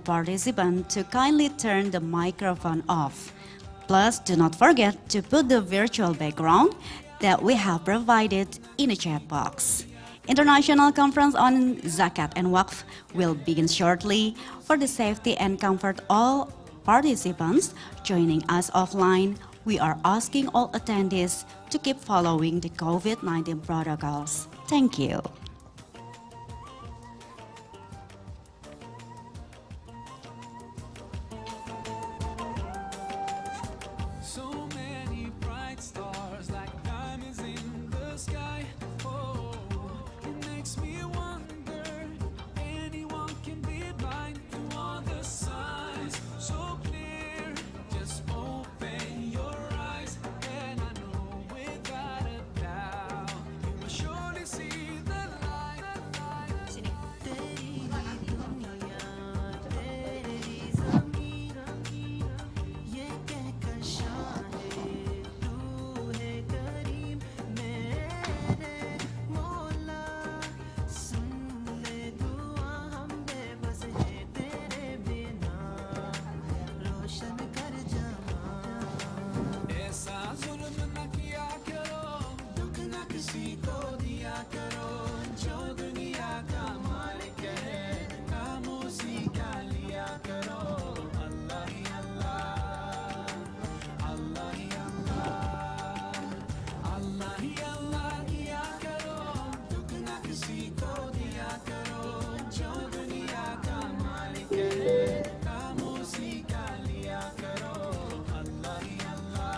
participants to kindly turn the microphone off. Plus, do not forget to put the virtual background that we have provided in the chat box. International Conference on Zakat and Waqf will begin shortly. For the safety and comfort all participants joining us offline, we are asking all attendees to keep following the COVID-19 protocols. Thank you. So many bright stars like diamonds in the sky. Oh, it makes me wonder anyone can be blind to all the signs. So clear, just open your eyes, and I know without a doubt you will surely see the light. ऐसा जुल्म न किया करो, दुख न किसी को दिया करो, जो दुनिया का मालिक है काम उसी का लिया करो। अल्लाह ही अल्लाह, अल्लाह ही अल्लाह, अल्लाह ही अल्लाह किया करो, दुख न किसी को दिया करो, जो दुनिया का मालिक है काम उसी का लिया करो। अल्लाह ही अल्लाह,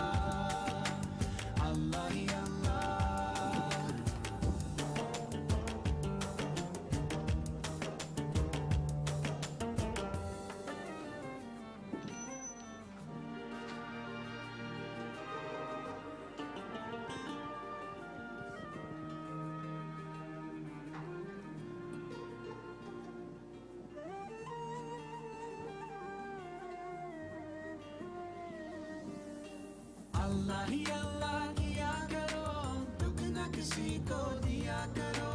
अल्लाह ही अल्लाह। अल्लाह ही अल्लाह किया करो, दुख न किसी को दिया करो,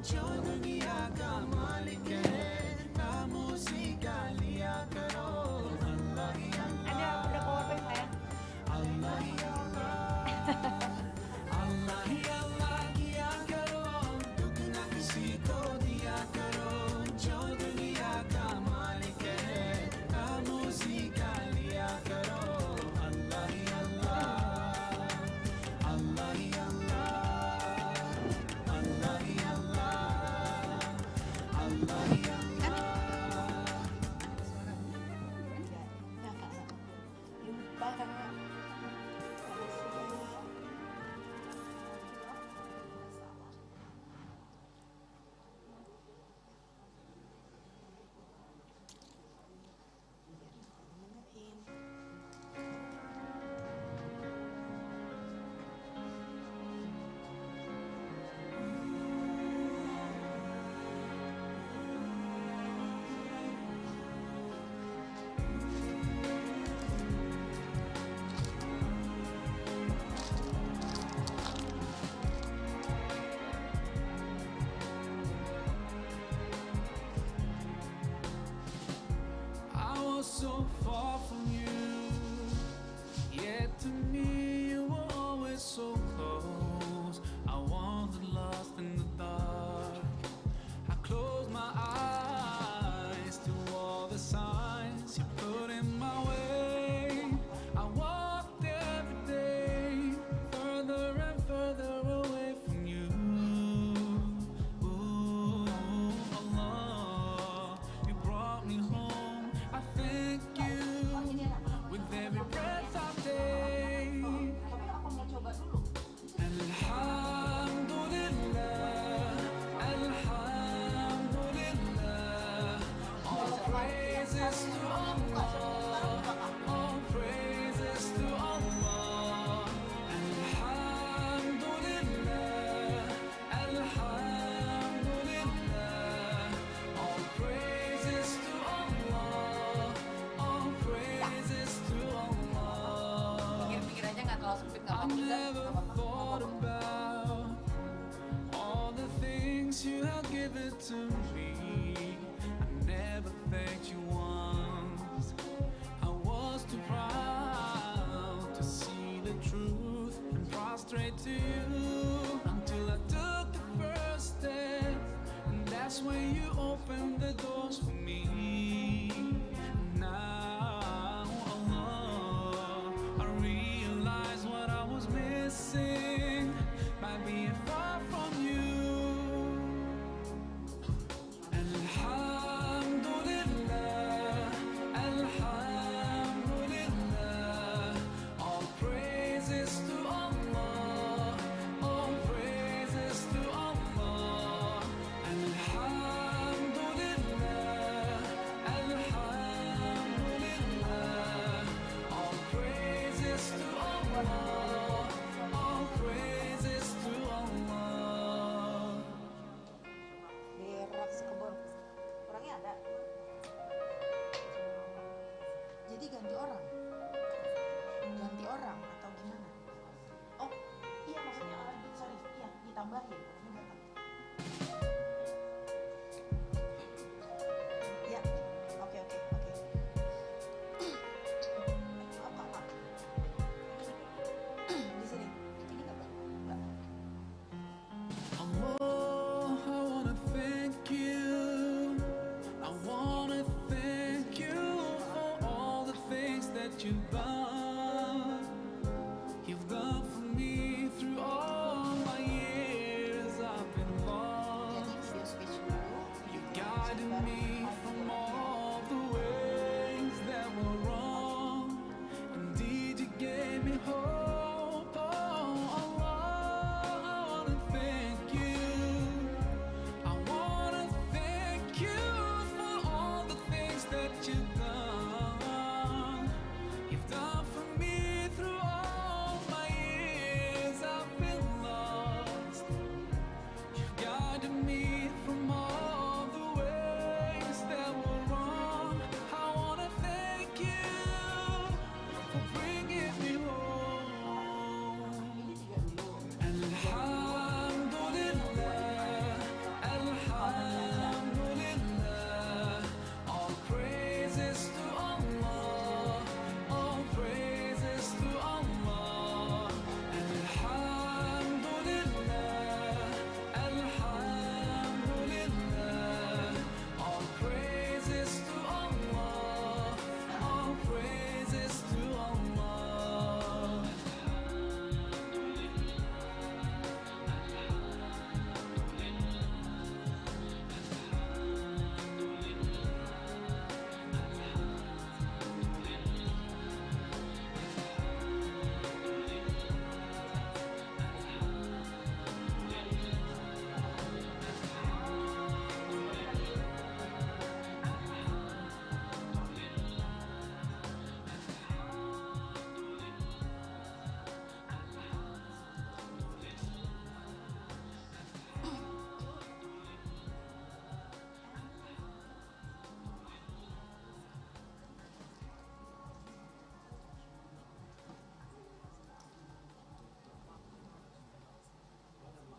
जो दुनिया का मालिक है काम उसी का लिया करो। अल्लाह ही अल्लाह, अल्लाह ही अल्लाह, अल्लाह ही अल्लाह किया करो, दुख न किसी को दिया करो, जो दुनिया का मालिक है काम उसी का लिया करो। अल्लाह ही अल्लाह, अल्लाह ही अल्लाह, अल्लाह ही अल्लाह, अल्लाह ही अल्लाह। I was so far from you, yet to me you were always so close. I wandered lost in the dark. I closed my eyes to all the signs you put in my way. I walked every day further and further away from you. Ooh, Allah, you brought me home. I thank you with every breath I take. Alhamdulillah, Alhamdulillah, all praises to Allah, all praises to Allah. Alhamdulillah, Alhamdulillah, all praises to Allah, all praises to Allah. Pikir-pikir aja nggak terlalu sempit, nggak I apa-apa juga. never thought about all the things you have given to me. I never thanked you once. it to you until I took the first step, and that's when you opened the doors for me. Now, Allah, I realize what I was missing by being far from you. Alhamdulillah, Alhamdulillah, all praises to Allah, all praises to Allah. Alhamdulillah, Alhamdulillah, all praises to Allah, all praises to Allah. Berak sekebun. Orangnya ada. Jadi ganti orang. Ganti orang atau gimana? Oh, iya maksudnya sorry, iya ditambahin. Ini datang. Ya, oke. Apa? Di sini. Ini nggak apa? Nggak. Allah, I wanna thank you. I wanna thank you for all the things that you've done. You've done for me through all my years I've been Jadi lost. video speech dulu. You guided me from all the ways that were wrong. Indeed, you gave me hope. Oh, Allah, I wanna thank you. I wanna thank you for all the things that you've done. You've done for me through all my years I've been lost. You've guided me from all the ways that were wrong. I wanna thank you for bringing me home. Alhamdulillah, Alhamdulillah, all praises to Allah, all praises to Allah. Alhamdulillah, Alhamdulillah, all praises to Allah, all praises to Allah.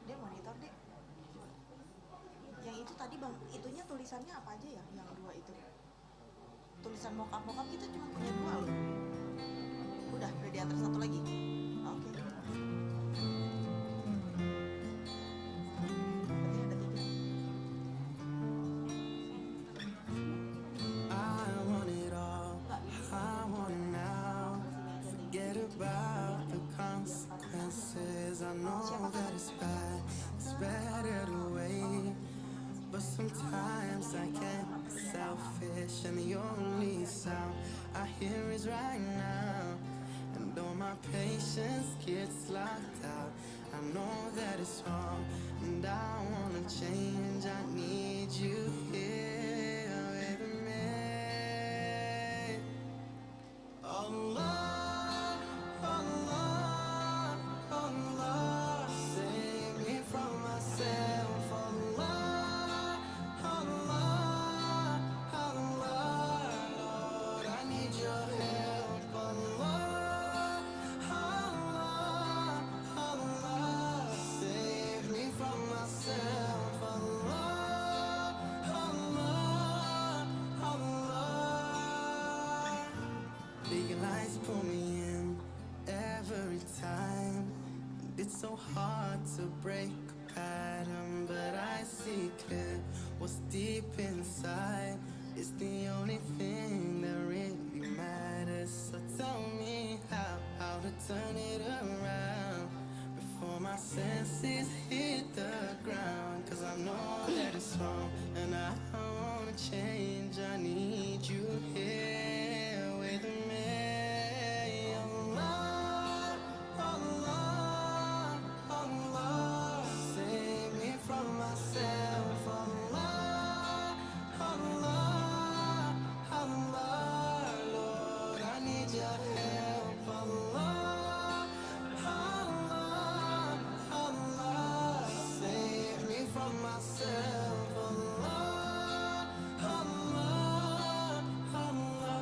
Dia monitor deh. Yang itu tadi bang, itunya tulisannya apa aja ya? Yang dua itu. Tulisan mokap kita cuma punya dua loh. Udah diantar satu lagi. Oke. Berarti ada tiga. I want it all, I want it now. Forget about the consequences. I know that it's bad, it's better to wait. But sometimes I get selfish, and the only sound I hear is right now. And though my patience gets locked out, I know that it's wrong, and I wanna change. I need you here with me. Allah, Allah, Allah, save me from myself. Allah, Allah, Allah, Lord, I need your help. Allah, Allah, Allah, save me from myself. Allah, Allah, Allah. Big lights pull me in every time. It's so hard to break a pattern, but I see clear. What's deep inside is the only thing that really matters. So tell me how to turn it around before my senses hit the ground. Cause I know that it's wrong and I wanna change. I need you here with me. Allah, Allah, Allah, save me from myself. Allah, Allah, Allah, Lord, I need your help. Allah, Allah, Allah, save me from myself. Allah, Allah, Allah,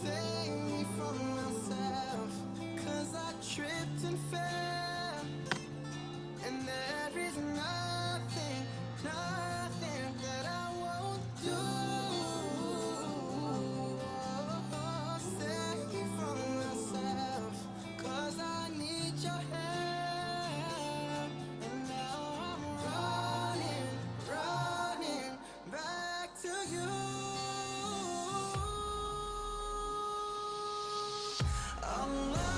save me from myself. 'Cause I tripped and fell, and there is nothing, nothing that I won't do. Save me from myself, 'cause I need your help. And now I'm running, running back to you. Allah,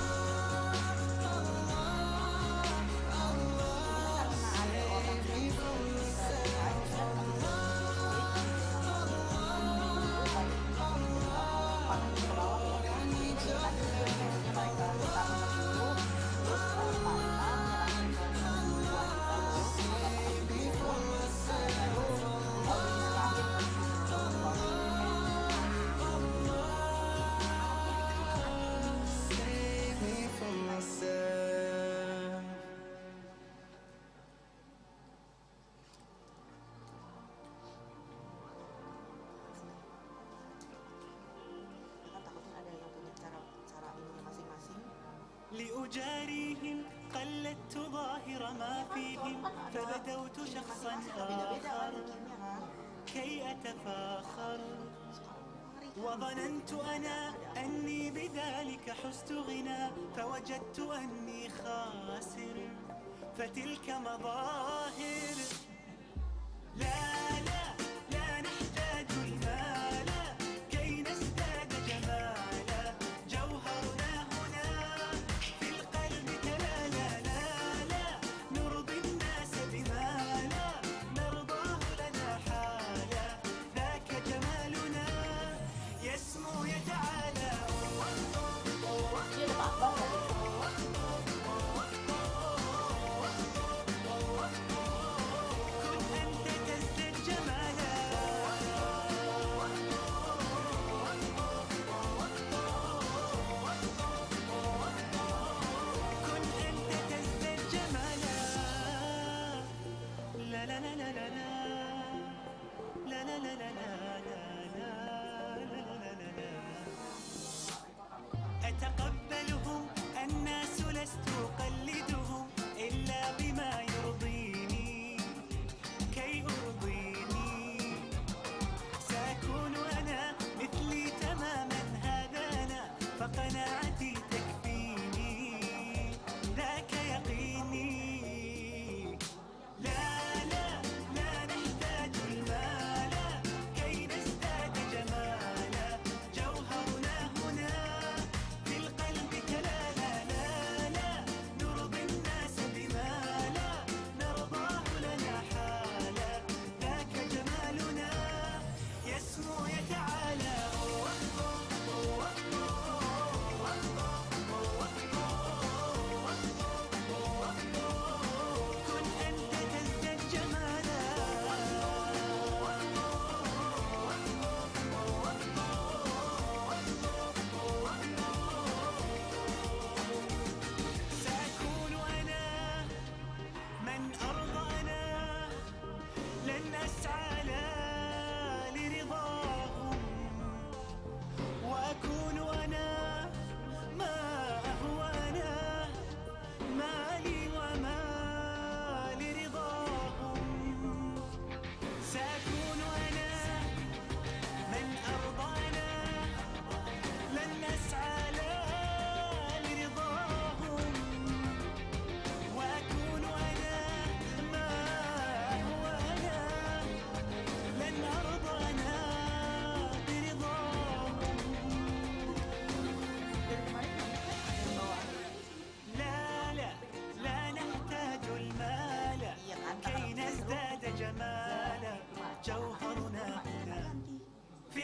save me from myself. Kan takutnya ada yang punya cara ininya masing-masing. لأجاريهم قلدت ظاهر ما فيهم فبدوت شخصا Beda-beda kan آخر bikinnya kan. كي أتفاخر Mengerikan. وظننت أنا أني بذلك حزت غنى فوجدت أني خاسر فتلك مظاهر لا لا لا نحتاج المال كي نزداد جمالا جوهرنا هنا في القلب كلا لا لا لا نرضي الناس بما لا نرضاه لنا حالا ذاك جمالنا يسمو يتعالى Dia ada Pak Akbar tadi. كن أنت تزداد جمالا كن أنت تزداد جمالا لا لا لا لا لا لا لا لا لا لا لا لا لا لا أتقبلهم الناس لست أقلدهم إلا بما يرضيني كي أرضيني سأكون أنا مثلي تماما هذا أنا فقناعتي تكفيني ذاك يقيني لا لا لا نحتاج المال كي نزداد جمالا جوهرنا هنا في القلب كلا لا لا لا نرضي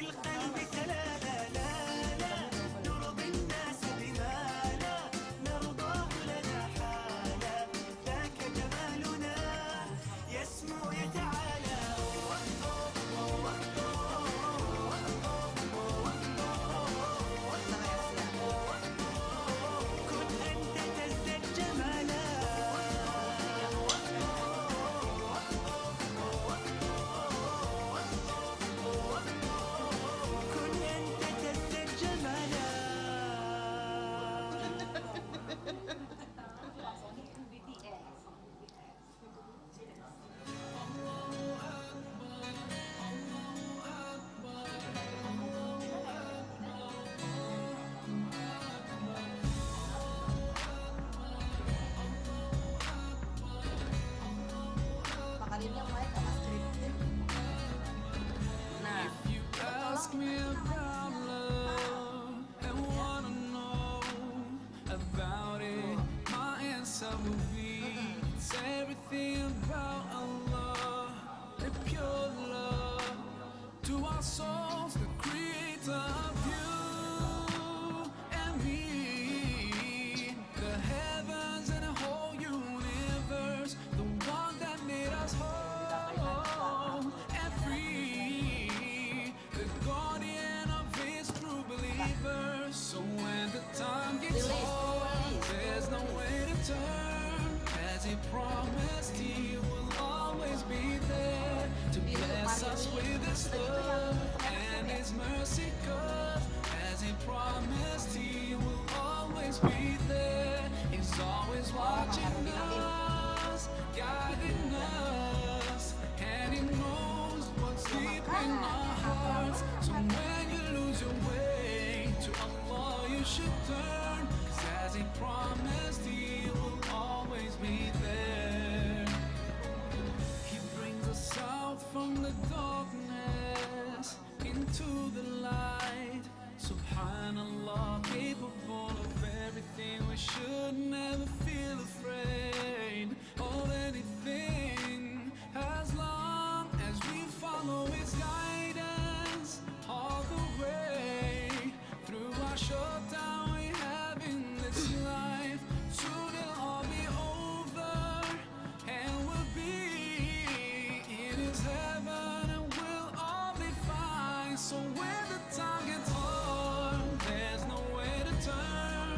القلب تلالا لا لا نرضي الناس بما لا نرضاه لنا حالا ذاك جمالنا يسمو يتعالى كن أنت تزداد جمالا كن أنت تزداد جمالا Makaninnya mulai sama skripnya. Nah, You ask me about love and wanna know about it. My answer will be it's everything about Allah, the pure love to our souls, the creator of you and me, the heavens and the whole universe, the one that made us whole and free, the guardian of his true believers. So when the time gets hard, there's no way to turn. As he promised, he will always be there to bless us with his love and his mercy. 'Cause as he promised, he will always be there. He's always watching us, guiding us, and he knows what's deep in our hearts. So when you lose your way to Allah, you should turn. 'Cause as he promised, he will always be there. He brings us out from the darkness into the light. Subhanallah, capable of everything. We should never feel afraid of anything as long as we follow his guidance all the way through our short time we have in this life. Soon it'll all be over and we'll be in his heaven and we'll all be fine. So when the time gets hard, there's no way to turn.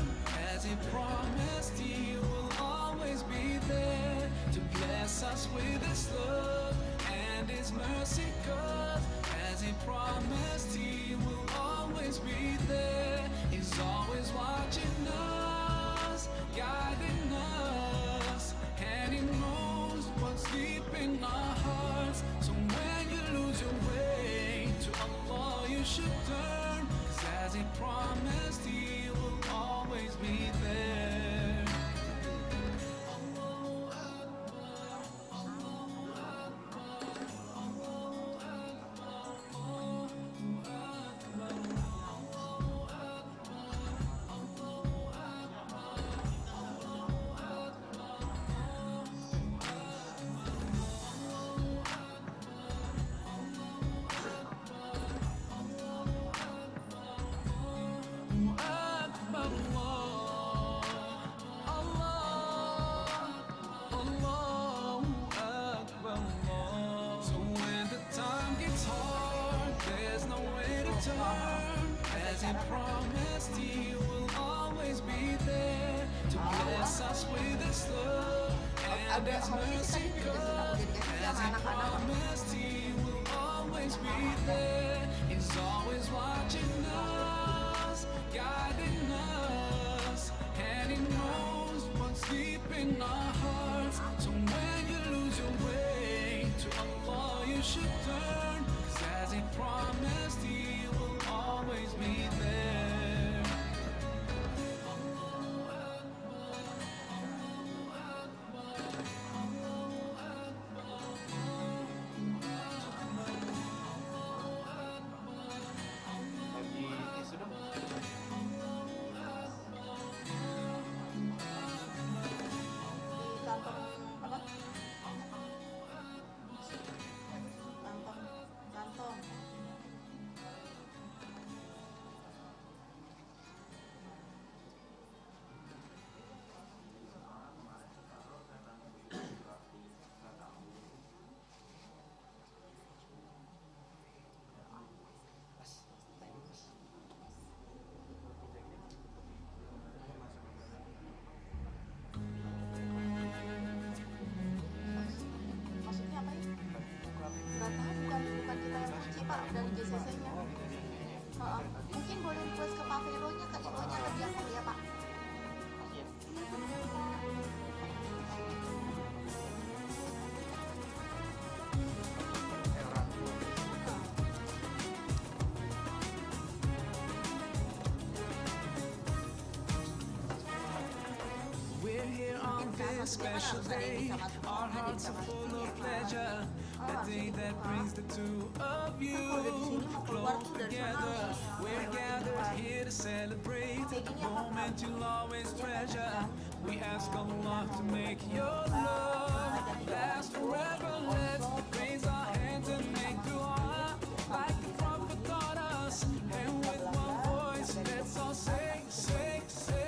As he promised, he will always be there to bless us with his love and his mercy. 'Cause as he promised, he will always be there. He's always watching us, guiding us, and he knows what's deep in our hearts. So when you lose your way to Allah, you should turn. 'Cause as he promised, he will always be there. Akbar Allah, Allah, Allahu Akbar Allah. So when the time gets hard, there's no way to turn. As he promised, he will always be there to bless us with his love and his mercy. 'Cause as he promised, he will always be there. He's always watching us, guiding us, and he knows what's deep in our hearts. So when you lose your way to Allah, you should turn. 'Cause as he promised, he will always be there. dari JCC-nya. Mungkin boleh request ke Pak Vero-nya, ke Ilo-nya lebih aku ya Pak. We're here on this special day. Our hearts are full of pleasure. The day that brings the two of you close together. We're gathered here to celebrate the moment you'll always treasure. We ask Allah to make your love last forever. Let's raise our hands and make dua like the Prophet taught us. And with one voice, let's all say, say, say.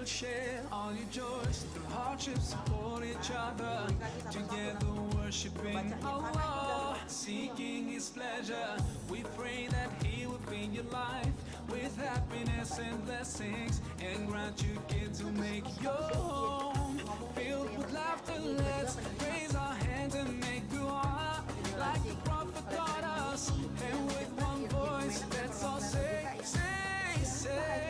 Share all your joys through hardships, support each other. Together worshiping Allah, seeking His pleasure. We pray that He will fill your life with happiness and blessings, and grant you kids who make your home filled with laughter. Let's raise our hands and make dua like the Prophet taught us, and with one voice, let's all say, say, say.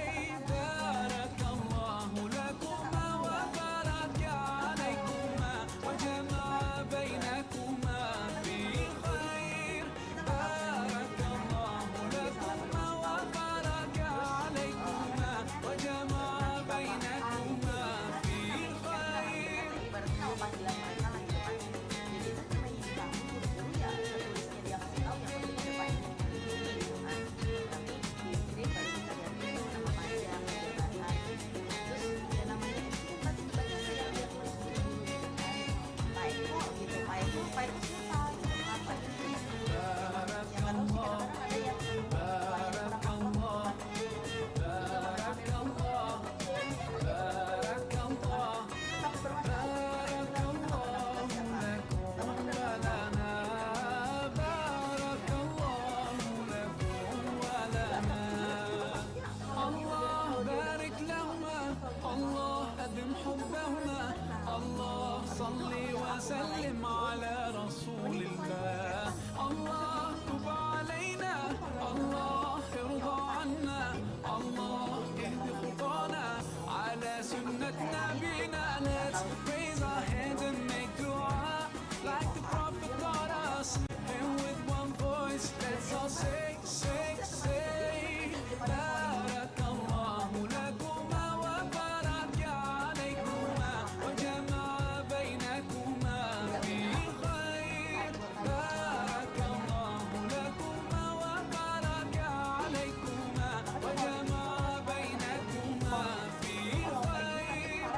وسلم على رسول الله. الله تب علينا، الله ارضى عنا، الله اهد خطانا على سنة نبينا. Let's raise our hands and make dua like the Prophet taught us, and with one voice let's all say, say, say. بارك الله لكما وبارك عليكما وجمع بينكما في خير. بارك الله لكما وبارك عليكما وجمع بينكما في خير. بارك الله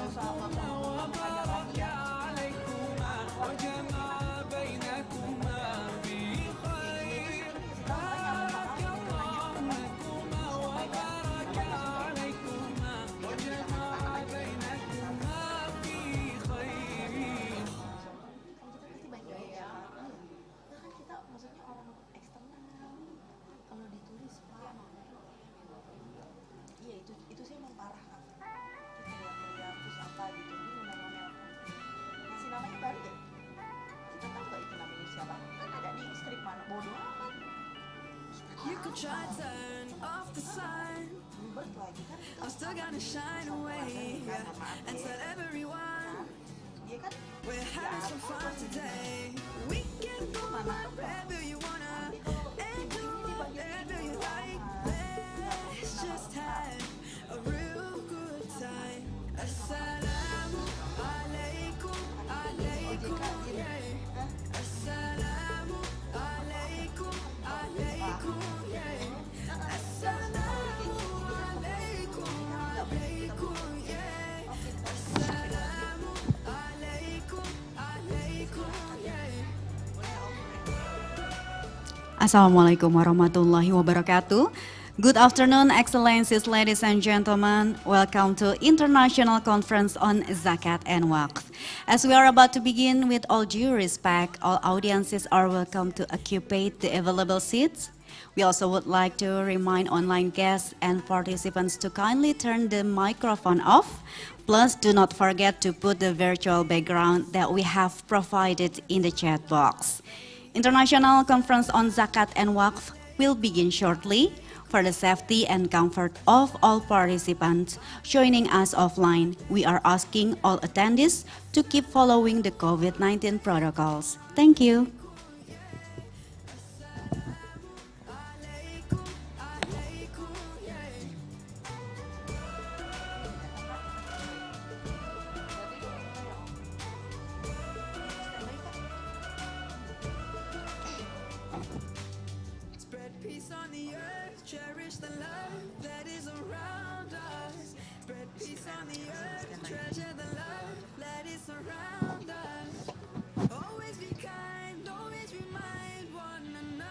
لكما وبارك عليكما وجمع بينكما في خير. بارك الله لكما وبارك عليكما وجمع بينكما في خير. Kan kita maksudnya orang eksternal, kalau ditulis Pak. Iya itu sih emang parah Kak. Kita lihat terus apa gitu, ini undang-undang ngasih namanya baru ya. Kita tahu gak itu namanya siapa? Kan ada di skrip mana, bodoh amat. You could try turn off the sun, Ribet lagi kan itu. I'm still gonna shine away and tell everyone Dia kan we're having some fun today. We can go wherever you wanna and do whatever you like. Let's just have a real good time. Assalamu alaikum, alaikum, yeah. Assalamu alaikum, alaikum, yeah. Assalamu Assalamualaikum warahmatullahi wabarakatuh. Good afternoon, excellencies, ladies and gentlemen. Welcome to International Conference on Zakat and Waqf. As we are about to begin, with all due respect, all audiences are welcome to occupy the available seats. We also would like to remind online guests and participants to kindly turn the microphone off. Plus, do not forget to put the virtual background that we have provided in the chat box. International Conference on Zakat and Waqf will begin shortly. For the safety and comfort of all participants joining us offline, we are asking all attendees to keep following the COVID-19 protocols. Thank you. Spread peace on the earth, cherish the love that is around us. Spread peace on the earth, treasure the love that is around us. Always be kind, always remind one another.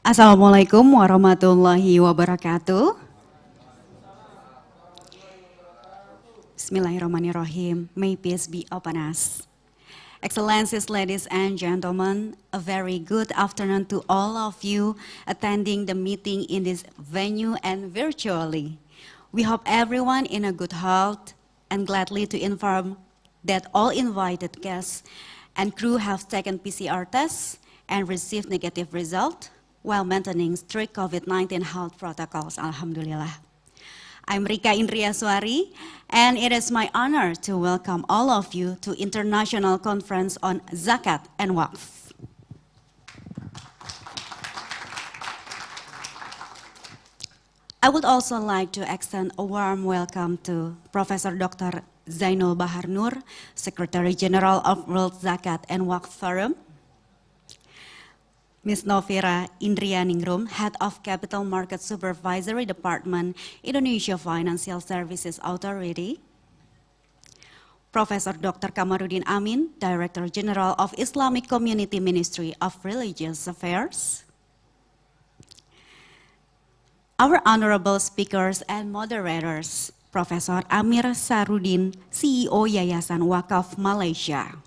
Assalamualaikum warahmatullahi wabarakatuh. Bismillahirrahmanirrahim. May peace be upon us. Excellencies, ladies and gentlemen, a very good afternoon to all of you attending the meeting in this venue and virtually. We hope everyone in a good health and gladly to inform that all invited guests and crew have taken PCR tests and received negative result while maintaining strict COVID-19 health protocols. Alhamdulillah. I'm Rika Indriaswari, and it is my honor to welcome all of you to International Conference on Zakat and Waqf. I would also like to extend a warm welcome to Professor Dr. Zainul Bahar Nur, Secretary General of World Zakat and Waqf Forum, Ms. Novira Indrianingrum, Head of Capital Market Supervisory Department, Indonesia Financial Services Authority, Professor Dr. Kamarudin Amin, Director General of Islamic Community Ministry of Religious Affairs, our honorable speakers and moderators, Professor Amir Sarudin, CEO Yayasan Waqaf Malaysia,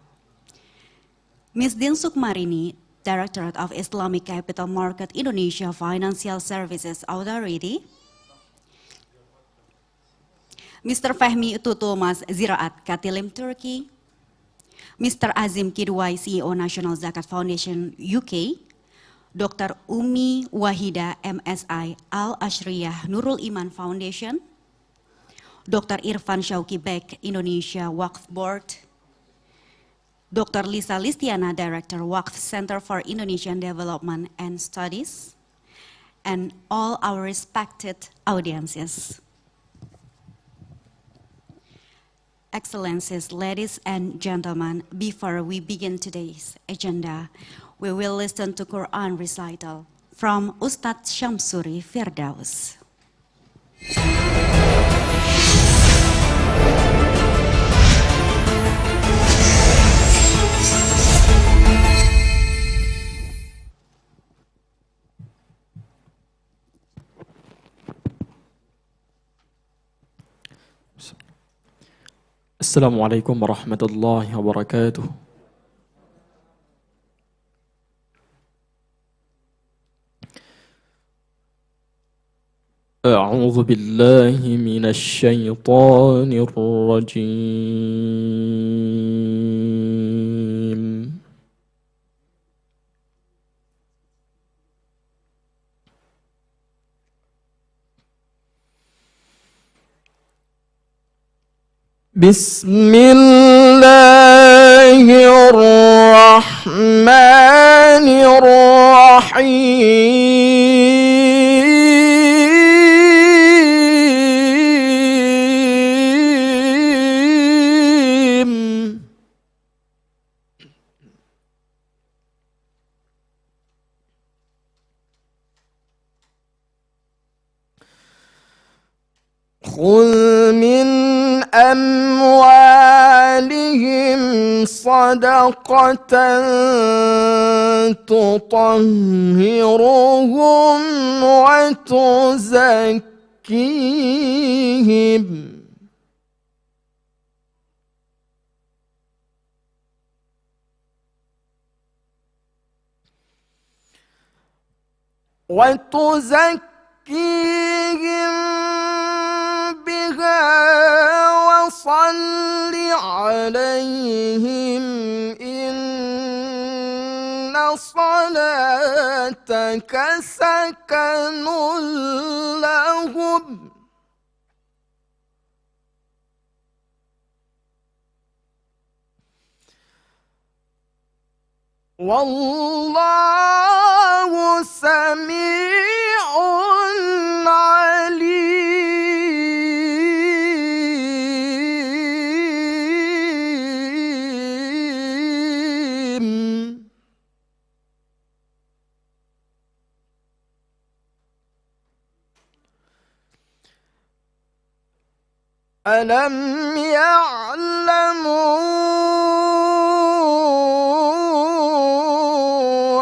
Ms. Din Sukmarini, Directorate of Islamic Capital Market Indonesia Financial Services Authority, Mr. Fehmi Tutumas Ziraat Katilim Turkey, Mr. Azim Kidwai, CEO National Zakat Foundation UK, Dr. Umi Wahida MSI Al Ashriyah Nurul Iman Foundation, Dr. Irfan Shauki Bek Indonesia Waqf Board, Dr. Lisa Listiana, Director Waqf Center for Indonesian Development and Studies, and all our respected audiences. Excellencies, ladies and gentlemen, before we begin today's agenda, we will listen to Quran recital from Ustadz Syamsuri Firdaus. Assalamualaikum warahmatullahi wabarakatuh. أعوذ بالله من الشيطان الرجيم. بسم الله الرحمن الرحيم. خذ من أموالهم صدقة تطهرهم وتزكيهم بها وصل عليهم إن صلاتك سكن لهم والله سميع عليم ألم يعلموا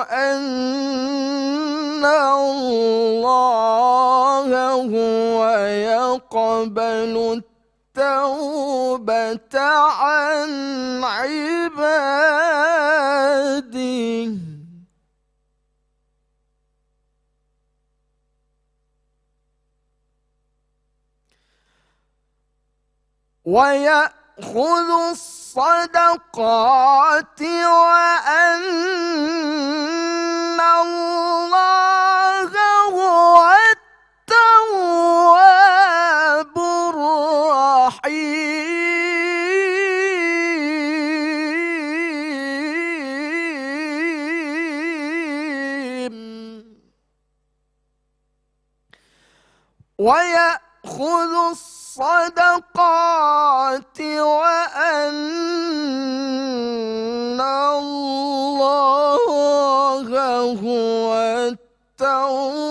أن الله هو يقبل التوبة عن عباده ويأخذ الصدقات وأن الله هو التواب الرحيم ويأخذ الصدقات وأن الله هو التواب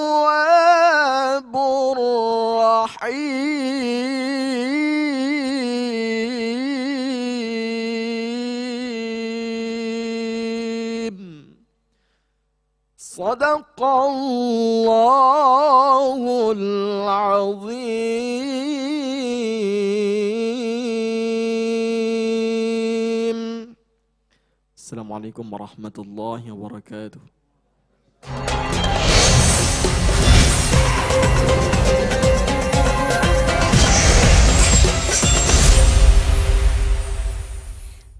الرحيم صدق الله العظيم. السلام عليكم ورحمة الله وبركاته.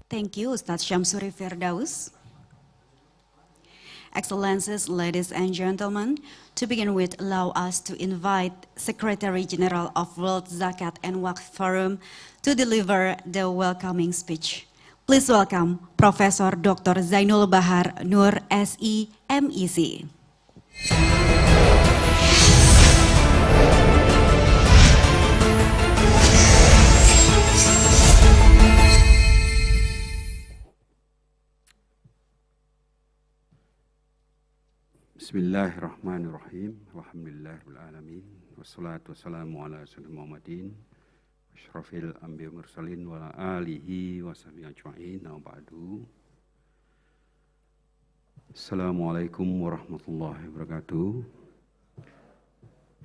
Thank you, Ustadz Syamsuri Firdaus. Excellencies, ladies and gentlemen, to begin with, allow us to invite Secretary General of World Zakat and Waqf Forum to deliver the welcoming speech. Please welcome Professor Dr. Zainul Bahar Nur SI MEC. Bismillahirrahmanirrahim. Alhamdulillahirabbil alamin. Wassalatu wassalamu ala sayyidina Muhammadin asyrafil anbiya'i mursalin wa ala alihi wa sahbihi ajma'in. Wa ba'du. Assalamualaikum warahmatullahi wabarakatuh.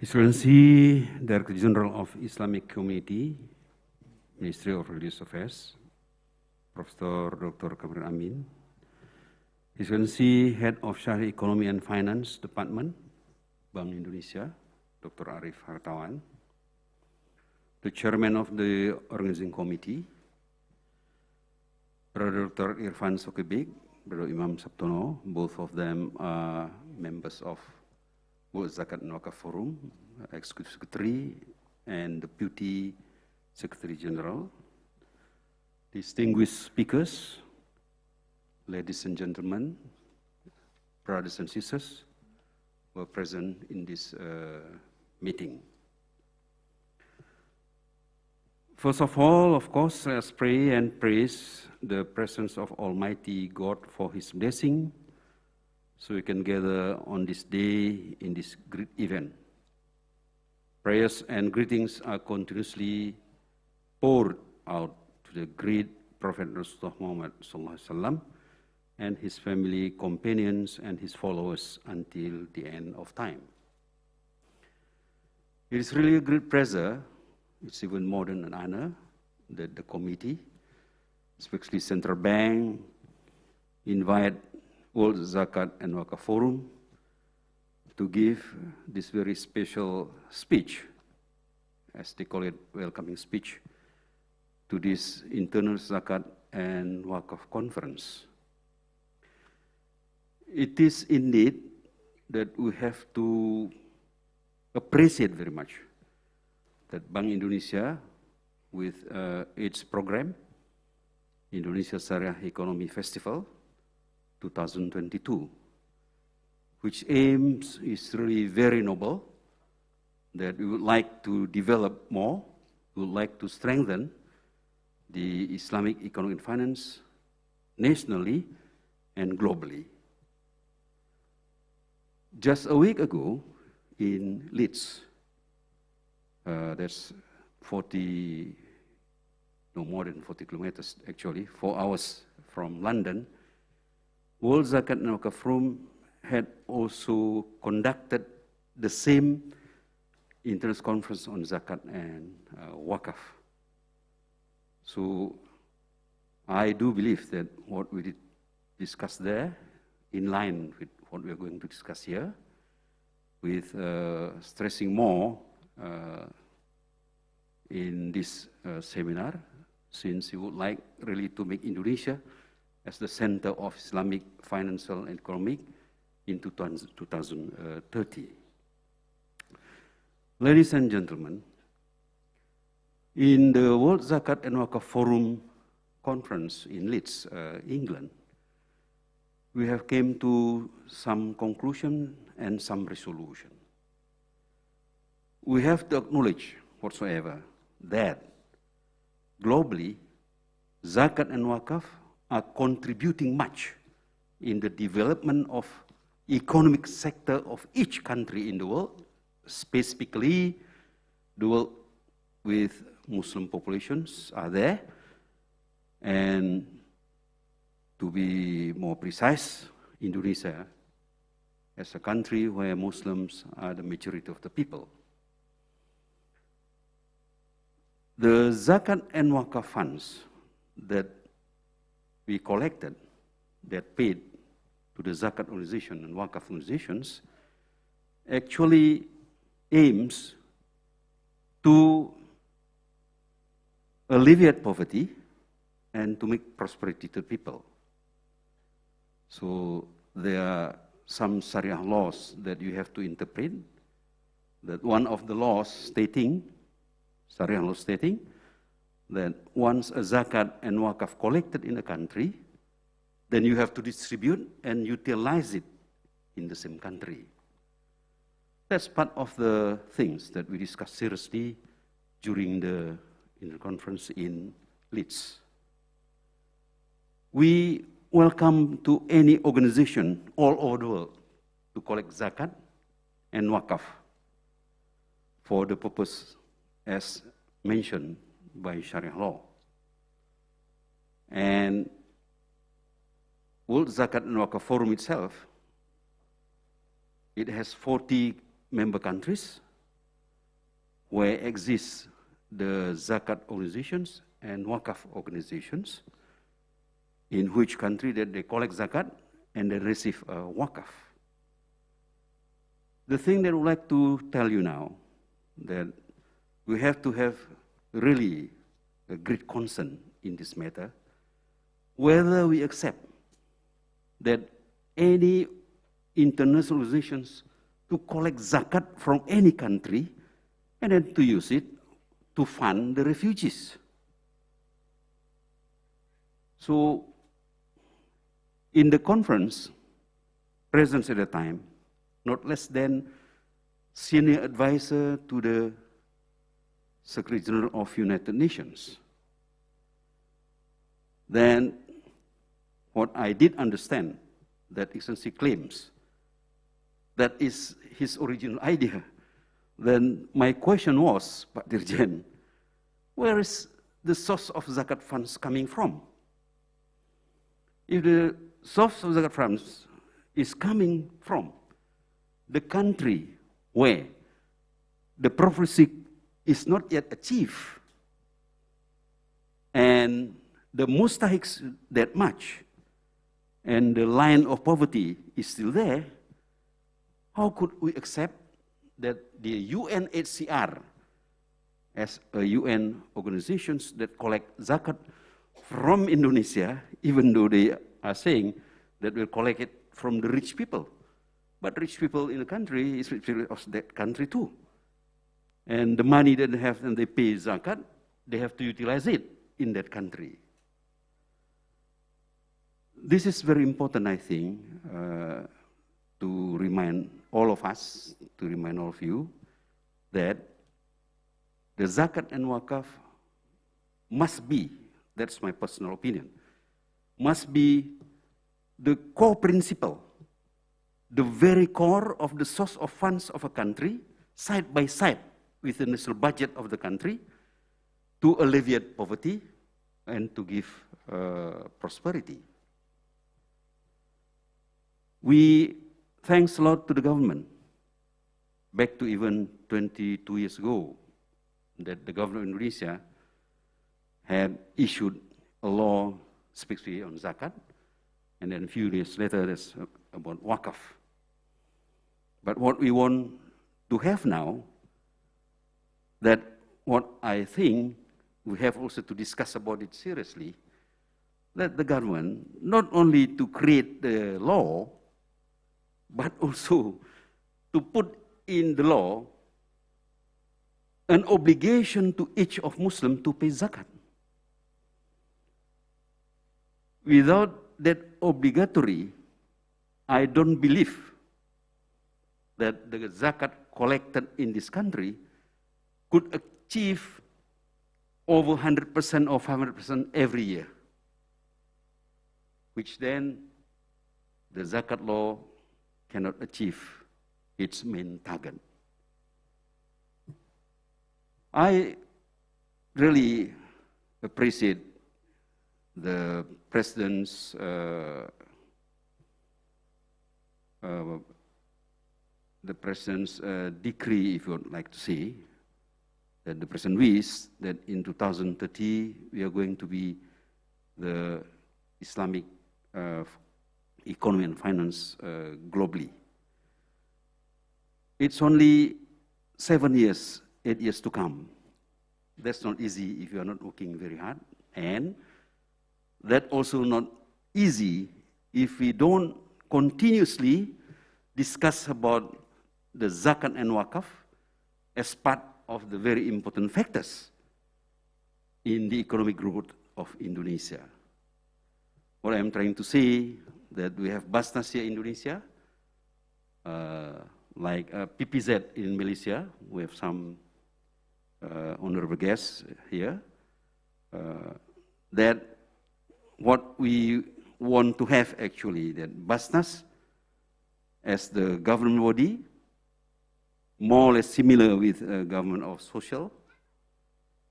Excellency Director General of Islamic Community, Ministry of Religious Affairs, Professor Dr. Kabir Amin, Excellency Head of Syariah Economy and Finance Department, Bank Indonesia, Dr. Arif Hartawan, the Chairman of the Organizing Committee, Brother Dr. Irfan Sokibik, Brother Imam Sabtono, both of them are members of World Zakat and Waqf Forum, Executive Secretary and Deputy Secretary General, distinguished speakers, ladies and gentlemen, brothers and sisters who are present in this meeting. First of all, of course, let's pray and praise the presence of Almighty God for His blessing, so we can gather on this day in this great event. Prayers and greetings are continuously poured out to the great Prophet Rasulullah Muhammad sallallahu alaihi wasallam and his family, companions, and his followers until the end of time. It is really a great pleasure, it's even more than an honor, that the committee, especially Central Bank, invite World Zakat and Waqf Forum to give this very special speech, as they call it, welcoming speech, to this internal Zakat and Waqf conference. It is indeed that we have to appreciate very much that Bank Indonesia, with its program, Indonesia Syariah Economy Festival 2022, which aims is really very noble, that we would like to develop more, we would like to strengthen the Islamic economic finance nationally and globally. Just a week ago in Leeds, that's 40, no more than 40 kilometers actually, 4 hours from London, World Zakat and Waqf Forum had also conducted the same international conference on Zakat and Waqf. So I do believe that what we did discuss there, in line with what we are going to discuss here, with stressing more in this seminar, since we would like really to make Indonesia as the center of Islamic financial and economic in 2030. Ladies and gentlemen, in the World Zakat and Waqf Forum conference in Leeds, England, we have came to some conclusion and some resolution. We have to acknowledge whatsoever that globally, Zakat and Waqf are contributing much in the development of economic sector of each country in the world, specifically the world with Muslim populations are there, and to be more precise, Indonesia as a country where Muslims are the majority of the people. The Zakat and Waqf funds that we collected, that paid to the Zakat organization and Waqf organizations, actually aims to alleviate poverty and to make prosperity to people. So there are some Sharia laws that you have to interpret. That one of the laws stating, Sharia law stating, that once a Zakat and Waqf collected in a country, then you have to distribute and utilize it in the same country. That's part of the things that we discussed seriously during the conference in Leeds. We welcome to any organization all over the world to collect Zakat and Waqf for the purpose as mentioned by Sharia law. And World Zakat and Waqf Forum itself, it has 40 member countries where exists the Zakat organizations and Waqf organizations, in which country that they collect Zakat and they receive Waqf. The thing that I would like to tell you now, that we have to have really a great concern in this matter, whether we accept that any international organizations to collect Zakat from any country and then to use it to fund the refugees. So in the conference, present at the time, not less than senior advisor to the Secretary General of United Nations. Then what I did understand that Excellency claims that is his original idea Then my question was, Pak Dirjen, where is the source of zakat funds coming from? If the source of zakat funds is coming from the country where the prophecy is not yet achieved, and the mustahiks that much, and the line of poverty is still there, how could we accept that the UNHCR, as a UN organization that collect zakat from Indonesia, even though they are saying that we'll collect it from the rich people. But rich people in the country is rich people of that country too. And the money that they have and they pay zakat, they have to utilize it in that country. This is very important, I think, to remind all of us, to remind all of you, that the zakat and waqf must be, that's my personal opinion, must be the core principle, the very core of the source of funds of a country, side by side with the national budget of the country, to alleviate poverty and to give prosperity. We thanks a lot to the government, back to even 22 years ago, that the government of Indonesia had issued a law specifically on zakat, and then a few years later, that's about waqf. But what we want to have now, that what I think we have also to discuss about it seriously, that the government, not only to create the law, but also to put in the law an obligation to each of Muslim to pay zakat. Without that obligatory, I don't believe that the zakat collected in this country could achieve over 100% or 500% every year, which then the zakat law cannot achieve its main target. I really appreciate the President's decree, if you would like to say, that the President wishes that in 2030 we are going to be the Islamic economy and finance globally. It's only 7 years, 8 years to come. That's not easy if you are not working very hard, and that also not easy if we don't continuously discuss about the zakat and waqf as part of the very important factors in the economic growth of Indonesia. What I'm trying to say, that we have Basnas here in Indonesia, like PPZ in Malaysia. We have some honorable guests here. That what we want to have actually, that Basnas as the government body, more or less similar with government of social,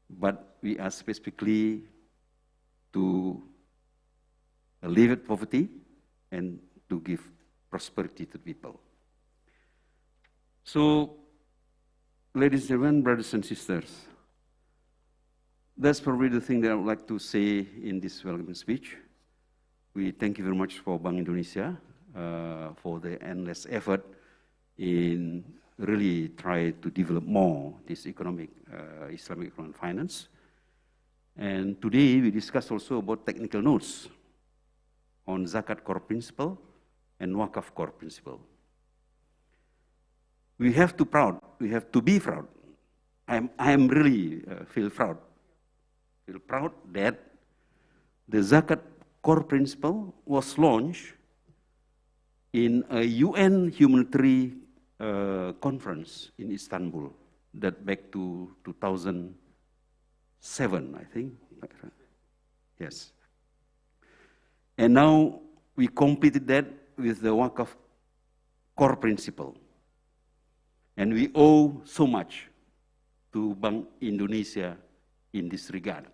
but we are specifically to alleviate poverty and to give prosperity to people. So, ladies and gentlemen, brothers and sisters, that's probably the thing that I would like to say in this welcoming speech. We thank you very much for Bank Indonesia for the endless effort in really try to develop more this economic, Islamic economic finance. And today we discuss also about technical notes on zakat core principle and waqf core principle. We have to be proud. I am really feel proud that the zakat core principle was launched in a UN humanitarian conference in Istanbul, that back to 2007, I think. Yes. And now we completed that with the waqf core principle. And we owe so much to Bank Indonesia in this regard.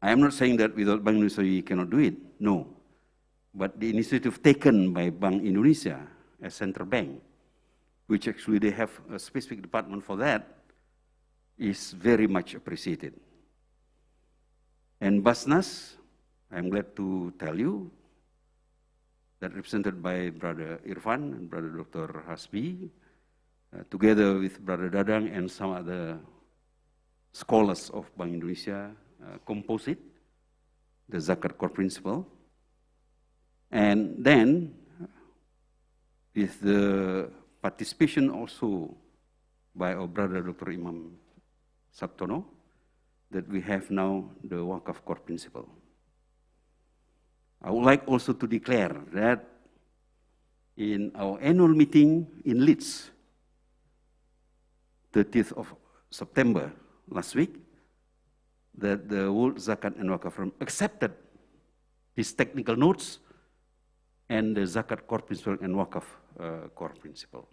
I am not saying that without Bank Indonesia we cannot do it, no. But the initiative taken by Bank Indonesia as central bank, which actually they have a specific department for that, is very much appreciated. And Basnas, I'm glad to tell you, that represented by Brother Irfan and Brother Dr. Hasbi, together with Brother Dadang and some other scholars of Bank Indonesia, compose it, the Zakat core principle. And then, with the participation also by our brother Dr. Imam Sabtono, that we have now the Waqf core principle. I would like also to declare that in our annual meeting in Leeds, 30th of September last week, that the World Zakat and Waqf Forum accepted these technical notes and the Zakat core principle and Waqf core principle.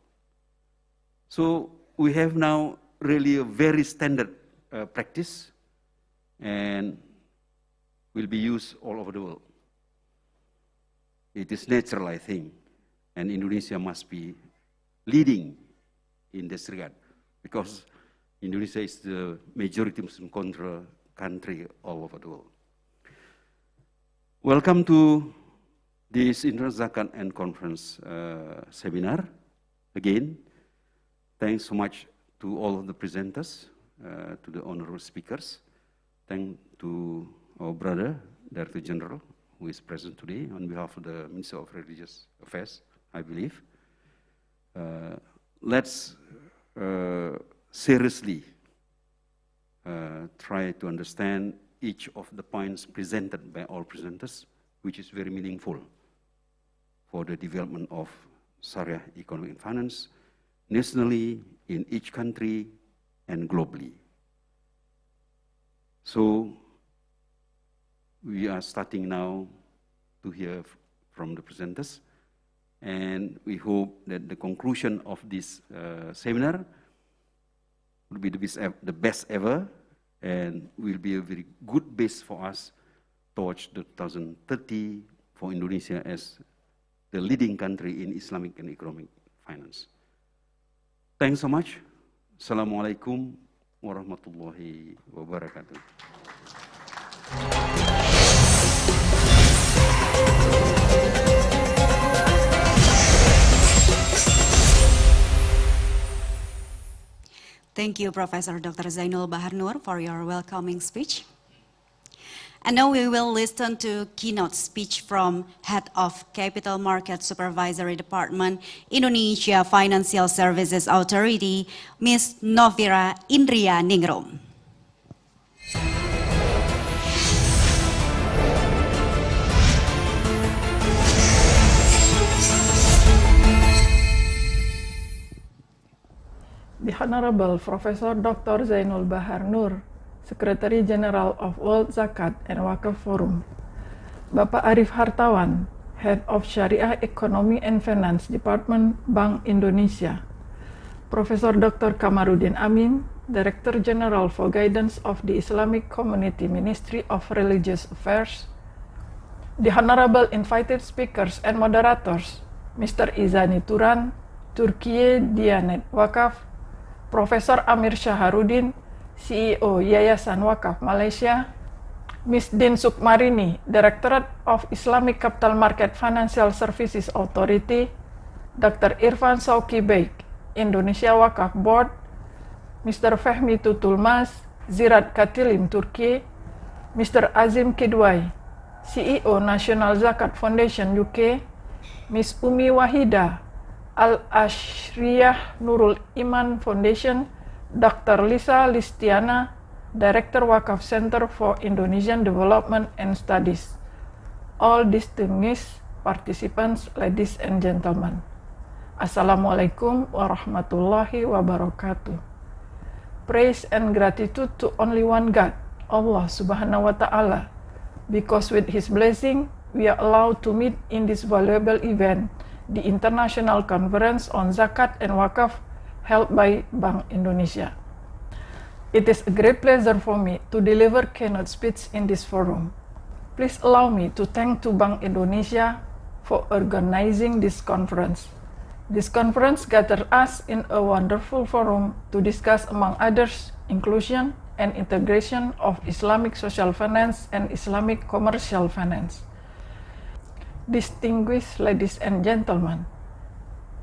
So we have now really a very standard practice and will be used all over the world. It is natural, I think, and Indonesia must be leading in this regard because Indonesia is the majority Muslim control country all over the world. Welcome to this International Zakat and Conference seminar. Again, thanks so much to all of the presenters, to the honorable speakers. Thanks to our brother, Director General, who is present today on behalf of the Minister of Religious Affairs, I believe. Let's seriously try to understand each of the points presented by all presenters, which is very meaningful for the development of Sharia economic and finance, nationally, in each country, and globally. So, we are starting now to hear from the presenters, and we hope that the conclusion of this seminar will be the best ever, and will be a very good base for us towards the 2030 for Indonesia as the leading country in Islamic and economic finance. Thanks so much. Assalamualaikum warahmatullahi wabarakatuh. Thank you, Professor Dr. Zainul Bahar Nur, for your welcoming speech. And now we will listen to keynote speech from Head of Capital Market Supervisory Department, Indonesia Financial Services Authority, Ms. Novira Indria Ningrum. The Honorable Professor Dr. Zainul Bahar Nur, Secretary General of World Zakat and Waqf Forum, Bapak Arif Hartawan, Head of Sharia Economy and Finance Department, Bank Indonesia, Professor Dr. Kamarudin Amin, Director General for Guidance of the Islamic Community Ministry of Religious Affairs, the Honorable invited speakers and moderators, Mr. Izani Turan, Turkiye Diyanet Waqf, Profesor Amir Syaharudin, CEO Yayasan Waqf Malaysia, Ms. Din Sukmarini, Directorate of Islamic Capital Market Financial Services Authority, Dr. Irfan Sauki Beik, Indonesia Waqf Board, Mr. Fehmi Tutulmas, Ziraat Katilim Turki, Mr. Azim Kidwai, CEO National Zakat Foundation UK, Ms. Umi Wahida, Al-Ashriyah Nurul Iman Foundation, Dr. Lisa Listiana, Director Waqf Center for Indonesian Development and Studies. All distinguished participants, ladies and gentlemen. Assalamualaikum warahmatullahi wabarakatuh. Praise and gratitude to only one God, Allah Subhanahu wa Ta'ala, because with His blessing, we are allowed to meet in this valuable event the International Conference on Zakat and Waqf held by Bank Indonesia. It is a great pleasure for me to deliver keynote speech in this forum. Please allow me to thank to Bank Indonesia for organizing this conference. This conference gathered us in a wonderful forum to discuss, among others, inclusion and integration of Islamic social finance and Islamic commercial finance. Distinguished ladies and gentlemen,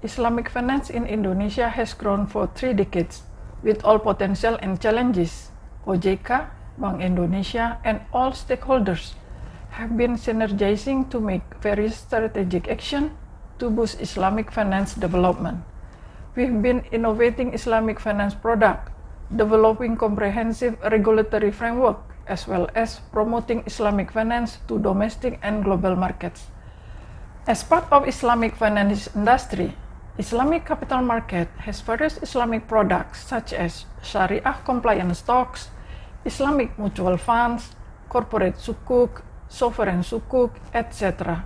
Islamic finance in Indonesia has grown for 3 decades with all potential and challenges. OJK, Bank Indonesia, and all stakeholders have been synergizing to make various strategic action to boost Islamic finance development. We've been innovating Islamic finance product, developing comprehensive regulatory framework, as well as promoting Islamic finance to domestic and global markets. As part of Islamic finance industry, Islamic capital market has various Islamic products such as Sharia compliant stocks, Islamic mutual funds, corporate sukuk, sovereign sukuk, etc.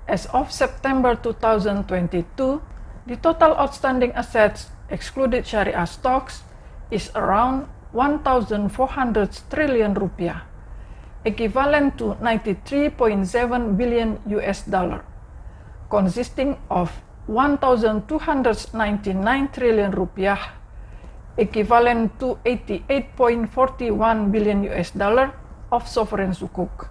As of September 2022, the total outstanding assets, excluded Sharia stocks, is around 1,400 trillion rupiah, equivalent to 93.7 billion US dollar, consisting of 1,299 trillion rupiah, equivalent to 88.41 billion US dollar of sovereign sukuk,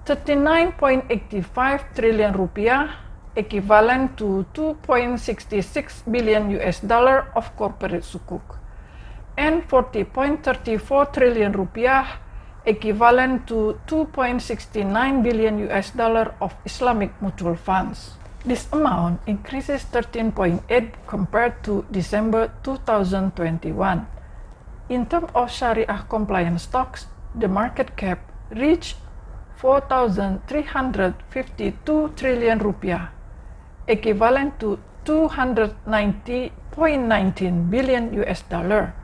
39.85 trillion rupiah, equivalent to 2.66 billion US dollar of corporate sukuk, and 40.34 trillion rupiah, equivalent to 2.69 billion US dollar of Islamic mutual funds. This amount increases 13.8 compared to December 2021. In terms of Sharia compliant stocks, the market cap reached 4,352 trillion rupiah, equivalent to 290.19 billion US dollar,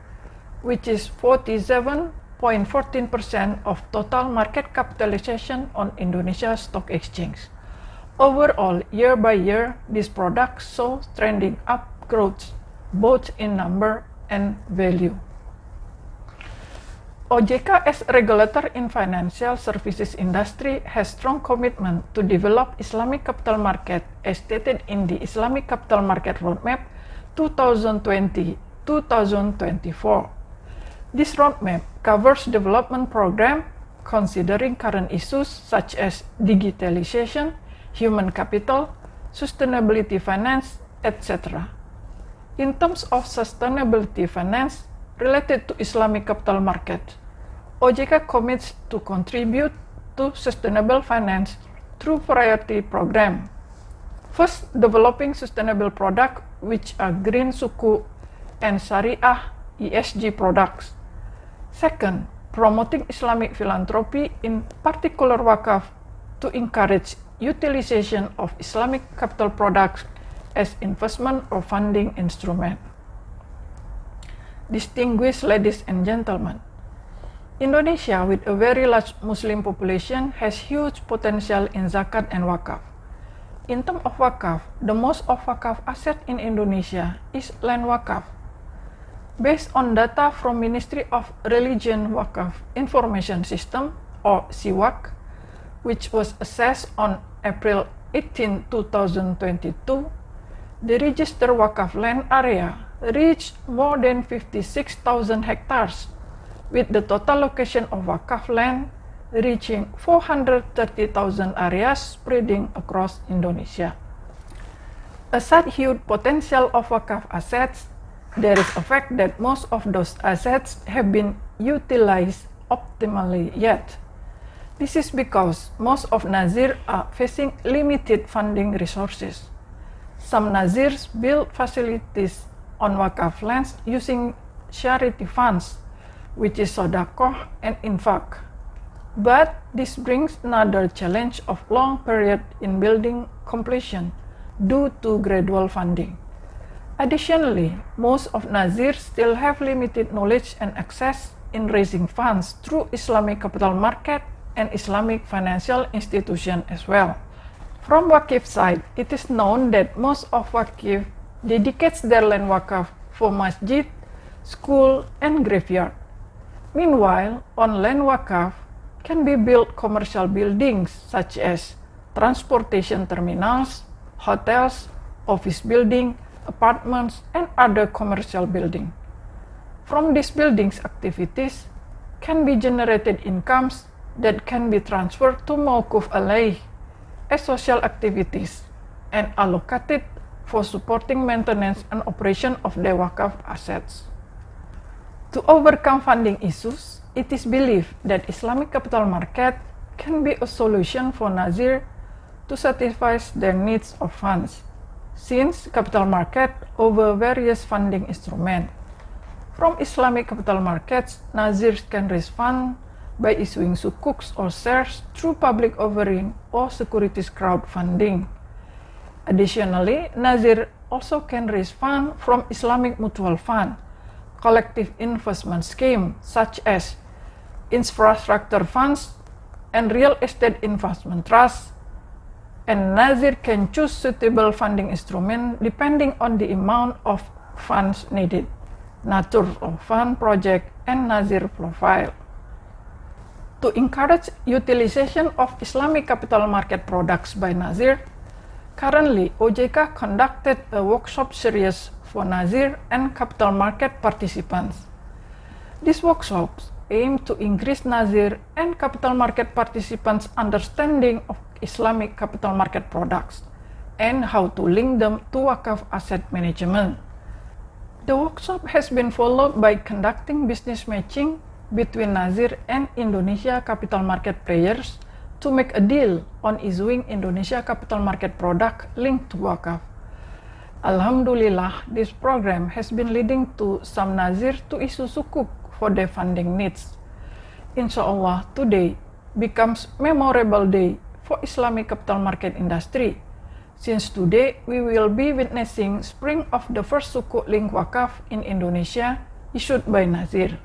which is 47.14% of total market capitalization on Indonesia Stock Exchange. Overall, year by year, this product saw trending up growth, both in number and value. OJK as regulator in financial services industry has strong commitment to develop Islamic capital market as stated in the Islamic Capital Market Roadmap 2020-2024. This roadmap covers development program considering current issues such as digitalization, human capital, sustainability finance, etc. In terms of sustainability finance related to Islamic capital market, OJK commits to contribute to sustainable finance through priority program. First, developing sustainable products which are green suku and Sharia ESG products. Second, promoting Islamic philanthropy, in particular Waqf, to encourage utilization of Islamic capital products as investment or funding instrument. Distinguished ladies and gentlemen, Indonesia, with a very large Muslim population, has huge potential in Zakat and Waqf. In terms of Waqf, the most of Waqf asset in Indonesia is land Waqf. Based on data from Ministry of Religion Waqf Information System, or SIWAK, which was assessed on April 18, 2022, the registered Waqf land area reached more than 56,000 hectares, with the total location of Waqf land reaching 430,000 areas spreading across Indonesia. Aside huge potential of Waqf assets, there is a fact that most of those assets have been utilized optimally yet. This is because most of Nazir are facing limited funding resources. Some Nazirs build facilities on Waqf lands using charity funds, which is Sodakoh and Infak. But this brings another challenge of long period in building completion due to gradual funding. Additionally, most of Nazirs still have limited knowledge and access in raising funds through Islamic capital market and Islamic financial institution as well. From Waqf side, it is known that most of Waqf dedicates their land Waqf for masjid, school, and graveyard. Meanwhile, on land Waqf can be built commercial buildings such as transportation terminals, hotels, office building, apartments, and other commercial buildings. From these buildings activities can be generated incomes that can be transferred to Mawquf alayh as social activities and allocated for supporting maintenance and operation of the Waqf assets. To overcome funding issues, it is believed that Islamic capital market can be a solution for Nazir to satisfy their needs of funds, since capital market over various funding instruments. From Islamic capital markets, Nazirs can raise funds by issuing sukuks or shares through public offering or securities crowdfunding. Additionally, Nazir also can raise funds from Islamic mutual fund, collective investment scheme such as infrastructure funds and real estate investment trusts, and Nazir can choose suitable funding instrument depending on the amount of funds needed, nature of fund project, and Nazir profile. To encourage utilization of Islamic capital market products by Nazir, currently OJK conducted a workshop series for Nazir and capital market participants. These workshops aim to increase Nazir and capital market participants' understanding of Islamic capital market products and how to link them to Waqf asset management. The workshop has been followed by conducting business matching between Nazir and Indonesia capital market players to make a deal on issuing Indonesia capital market product linked to Waqf. Alhamdulillah, this program has been leading to some Nazir to issue sukuk for their funding needs. Inshallah, today becomes memorable day for Islamic capital market industry, since today we will be witnessing spring of the first sukuk link Waqf in Indonesia issued by Nazir.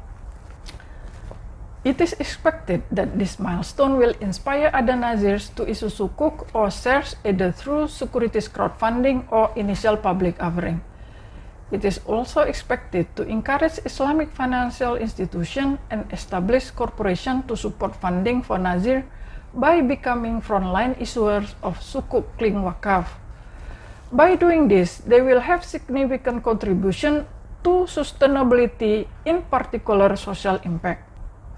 It is expected that this milestone will inspire other Nazirs to issue sukuk or shares either through securities crowdfunding or initial public offering. It is also expected to encourage Islamic financial institutions and established corporations to support funding for Nazir by becoming frontline issuers of sukuk link Waqf. By doing this, they will have significant contribution to sustainability, in particular social impact.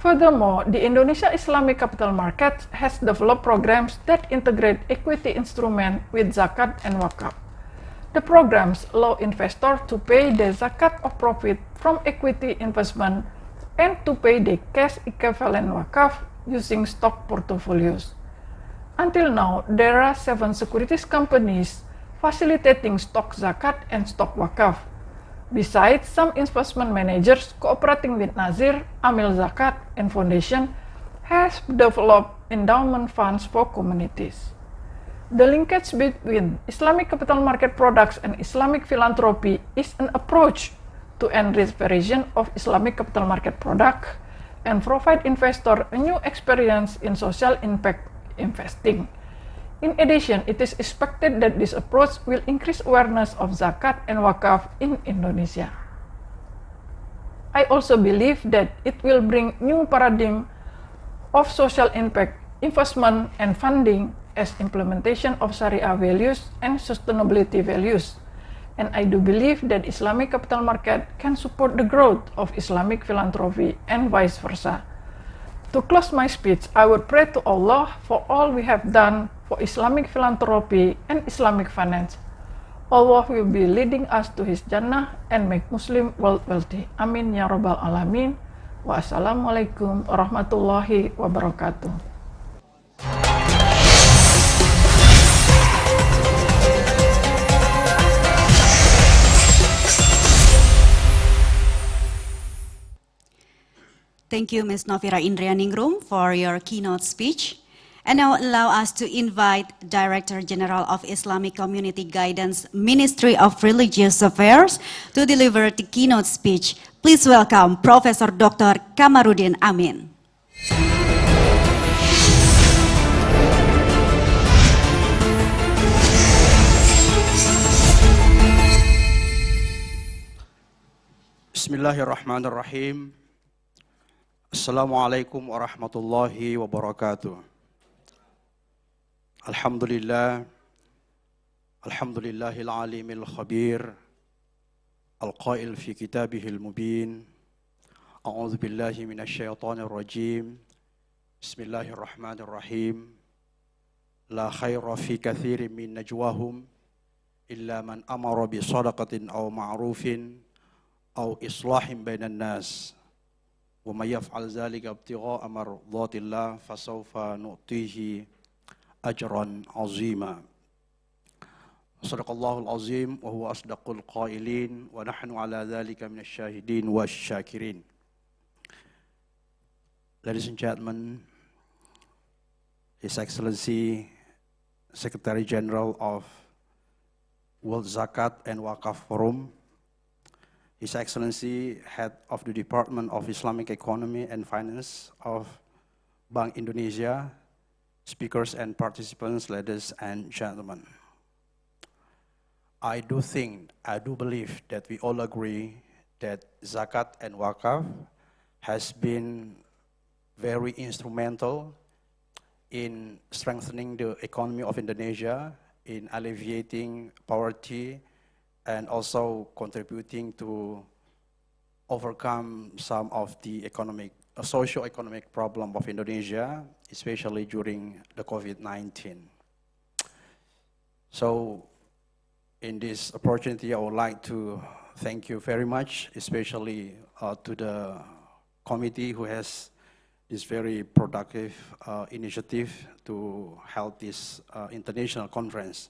Furthermore, the Indonesia Islamic capital market has developed programs that integrate equity instruments with zakat and waqf. The programs allow investors to pay the zakat of profit from equity investment and to pay the cash equivalent waqf using stock portfolios. Until now, there are 7 securities companies facilitating stock zakat and stock waqf. Besides, some investment managers cooperating with Nazir, Amil Zakat, and Foundation has developed endowment funds for communities. The linkage between Islamic capital market products and Islamic philanthropy is an approach to enrich variation of Islamic capital market product and provide investor a new experience in social impact investing. In addition, it is expected that this approach will increase awareness of zakat and waqf in Indonesia. I also believe that it will bring new paradigm of social impact investment and funding as implementation of Sharia values and sustainability values. And I do believe that Islamic capital market can support the growth of Islamic philanthropy and vice versa. To close my speech, I would pray to Allah for all we have done for Islamic philanthropy and Islamic finance. Allah will be leading us to His Jannah and make Muslim world wealthy. Amin ya rabbal alamin. Wassalamualaikum warahmatullahi wabarakatuh. Thank you, Ms. Novira Indrianingrum, for your keynote speech. And now allow us to invite Director General of Islamic Community Guidance, Ministry of Religious Affairs, to deliver the keynote speech. Please welcome Professor Dr. Kamarudin Amin. Bismillahirrahmanirrahim. Assalamualaikum warahmatullahi wabarakatuh. Alhamdulillah. Alhamdulillahil alimil khabir. Al-qail fi kitabihil mubin. A'udzu billahi minasyaitonir rajim. Bismillahirrahmanirrahim. La khaira fi katsirin min najwahum illa man amara bi shadaqatin aw ma'rufin aw islahin bainan nas. Wa may yaf'al dzalika ibtigha'a mardhatillah fasawfa nu'tihi ajran 'azima. Sadaqallahul azim wa huwa asdaqul qailin wa nahnu ala dzalika minasyahidin wasyakirin. Ladies and gentlemen, His Excellency Secretary General of World Zakat and Waqf Forum, His Excellency Head of the Department of Islamic Economy and Finance of Bank Indonesia, speakers and participants, ladies and gentlemen. I do believe that we all agree that Zakat and Waqf has been very instrumental in strengthening the economy of Indonesia, in alleviating poverty, and also contributing to overcome some of the socio-economic problem of Indonesia, especially during the COVID-19. So, in this opportunity, I would like to thank you very much, especially to the committee who has this very productive initiative to hold this international conference.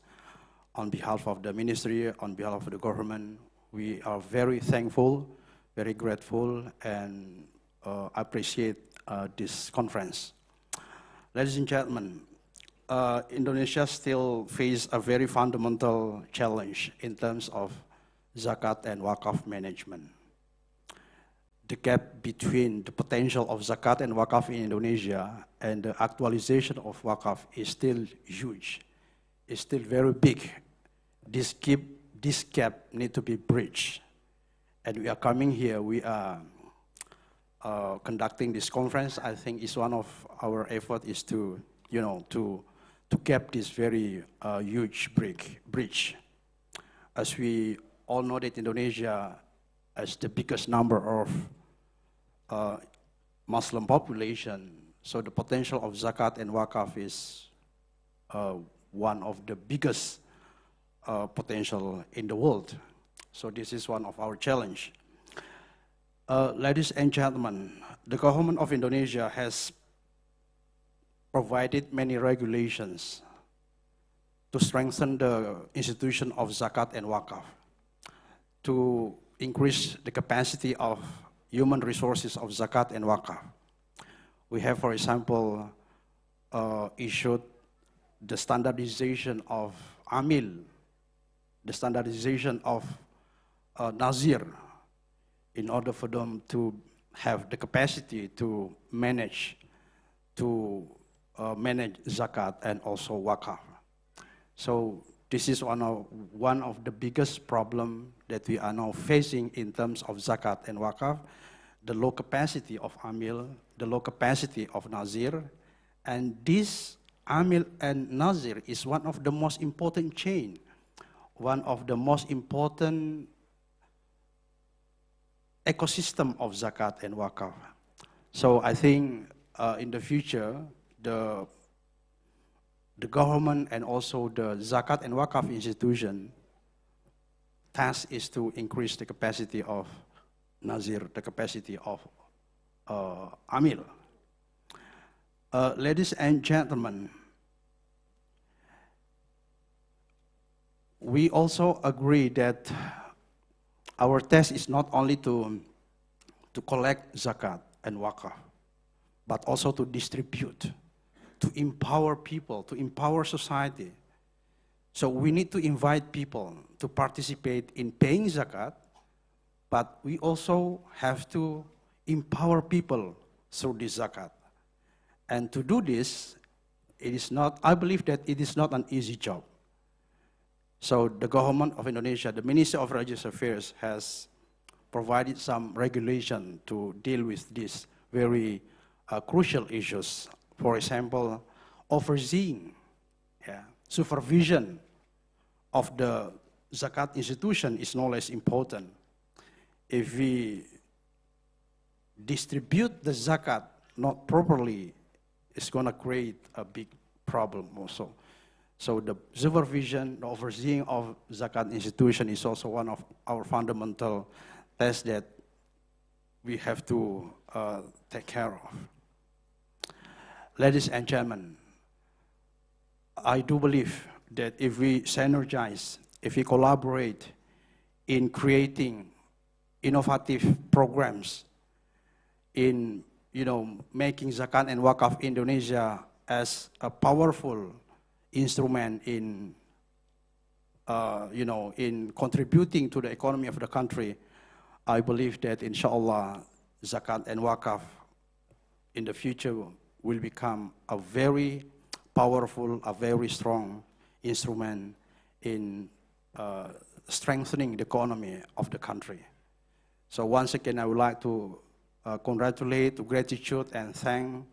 On behalf of the ministry, on behalf of the government, we are very thankful, very grateful, and appreciate this conference. Ladies and gentlemen, Indonesia still faces a very fundamental challenge in terms of Zakat and Waqf management. The gap between the potential of Zakat and Waqf in Indonesia and the actualization of Waqf is still huge. It's still very big. This gap needs to be bridged. And we are coming here, we are conducting this conference. I think it's one of our efforts is to gap this very huge bridge. As we all know that Indonesia has the biggest number of Muslim population, so the potential of Zakat and Waqf is one of the biggest potential in the world. So this is one of our challenge. Ladies and gentlemen, the government of Indonesia has provided many regulations to strengthen the institution of Zakat and Waqf, to increase the capacity of human resources of Zakat and Waqf. We have, for example, issued the standardization of Amil, the standardization of Nazir, in order for them to have the capacity to manage Zakat and also Waqf. So this is one of the biggest problem that we are now facing in terms of Zakat and Waqf, the low capacity of Amil, the low capacity of Nazir, and this Amil and Nazir is one of the most important chain, one of the most important ecosystem of Zakat and Waqf. So I think in the future, the government and also the Zakat and Waqf institution task is to increase the capacity of Nazir, the capacity of Amil. Ladies and gentlemen, we also agree that our task is not only to collect Zakat and Waqf, but also to distribute, to empower people, to empower society. So we need to invite people to participate in paying Zakat, but we also have to empower people through this Zakat. And to do this, I believe that it is not an easy job. So the government of Indonesia, the Ministry of Religious Affairs has provided some regulation to deal with these very crucial issues. For example, overseeing, supervision of the Zakat institution is no less important. If we distribute the Zakat not properly, it's going to create a big problem also. So the supervision, the overseeing of Zakat institution is also one of our fundamental tests that we have to take care of. Ladies and gentlemen, I do believe that if we synergize, if we collaborate in creating innovative programs, in making Zakat and Waqf Indonesia as a powerful instrument in in contributing to the economy of the country, I believe that inshallah Zakat and Waqf in the future will become a very powerful, a very strong instrument in strengthening the economy of the country. So once again, I would like to congratulate, gratitude, and thank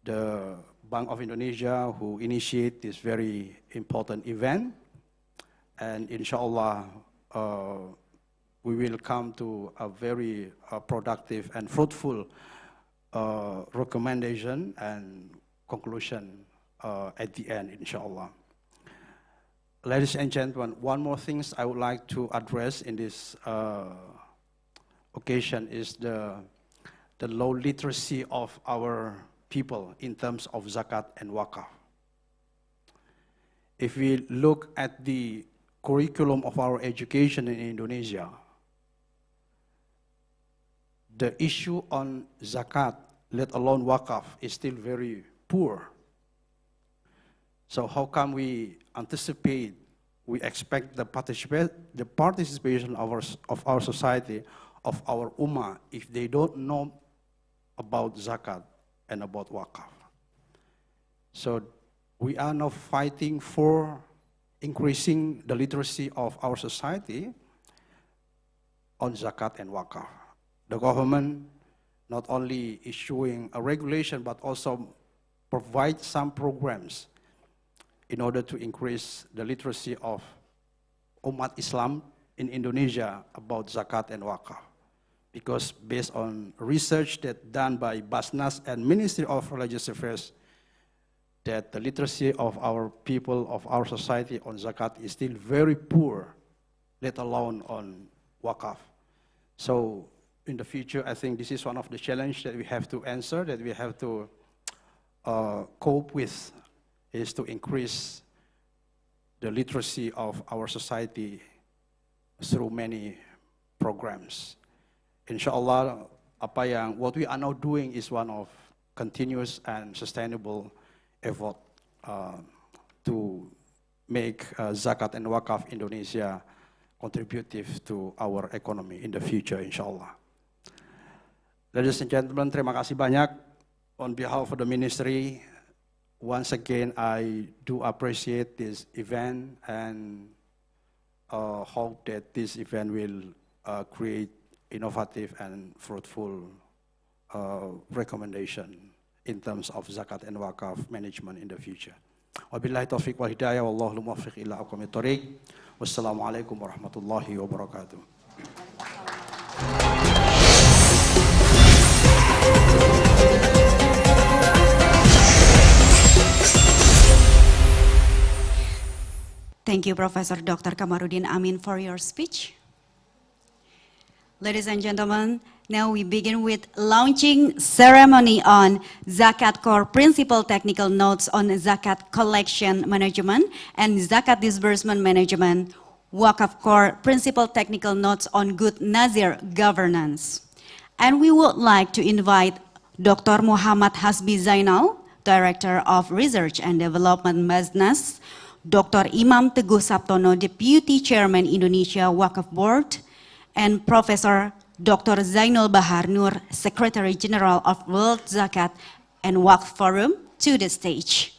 the Bank of Indonesia who initiate this very important event. And inshallah, we will come to a very productive and fruitful recommendation and conclusion at the end, inshallah. Ladies and gentlemen, one more thing I would like to address in this occasion is the low literacy of our people in terms of Zakat and Waqf. If we look at the curriculum of our education in Indonesia, the issue on Zakat, let alone Waqf, is still very poor. So how come we anticipate, we expect the participation of our society, of our ummah, if they don't know about Zakat and about Waqf? So we are now fighting for increasing the literacy of our society on Zakat and Waqf. The government not only issuing a regulation, but also provide some programs in order to increase the literacy of Umat Islam in Indonesia about Zakat and Waqf. Because based on research that done by Basnas and Ministry of Religious Affairs, that the literacy of our people, of our society on Zakat is still very poor, let alone on Waqf. So in the future, I think this is one of the challenges that we have to answer, that we have to cope with, is to increase the literacy of our society through many programs. Inshallah, what we are now doing is one of continuous and sustainable effort to make Zakat and Waqf Indonesia contributive to our economy in the future, inshallah. Ladies and gentlemen, terima kasih banyak. On behalf of the ministry, once again, I do appreciate this event and hope that this event will create innovative and fruitful recommendation in terms of Zakat and Waqf management in the future. Wabillahi taufiq wal hidayah, wallahu muwaffiq ila aqwamit thoriq. Wassalamualaikum warahmatullahi wabarakatuh. Thank you, Professor Dr. Kamarudin Amin, for your speech. Ladies and gentlemen, now we begin with launching ceremony on Zakat Core Principal Technical Notes on Zakat Collection Management and Zakat Disbursement Management, Waqf Core Principal Technical Notes on Good Nazir Governance. And we would like to invite Dr. Muhammad Hasbi Zainal, Director of Research and Development Basnas, Dr. Imam Teguh Saptono, Deputy Chairman Indonesia Waqf Board, and Professor Dr. Zainul Bahar Nur, Secretary General of World Zakat and Waqf Forum, to the stage.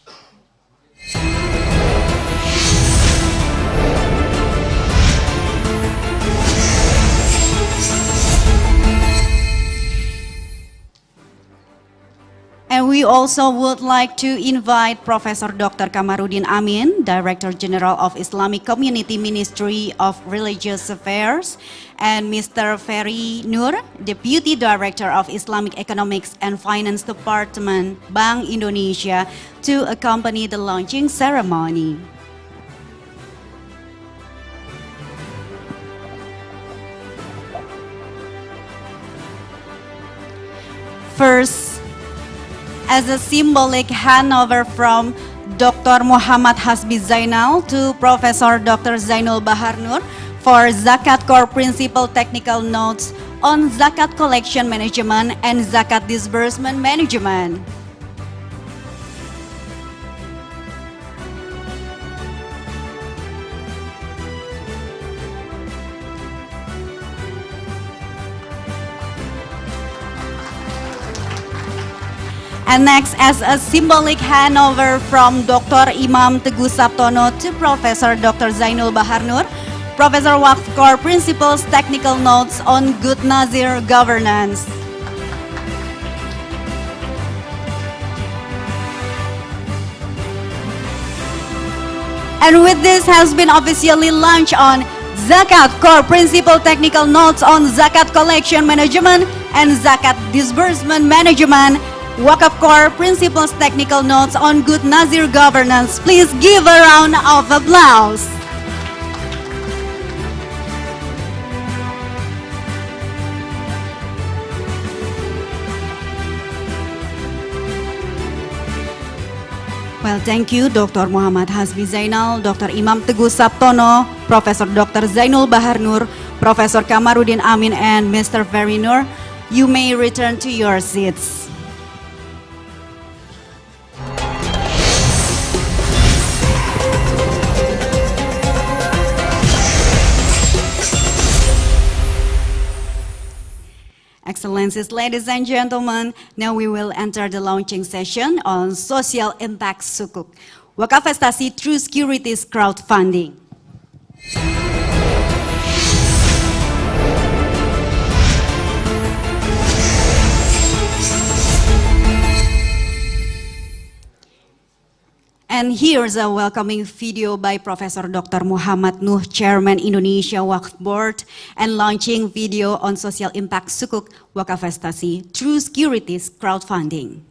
we also would like to invite Professor Dr. Kamarudin Amin, Director General of Islamic Community Ministry of Religious Affairs, and Mr. Ferry Nur, Deputy Director of Islamic Economics and Finance Department, Bank Indonesia, to accompany the launching ceremony. First, as a symbolic handover from Dr. Muhammad Hasbi Zainal to Professor Dr. Zainul Bahar Nur for Zakat Core Principle Technical Notes on Zakat Collection Management and Zakat Disbursement Management. And next, as a symbolic handover from Dr. Imam Teguh Saptono to Professor Dr. Zainul Bahar Nur, Professor Waqf Core Principles Technical Notes on Good Nazir Governance. And with this has been officially launched on Zakat Core Principle Technical Notes on Zakat Collection Management and Zakat Disbursement Management, Waqf Core Principles Technical Notes on Good Nazir Governance. Please give a round of applause. Well, thank you Dr. Muhammad Hasbi Zainal, Dr. Imam Teguh Saptono, Professor Dr. Zainul Bahar Nur, Professor Kamarudin Amin, and Mr. Ferry Nur. You may return to your seats. Excellencies, ladies and gentlemen, now we will enter the launching session on Social Impact Sukuk, Wakafestasi True Securities Crowdfunding. And here's a welcoming video by Professor Dr. Muhammad Nuh, Chairman Indonesia Waqf Board, and launching video on Social Impact Sukuk Wakafestasi True Securities Crowdfunding.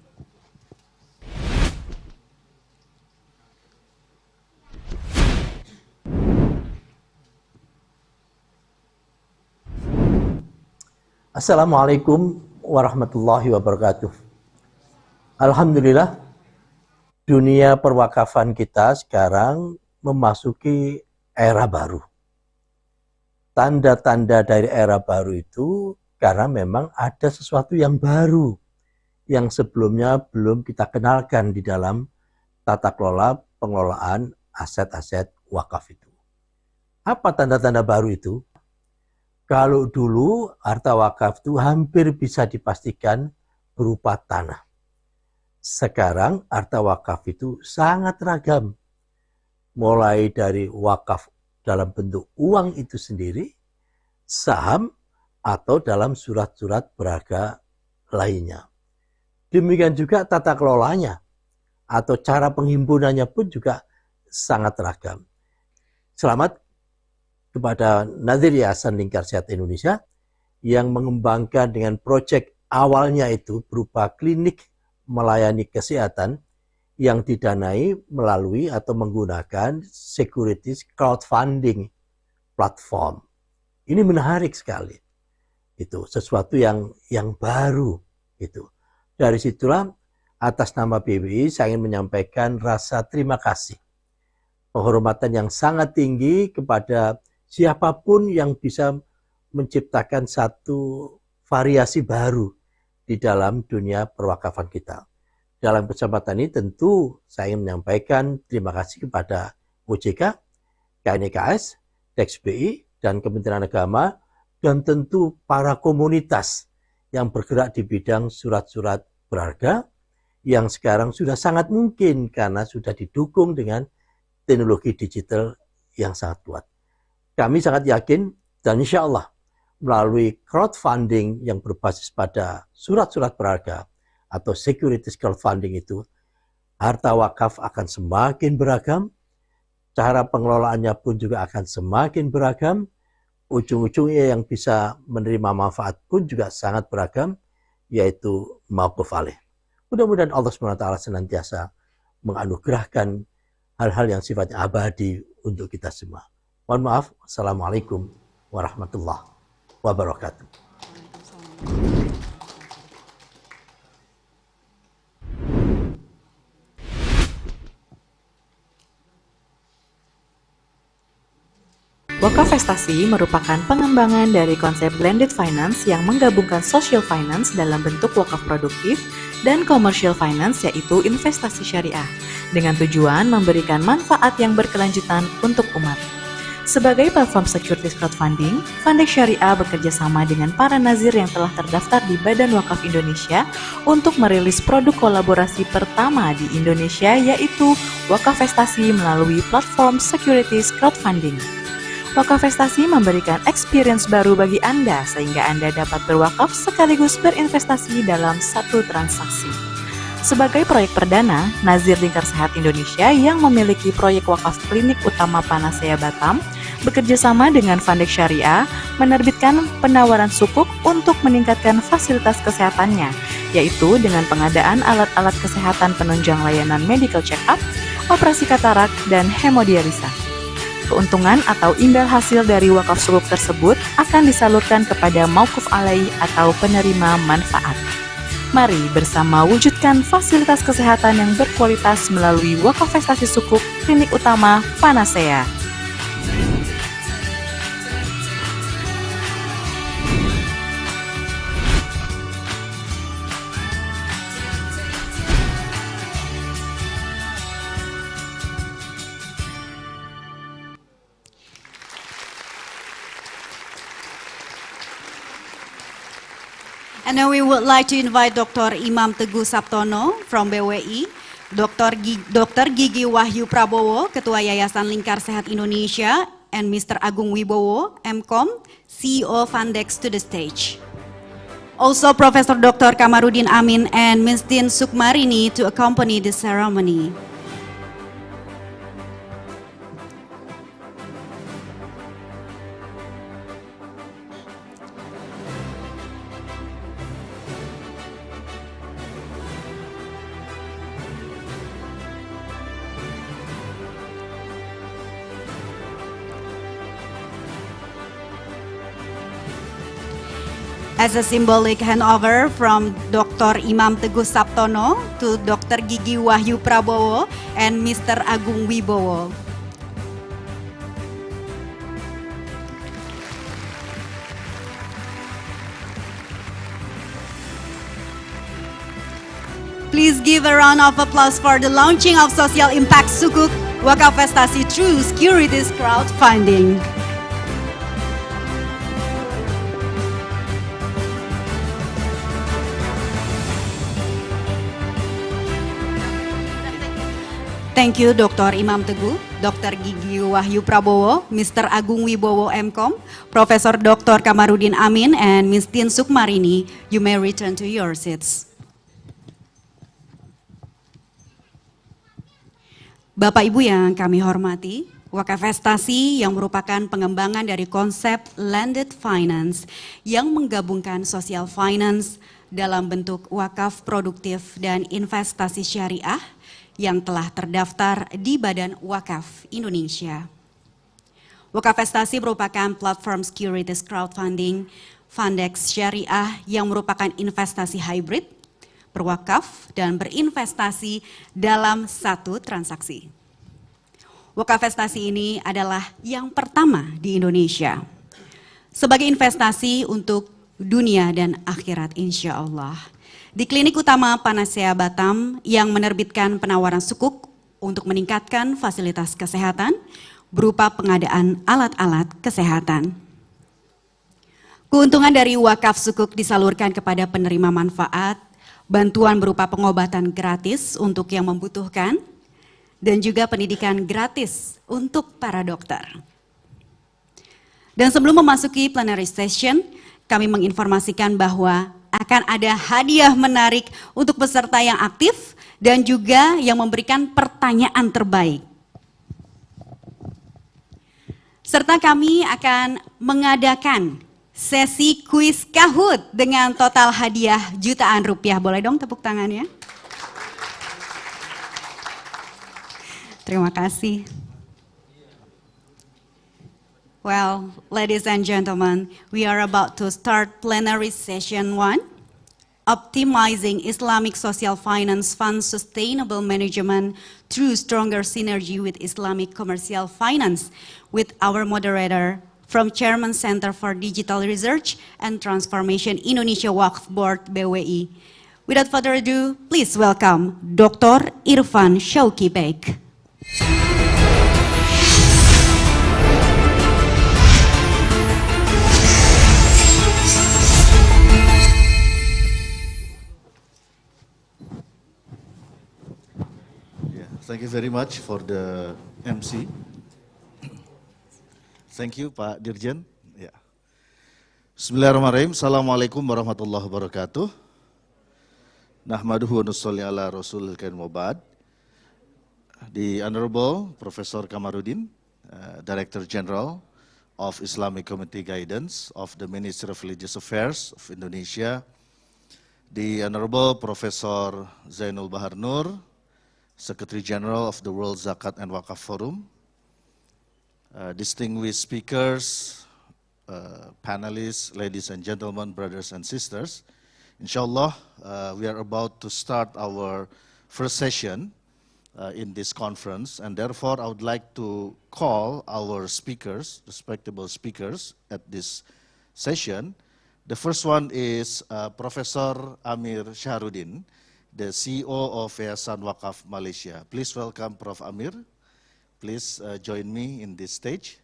Assalamualaikum warahmatullahi wabarakatuh. Alhamdulillah, dunia perwakafan kita sekarang memasuki era baru. Tanda-tanda dari era baru itu karena memang ada sesuatu yang baru yang sebelumnya belum kita kenalkan di dalam tata kelola pengelolaan aset-aset wakaf itu. Apa tanda-tanda baru itu? Kalau dulu harta wakaf itu hampir bisa dipastikan berupa tanah. Sekarang harta wakaf itu sangat ragam. Mulai dari wakaf dalam bentuk uang itu sendiri, saham, atau dalam surat-surat berharga lainnya. Demikian juga tata kelolanya atau cara penghimpunannya pun juga sangat ragam. Selamat kepada Nazir Yayasan Lingkar Sehat Indonesia yang mengembangkan dengan proyek awalnya itu berupa klinik melayani kesehatan yang didanai melalui atau menggunakan securities crowdfunding platform. Ini menarik sekali. Itu sesuatu yang baru itu. Dari situlah atas nama PBI saya ingin menyampaikan rasa terima kasih. Penghormatan yang sangat tinggi kepada siapapun yang bisa menciptakan satu variasi baru di dalam dunia perwakafan kita. Dalam kesempatan ini tentu saya ingin menyampaikan terima kasih kepada OJK, KNKS, DEXBI, dan Kementerian Agama, dan tentu para komunitas yang bergerak di bidang surat-surat berharga yang sekarang sudah sangat mungkin karena sudah didukung dengan teknologi digital yang sangat kuat. Kami sangat yakin dan insya Allah melalui crowdfunding yang berbasis pada surat-surat berharga atau securities crowdfunding itu, harta wakaf akan semakin beragam, cara pengelolaannya pun juga akan semakin beragam, ujung-ujungnya yang bisa menerima manfaat pun juga sangat beragam, yaitu mauquf alaih. Mudah-mudahan Allah SWT senantiasa menganugerahkan hal-hal yang sifatnya abadi untuk kita semua. Mohon maaf. Assalamualaikum warahmatullahi wabarakatuh. Wakafestasi merupakan pengembangan dari konsep blended finance yang menggabungkan social finance dalam bentuk wakaf produktif dan commercial finance yaitu investasi syariah dengan tujuan memberikan manfaat yang berkelanjutan untuk umat. Sebagai platform securities crowdfunding, Fandex Syariah bekerja sama dengan para nazir yang telah terdaftar di Badan Wakaf Indonesia untuk merilis produk kolaborasi pertama di Indonesia yaitu Wakafestasi melalui platform securities crowdfunding. Wakafestasi memberikan experience baru bagi Anda sehingga Anda dapat berwakaf sekaligus berinvestasi dalam satu transaksi. Sebagai proyek perdana, Nazir Lingkar Sehat Indonesia yang memiliki proyek wakaf klinik utama Panacea Batam bekerjasama dengan Fandex Syariah menerbitkan penawaran sukuk untuk meningkatkan fasilitas kesehatannya, yaitu dengan pengadaan alat-alat kesehatan penunjang layanan medical check-up, operasi katarak, dan hemodialisa. Keuntungan atau imbal hasil dari wakaf sukuk tersebut akan disalurkan kepada mauquf alaih atau penerima manfaat. Mari bersama wujudkan fasilitas kesehatan yang berkualitas melalui wakafestasi sukuk klinik utama Panacea. And now we would like to invite Dr. Imam Teguh Saptono from BWI, Dr. Gigi Wahyu Prabowo, Ketua Yayasan Lingkar Sehat Indonesia, and Mr. Agung Wibowo, MCom, CEO Fandex to the stage. Also Professor Dr. Kamarudin Amin and Ms. Tin Sukmarini to accompany the ceremony. As a symbolic handover from Dr. Imam Teguh Saptono to Dr. Gigi Wahyu Prabowo and Mr. Agung Wibowo. Please give a round of applause for the launching of Social Impact Sukuk Wakafestasi through Securities Crowdfunding. Thank you Dr. Imam Teguh, Dr. Gigi Wahyu Prabowo, Mr. Agung Wibowo MCom, Profesor Dr. Kamarudin Amin, and Ms. Tin Sukmarini. You may return to your seats. Bapak Ibu yang kami hormati, Wakafestasi yang merupakan pengembangan dari konsep landed finance yang menggabungkan social finance dalam bentuk wakaf produktif dan investasi syariah yang telah terdaftar di Badan Wakaf Indonesia. Wakafestasi merupakan platform securities crowdfunding Fandex Syariah yang merupakan investasi hybrid, berwakaf, dan berinvestasi dalam satu transaksi. Wakafestasi ini adalah yang pertama di Indonesia sebagai investasi untuk dunia dan akhirat insya Allah. Di klinik utama Panacea Batam yang menerbitkan penawaran sukuk untuk meningkatkan fasilitas kesehatan berupa pengadaan alat-alat kesehatan. Keuntungan dari wakaf sukuk disalurkan kepada penerima manfaat, bantuan berupa pengobatan gratis untuk yang membutuhkan, dan juga pendidikan gratis untuk para dokter. Dan sebelum memasuki plenary session, kami menginformasikan bahwa akan ada hadiah menarik untuk peserta yang aktif dan juga yang memberikan pertanyaan terbaik. Serta kami akan mengadakan sesi kuis Kahoot dengan total hadiah jutaan rupiah. Boleh dong tepuk tangannya? Terima kasih. Well, ladies and gentlemen, we are about to start plenary session 1, optimizing Islamic social finance fund sustainable management through stronger synergy with Islamic commercial finance, with our moderator from Chairman Center for Digital Research and Transformation Indonesia Waqf Board BWI. Without further ado, please welcome Dr. Irfan Shauki Beg. Thank you very much for the MC. Thank you, Pak Dirjen. Ya. Bismillahirrahmanirrahim. Assalamualaikum warahmatullahi wabarakatuh. Nahmaduhu wa nusalli ala rasulil karim wa ba'd. The Honorable Professor Kamarudin, Director General of Islamic Community Guidance of the Ministry of Religious Affairs of Indonesia, the Honorable Professor Zainul Bahar Nur, Secretary General of the World Zakat and Waqf Forum, distinguished speakers, panelists, ladies and gentlemen, brothers and sisters. Inshallah, we are about to start our first session in this conference, and therefore I would like to call our speakers, respectable speakers at this session. The first one is Professor Amir Shahrudin, the CEO of Yayasan Waqaf Malaysia. Please welcome Prof. Amir. Please join me in this stage.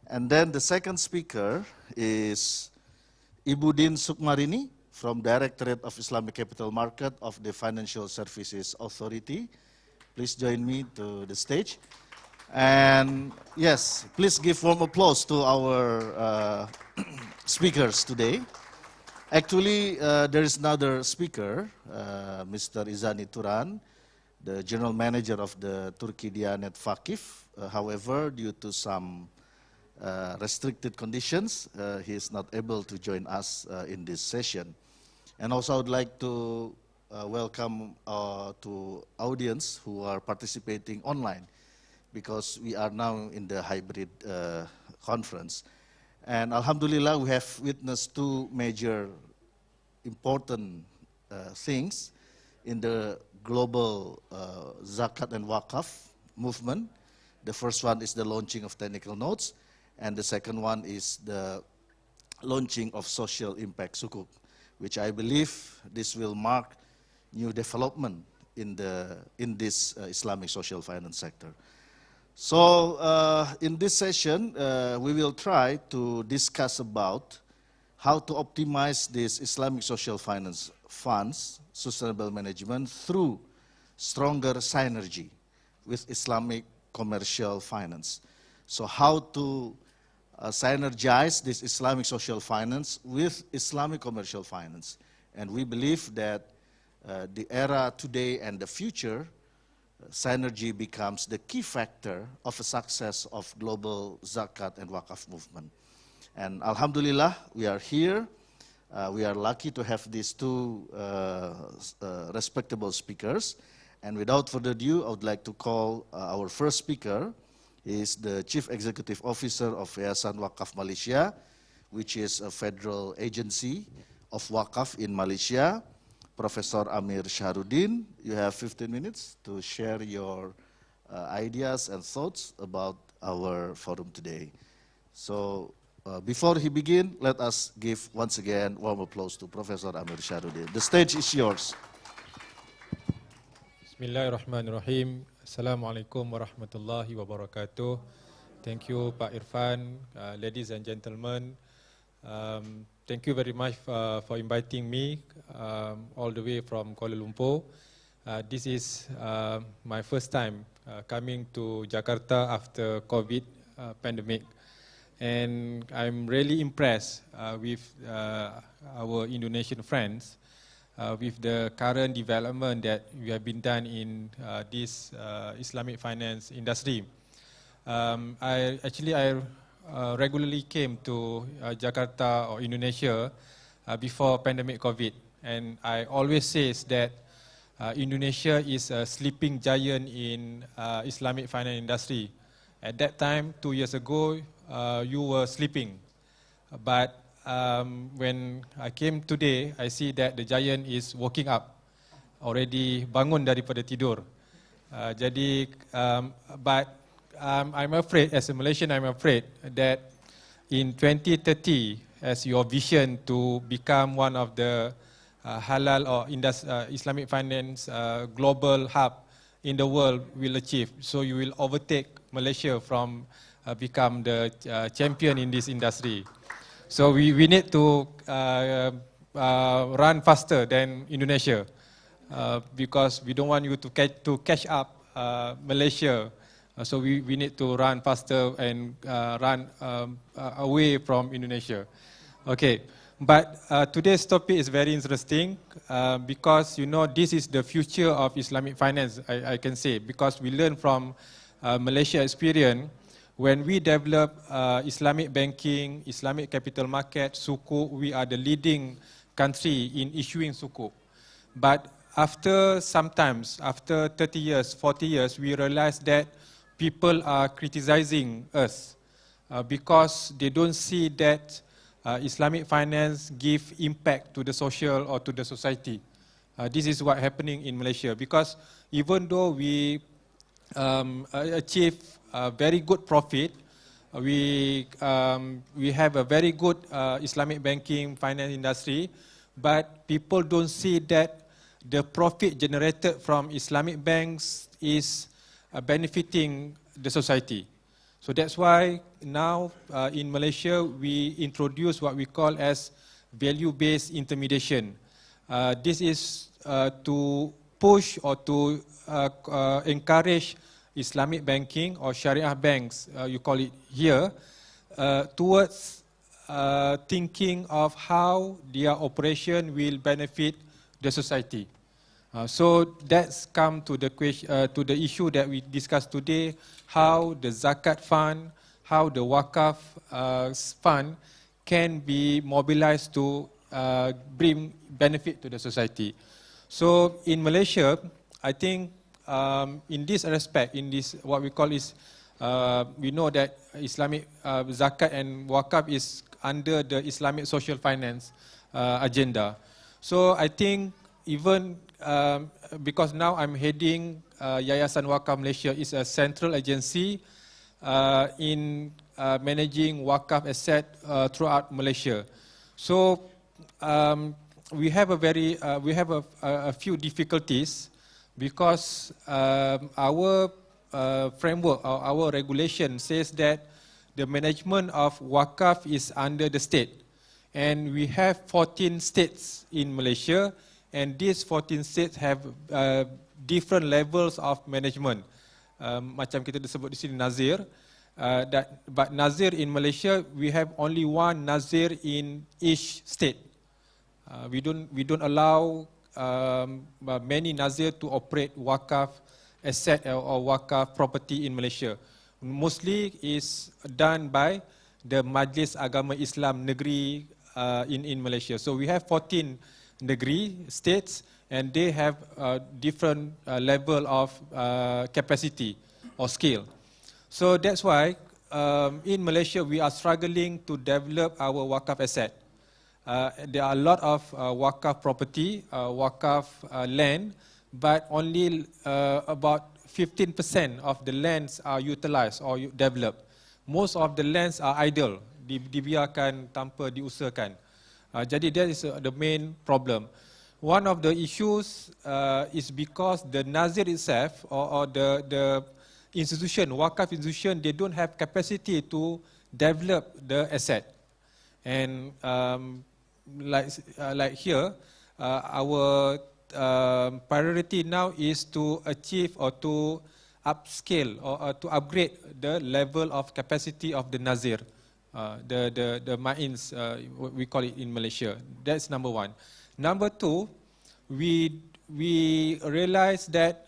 And then the second speaker is Ibu Din Sukmarini from Directorate of Islamic Capital Market of the Financial Services Authority. Please join me to the stage. And yes, please give warm applause to our speakers today. Actually, there is another speaker, Mr. Izani Turan, the General Manager of the Turkey Diyanet Vakif. However, due to some restricted conditions, he is not able to join us in this session. And also I would like to welcome to audience who are participating online, because we are now in the hybrid conference. And Alhamdulillah, we have witnessed two major important things in the global Zakat and Waqf movement. The first one is the launching of technical notes, and the second one is the launching of social impact sukuk, which I believe this will mark new development in this Islamic social finance sector. So in this session, we will try to discuss about how to optimize this Islamic social finance funds, sustainable management through stronger synergy with Islamic commercial finance. So how to synergize this Islamic social finance with Islamic commercial finance. And we believe that the era today and the future, synergy becomes the key factor of the success of global Zakat and Waqf movement. And Alhamdulillah, we are here. We are lucky to have these two respectable speakers. And without further ado, I would like to call our first speaker. He is the Chief Executive Officer of Yayasan Waqaf Malaysia, which is a federal agency of Waqaf in Malaysia. Professor Amir Shahrudin, you have 15 minutes to share your ideas and thoughts about our forum today. So before he begin, let us give once again warm applause to Professor Amir Shahrudin. The stage is yours. Bismillahirrahmanirrahim. Assalamualaikum warahmatullahi wabarakatuh. Thank you, Pak Irfan, ladies and gentlemen. Thank you very much for inviting me all the way from Kuala Lumpur. This is my first time coming to Jakarta after COVID pandemic. And I'm really impressed with our Indonesian friends with the current development that we have been done in this Islamic finance industry. I regularly came to Jakarta or Indonesia before pandemic COVID, and I always says that Indonesia is a sleeping giant in Islamic finance industry. At that time, 2 years ago, you were sleeping. But when I came today, I see that the giant is waking up, already bangun daripada tidur. But I'm afraid, as a Malaysian, I'm afraid that in 2030, as your vision to become one of the halal or Islamic finance global hub in the world will achieve. So you will overtake Malaysia from become the champion in this industry. So we need to run faster than Indonesia because we don't want you to catch up Malaysia. So we need to run faster and run away from Indonesia. Okay, but today's topic is very interesting because you know this is the future of Islamic finance, I can say, because we learn from Malaysia experience. When we develop Islamic banking, Islamic capital market, sukuk, we are the leading country in issuing sukuk. But after 30 years, 40 years, we realize that people are criticizing us because they don't see that Islamic finance give impact to the social or to the society. This is what happening in Malaysia because even though we achieve very good profit, we have a very good Islamic banking finance industry, but people don't see that the profit generated from Islamic banks is benefiting the society. So that's why now in Malaysia we introduce what we call as value-based intermediation. This is to push or to encourage Islamic banking or Sharia banks, you call it here, towards thinking of how their operation will benefit the society. So that's come to the issue that we discussed today, how the Zakat fund, how the Waqf fund can be mobilized to bring benefit to the society. So in Malaysia, I think in this respect, in this what we call is, we know that Islamic Zakat and Waqf is under the Islamic social finance agenda. So I think even because now I'm heading Yayasan Waqf Malaysia, is a central agency in managing Waqf asset throughout Malaysia. So we have a few difficulties because our framework or our regulation says that the management of Waqf is under the state, and we have 14 states in Malaysia, and these 14 states have different levels of management. Macam kita disebut di sini Nazir, but Nazir in Malaysia we have only one Nazir in each state. We don't allow many Nazir to operate Waqf asset or Waqf property in Malaysia. Mostly is done by the Majlis Agama Islam Negeri in Malaysia. So we have 14 Negeri states, and they have different level of capacity or scale. So that's why in Malaysia we are struggling to develop our Waqf asset. There are a lot of Waqf property, Waqf land, but only about 15% of the lands are utilized or developed. Most of the lands are idle, dibiarkan tanpa diusahakan. Jadi that is the main problem. One of the issues is because the Nazir itself or the institution, Waqf institution, they don't have capacity to develop the asset. And like here, our priority now is to achieve or to upscale or to upgrade the level of capacity of the Nazir the ma'ins, we call it in Malaysia. That's number one. Number two, we realize that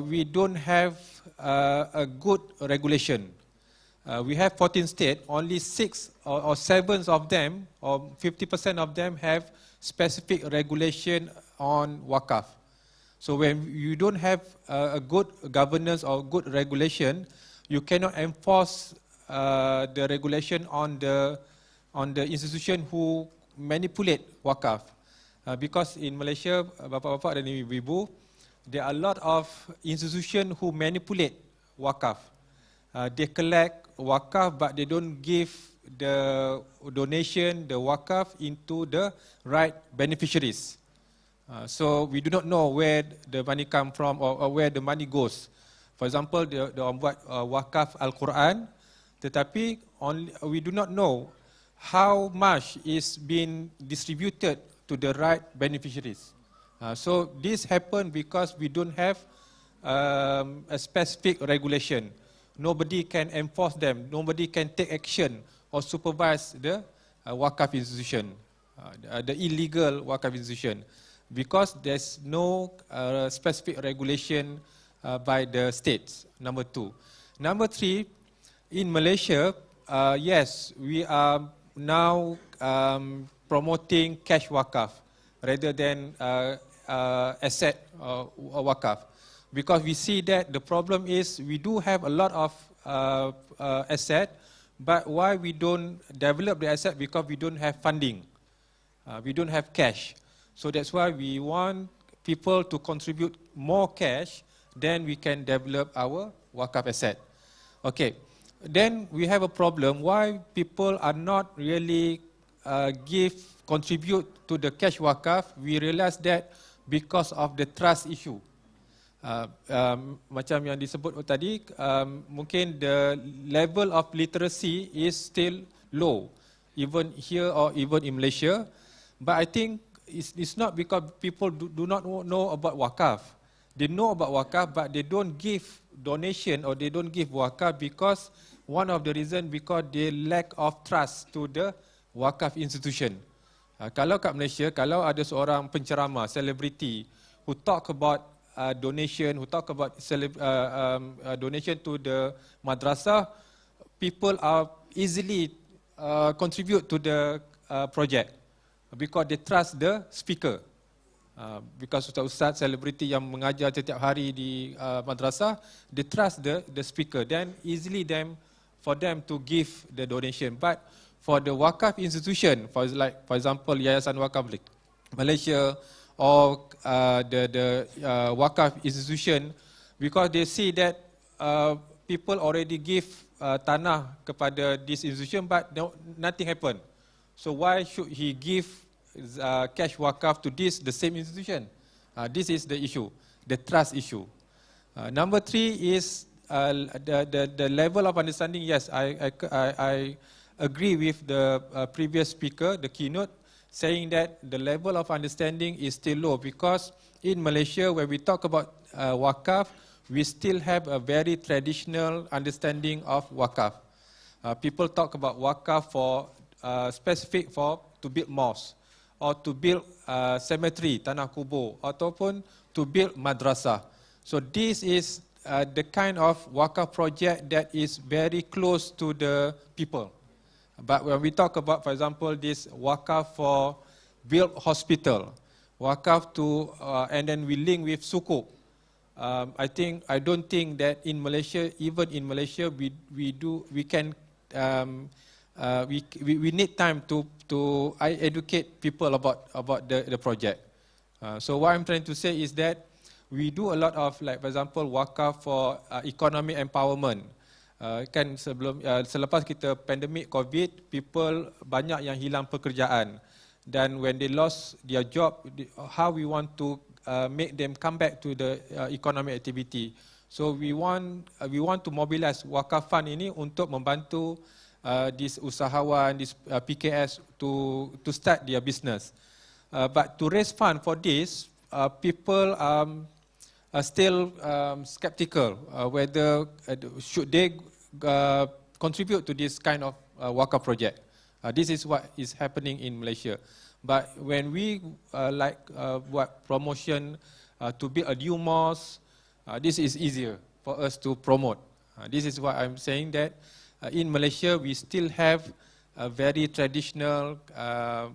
we don't have a good regulation. We have 14 states, only 6 or 7 of them, or 50% of them have specific regulation on Waqf. So when you don't have a good governance or good regulation, you cannot enforce the regulation on the institution who manipulate Waqf. Because in Malaysia, Bapa-bapa dan Ibu-ibu, there are a lot of institutions who manipulate Waqf. They collect Waqf, but they don't give the donation, the Waqf, into the right beneficiaries. So we do not know where the money come from or where the money goes. For example, the orang buat Waqf Al-Quran, tetapi we do not know how much is being distributed to the right beneficiaries. So this happened because we don't have a specific regulation. Nobody can enforce them. Nobody can take action or supervise the Waqf institution, the illegal Waqf institution, because there's no specific regulation by the states. Number two. Number three, in Malaysia, yes, we are now promoting cash Waqf rather than asset Waqf, because we see that the problem is we do have a lot of asset, but why we don't develop the asset? Because we don't have funding, we don't have cash. So that's why we want people to contribute more cash, then we can develop our Waqf asset. Okay, then we have a problem why people are not really contribute to the cash Waqf. We realize that because of the trust issue. Macam yang disebut tadi, mungkin the level of literacy is still low, even here or even in Malaysia. But I think it's not because people do not know about Waqf. They know about Waqf, but they don't give donation or they don't give Waqf because one of the reason because they lack of trust to the Waqf institution. Kalau kat Malaysia, kalau ada seorang penceramah, selebriti, who talk about donation, who talk about donation to the madrasah, people are easily contribute to the project because they trust the speaker. Because ustaz-ustaz selebriti yang mengajar setiap hari di madrasah, they trust the speaker, then easily for them to give the donation. But for the Waqf institution, for example, Yayasan Waqf Malaysia or the Waqf institution, because they see that people already give tanah kepada this institution, but nothing happened. So why should he give cash Waqf to the same institution? This is the issue, the trust issue. Number three is the level of understanding. Yes, I agree with the previous speaker, the keynote, saying that the level of understanding is still low because in Malaysia, when we talk about Waqf, we still have a very traditional understanding of Waqf. People talk about Waqf for specific to build mosque or to build cemetery, tanah kubur, ataupun to build madrasah. So this is the kind of Waqf project that is very close to the people. But when we talk about, for example, this Waqf for build hospital, Waqf to, and then we link with sukuk. I don't think that in Malaysia, even in Malaysia, we need time to educate people about the project. So what I'm trying to say is that we do a lot of, like for example, Waqf for economic empowerment. Kan selepas kita pandemik COVID, people banyak yang hilang pekerjaan, dan when they lost their job, how we want to make them come back to the economic activity. So we want to mobilize Waqf Fund ini untuk membantu these usahawan, these PKS to start their business. But to raise fund for this, people are still skeptical whether should they contribute to this kind of Waqf project. This is what is happening in Malaysia. But when we buat promotion to build a new mosque, this is easier for us to promote. This is what I'm saying, that in Malaysia we still have a very traditional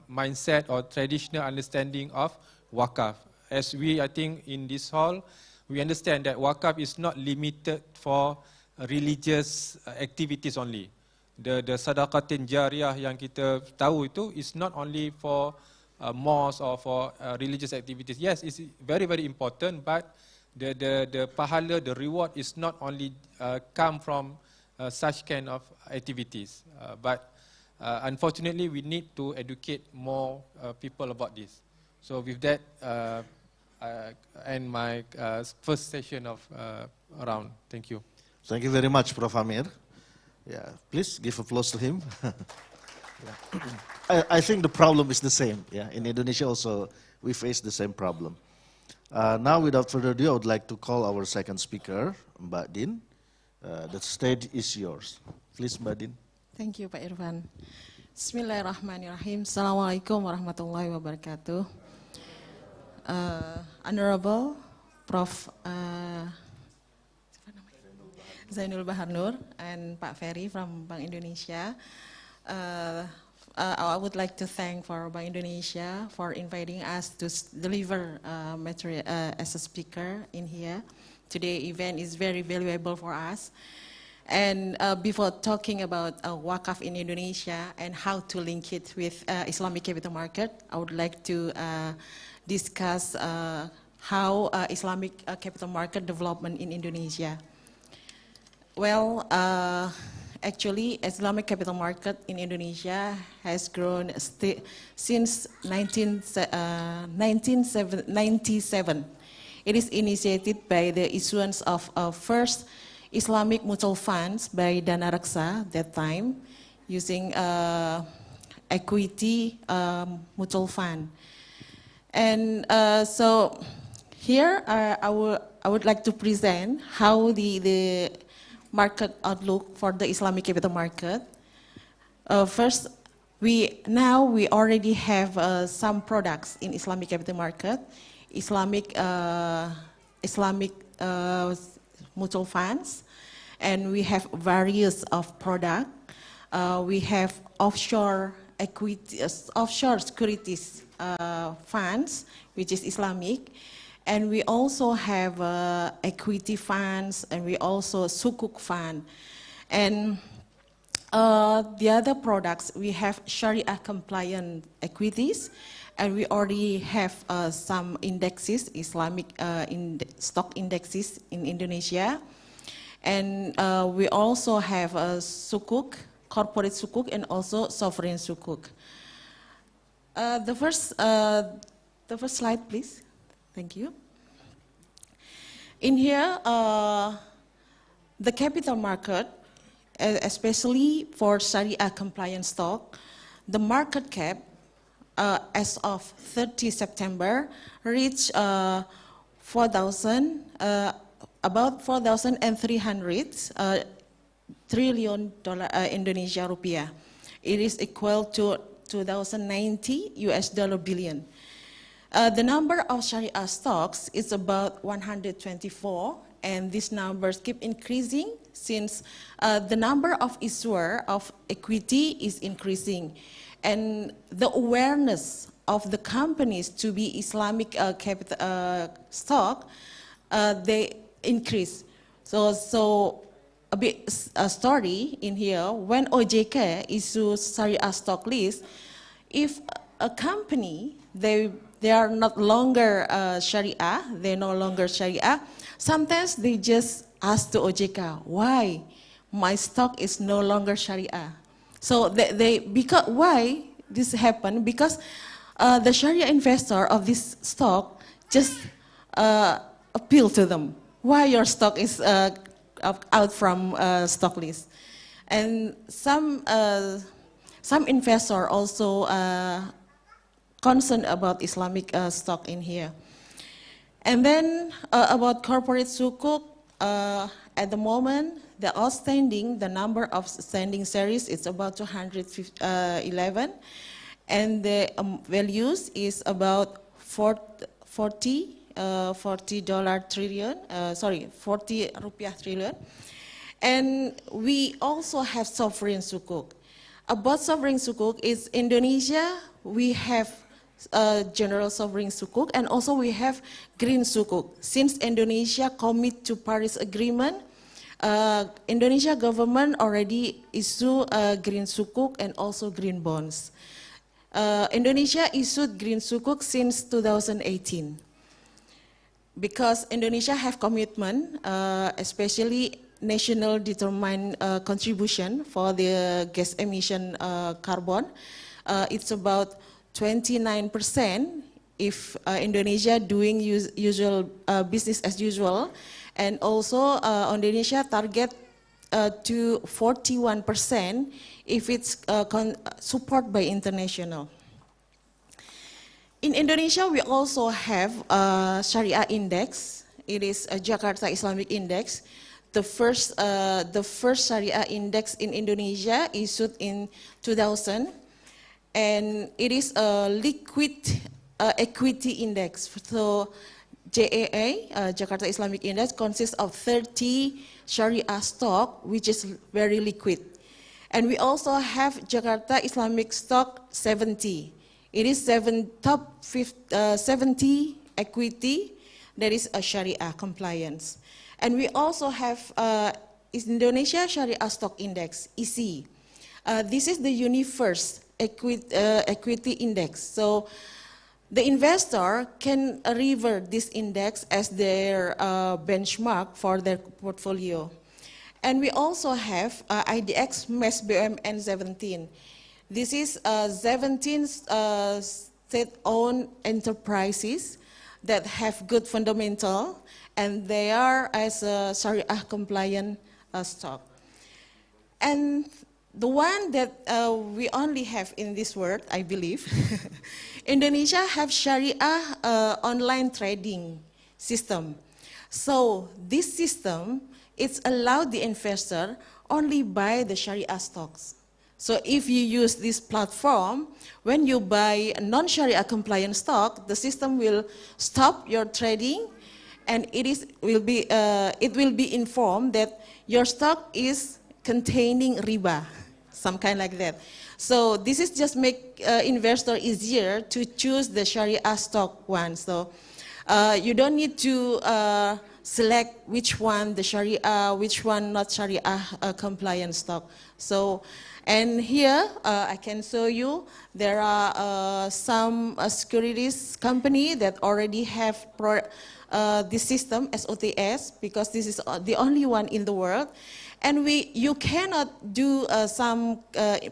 mindset or traditional understanding of Waqf. As we, I think, in this hall, we understand that Waqf is not limited for religious activities only. The sadaqatin jariyah yang kita tahu itu is not only for mosque or for religious activities. Yes, it's very, very important, but the pahala, the reward is not only come from such kind of activities. But unfortunately, we need to educate more people about this. So with that, I end my first session of round. Thank you. Thank you very much, Prof. Amir. Yeah, please give applause to him. I think the problem is the same. Yeah, in Indonesia also we face the same problem. Now, without further ado, I would like to call our second speaker, Mbak Din. The stage is yours. Please, Mbak Din. Thank you, Pak Irfan. Bismillahirrahmanirrahim. Assalamualaikum warahmatullahi wabarakatuh. Honorable Prof. Zainul Bahar Nur and Pak Ferry from Bank Indonesia. I would like to thank for Bank Indonesia for inviting us to deliver material as a speaker in here. Today event is very valuable for us. And before talking about Waqf in Indonesia and how to link it with Islamic capital market, I would like to discuss how Islamic capital market development in Indonesia. Well, actually, Islamic capital market in Indonesia has grown since 1997. It is initiated by the issuance of first Islamic mutual funds by Dana Raksa that time, using equity mutual fund. And so here I would like to present how the market outlook for the Islamic capital market. First, we already have some products in Islamic capital market, Islamic mutual funds, and we have various of product. We have offshore equity, offshore securities funds, which is Islamic. And we also have equity funds, and we also sukuk fund. And the other products, we have Sharia compliant equities, and we already have some indexes, Islamic stock indexes in Indonesia. And we also have sukuk, corporate sukuk, and also sovereign sukuk. The first slide, please. Thank you. In here, the capital market, especially for Sharia compliant stock, the market cap as of 30 September reached about 4,300 trillion Indonesia rupiah. It is equal to 2090 US dollar billion. The number of Sharia stocks is about 124, and these numbers keep increasing since the number of issuer of equity is increasing, and the awareness of the companies to be Islamic capital stock, they increase. So a bit a story in here, when OJK issues Sharia stock list, if a company, they are not longer Sharia, they're no longer Sharia, sometimes they just ask to OJK, why my stock is no longer Sharia? So because why this happened? Because the Sharia investor of this stock just appeal to them. Why your stock is out from stock list? And some investor also concerned about Islamic stock in here. And then about corporate sukuk, at the moment, the outstanding, the number of standing series is about 211, and the values is about 40 trillion, 40 rupiah trillion. And we also have sovereign sukuk. About sovereign sukuk is Indonesia, we have general sovereign sukuk, and also we have green sukuk. Since Indonesia commit to Paris Agreement, Indonesia government already issue green sukuk and also green bonds. Indonesia issued green sukuk since 2018 because Indonesia have commitment, especially national determined contribution for the gas emission carbon. It's about 29% if Indonesia doing usual business as usual, and also Indonesia target to 41% if it's support by international. In Indonesia, we also have a Sharia index. It is a Jakarta Islamic Index. The first Sharia index in Indonesia issued in 2000, and it is a liquid equity index. So JAA, Jakarta Islamic Index, consists of 30 Sharia stock, which is very liquid. And we also have Jakarta Islamic Stock 70. It is top 70 equity that is a Sharia compliance. And we also have Indonesia Sharia Stock Index, EC. This is the universe equity index. So the investor can revert this index as their benchmark for their portfolio. And we also have IDX MES BUMN 17. This is 17 state-owned enterprises that have good fundamental, and they are as a Sharia compliant stock. And the one that we only have in this world, I believe, Indonesia have Sharia online trading system. So this system, it's allowed the investor only buy the Sharia stocks. So if you use this platform, when you buy a non-Sharia compliant stock, the system will stop your trading, and it will be informed that your stock is containing riba, some kind like that. So this is just make investor easier to choose the Sharia stock one. So you don't need to select which one the Sharia, which one not Sharia compliant stock. So, and here I can show you there are some securities company that already have this system as OTS, because this is the only one in the world. And you cannot do some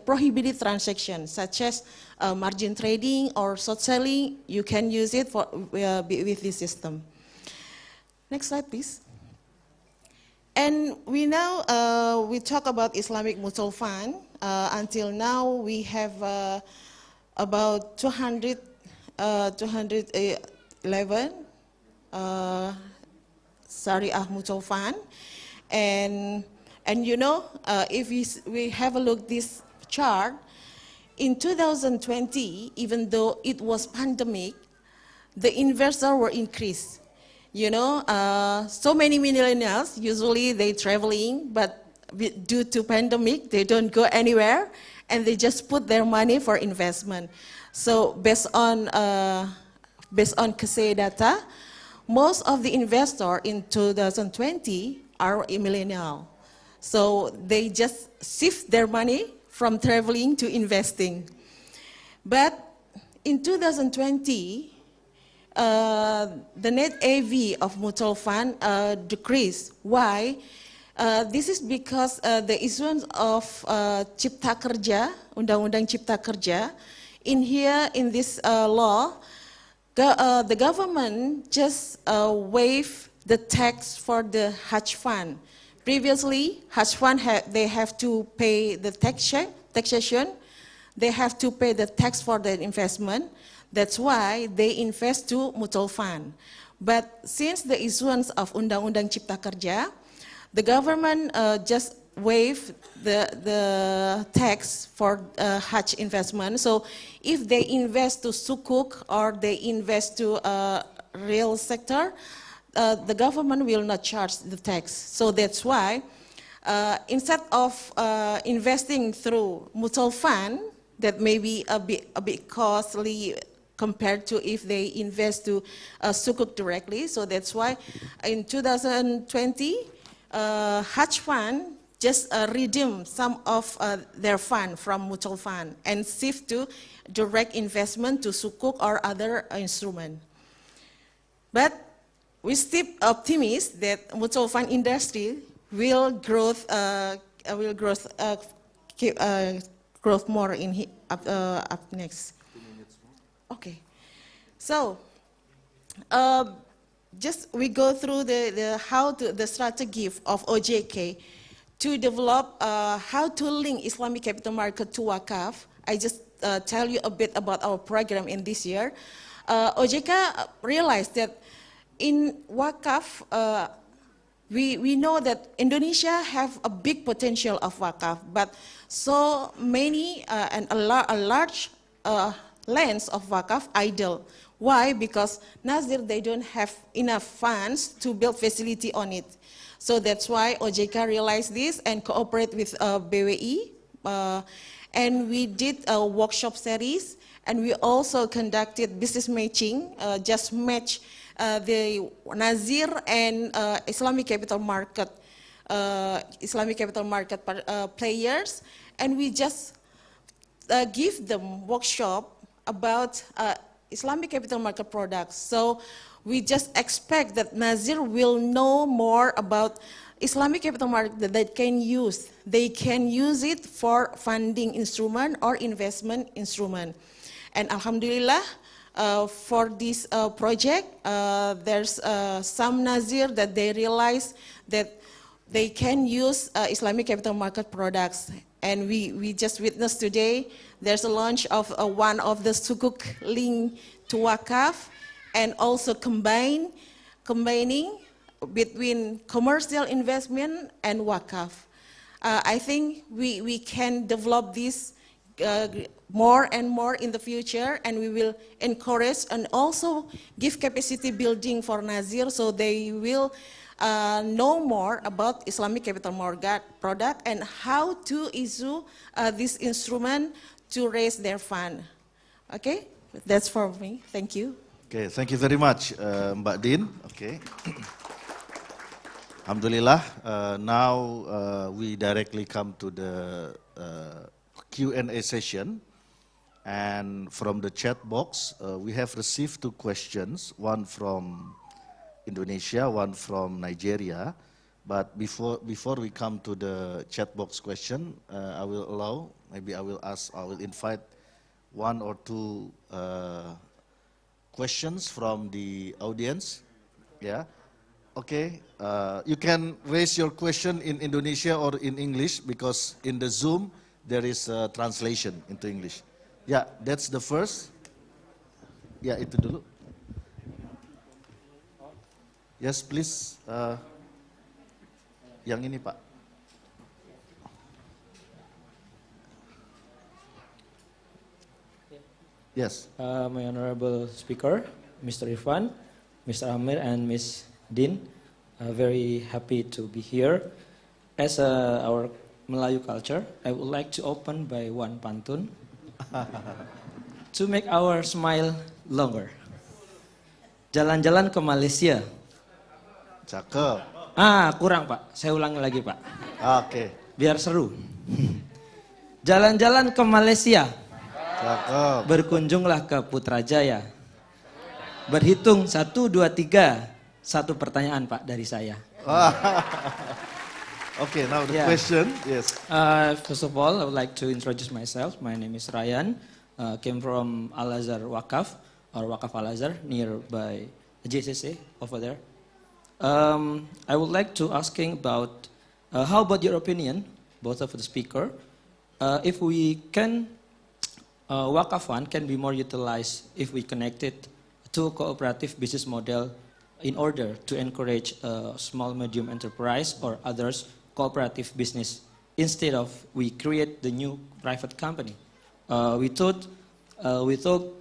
prohibited transactions such as margin trading or short selling. You can use it for with this system. Next slide, please. And we now we talk about Islamic mutual fund. Until now, we have about 211 Sharia mutual fund, and you know, if we have a look this chart, in 2020, even though it was pandemic, the investors were increased. You know, so many millennials, usually they traveling, but due to pandemic, they don't go anywhere, and they just put their money for investment. So based on KSE data, most of the investors in 2020 are millennial. So they just shift their money from traveling to investing. But in 2020, the net AV of mutual fund decreased. Why? This is because the issuance of Cipta Kerja, Undang-Undang Cipta Kerja, in this law, the government just waived the tax for the hedge fund. Previously, hedge fund they have to pay the taxation, they have to pay the tax for the investment. That's why they invest to mutual fund. But since the issuance of Undang-Undang Cipta Kerja, the government just waived the tax for Hajj investment. So if they invest to sukuk or they invest to real sector, the government will not charge the tax. So that's why instead of investing through mutual fund, that may be a bit costly compared to if they invest to sukuk directly. So that's why in 2020, Hajj fund just redeem some of their fund from mutual fund and shift to direct investment to sukuk or other instrument. But we still optimistic that mutual fund industry will growth more in up next. Okay, so just we go through the strategy of OJK to develop how to link Islamic capital market to Waqf. I just tell you a bit about our program in this year. OJK realized that in Waqf, we know that Indonesia have a big potential of Waqf, but so many and a large lands of Waqf idle. Why? Because Nazir, they don't have enough funds to build facility on it. So that's why OJK realized this and cooperate with BWI. And we did a workshop series, and we also conducted business matching, just match the Nazir and Islamic capital market players, and we just give them workshop about Islamic capital market products. So we just expect that Nazir will know more about Islamic capital market that they can use. They can use it for funding instrument or investment instrument. And Alhamdulillah, for this project, there's some Nazir that they realize that they can use Islamic capital market products. And we just witnessed today, there's a launch of one of the sukuk link to Waqf, and also combining between commercial investment and Waqf. I think we can develop this more and more in the future, and we will encourage and also give capacity building for Nazir so they will know more about Islamic capital market product and how to issue this instrument to raise their fund. Okay, that's for me. Thank you. Okay, thank you very much, Mbak Din. Okay. Alhamdulillah, now we directly come to the Q&A session. And from the chat box, we have received 2 questions, one from Indonesia, one from Nigeria. But before we come to the chat box question, I will invite 1 or 2 questions from the audience. Yeah. Okay, you can raise your question in Indonesia or in English, because in the Zoom there is a translation into English. Yeah, that's the first. Ya, itu dulu. Yes, please. Yang ini, Pak. Yes. My honorable speaker, Mr. Irfan, Mr. Amir, and Ms. Din, very happy to be here. As our Melayu culture, I would like to open by one pantun to make our smile longer. Jalan-jalan ke Malaysia. Cakep. Kurang Pak, saya ulangi lagi Pak. Oke. Biar seru. Jalan-jalan ke Malaysia. Cakep. Berkunjunglah ke Putrajaya. Berhitung 1, 2, 3. 1 pertanyaan Pak dari saya. Okay, now the question, yes. First of all, I would like to introduce myself. My name is Ryan. Came from Al-Azhar Waqf, or Waqf Al-Azhar, nearby JCC over there. I would like to asking about, how about your opinion, both of the speaker, if we can, Waqf fund can be more utilized if we connect it to a cooperative business model in order to encourage small medium enterprise or others cooperative business instead of we create the new private company. We thought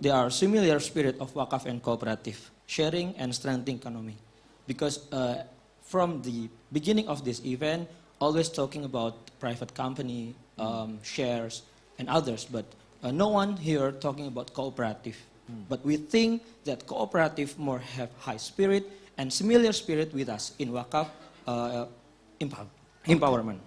there are similar spirit of Waqf and cooperative, sharing and strengthening economy. Because from the beginning of this event, always talking about private company, shares and others, but no one here talking about cooperative. But we think that cooperative more have high spirit and similar spirit with us in Waqf empowerment.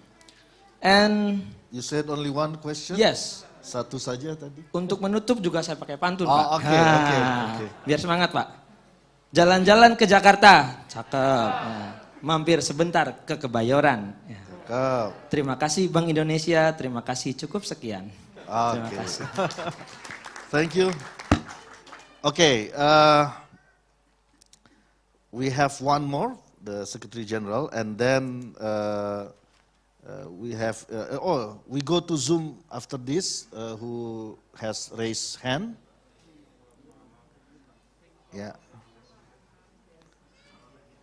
And you said only one question? Yes. Satu saja tadi. Untuk menutup juga saya pakai pantun, Oh, Pak. oke, oke. Biar semangat, Pak. Jalan-jalan ke Jakarta, cakep. Nah, mampir sebentar ke Kebayoran. Ya. Cakep. Terima kasih Bank Indonesia, terima kasih, cukup sekian. Terima kasih. Thank you. Okay, we have one more, the Secretary General, and then we have, we go to Zoom after this, who has raised hand? Yeah.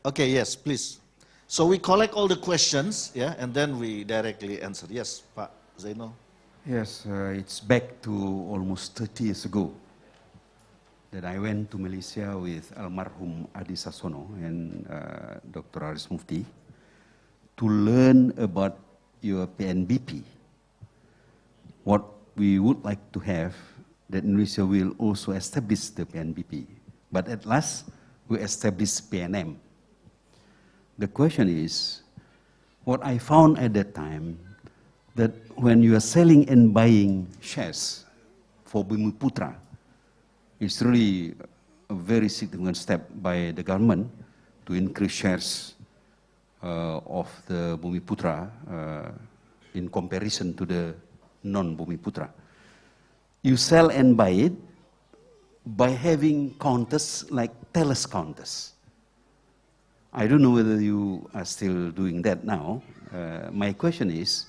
Okay, yes, please. So we collect all the questions, yeah, and then we directly answer. Yes, Pak Zainal. Yes, it's back to almost 30 years ago that I went to Malaysia with almarhum Adi Sasono and Dr. Aris Mufti to learn about your PNBP. What we would like to have, that Indonesia will also establish the PNBP. But at last, we established PNM. The question is, what I found at that time, that when you are selling and buying shares for Bumiputra, it's really a very significant step by the government to increase shares of the Bumiputra in comparison to the non-Bumiputra. You sell and buy it by having counters like Teles counters. I don't know whether you are still doing that now. My question is,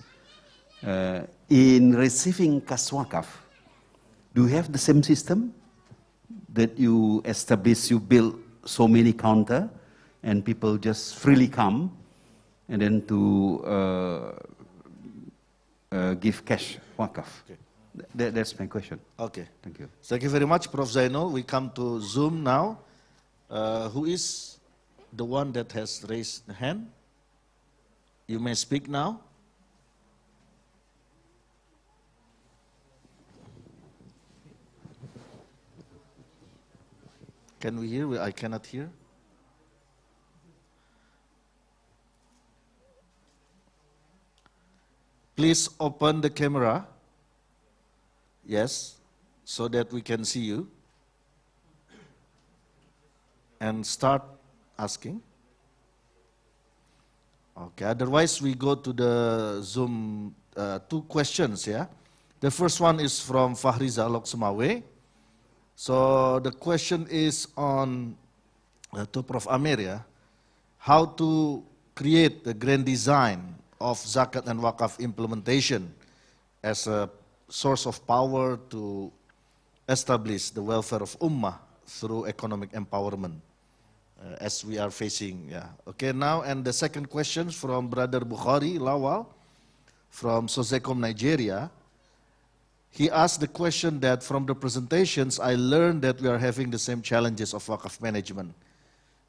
in receiving kas wakaf, do you have the same system that you establish, you build so many counter and people just freely come and then to give cash wakaf? Okay. That's my question. Okay. Thank you. Thank you very much, Prof. Zainal. We come to Zoom now. Who is the one that has raised the hand? You may speak now. Can we hear? I cannot hear. Please open the camera. Yes, so that we can see you. And start asking. Okay, otherwise we go to the Zoom, two questions, yeah. The first one is from Fahriza Loksemawe. So the question is on, to Prof. Amir, yeah, how to create the grand design of Zakat and Waqf implementation as a source of power to establish the welfare of Ummah through economic empowerment, as we are facing. Yeah. Okay, now, and the second question from Brother Bukhari Lawal from Sozecom, Nigeria. He asked the question that from the presentations, I learned that we are having the same challenges of Waqf management,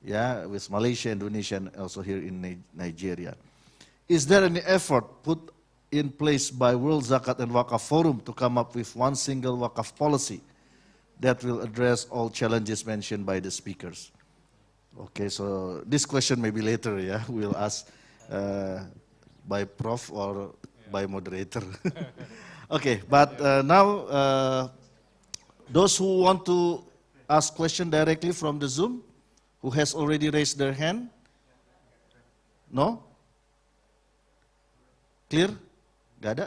yeah, with Malaysia, Indonesia, and also here in Nigeria. Is there any effort put in place by World Zakat and Waqf Forum to come up with one single Waqf policy that will address all challenges mentioned by the speakers? Okay, so this question maybe later, yeah, we'll ask by Prof or by moderator. Okay, but now those who want to ask question directly from the Zoom, who has already raised their hand? No? Clear? Gak ada?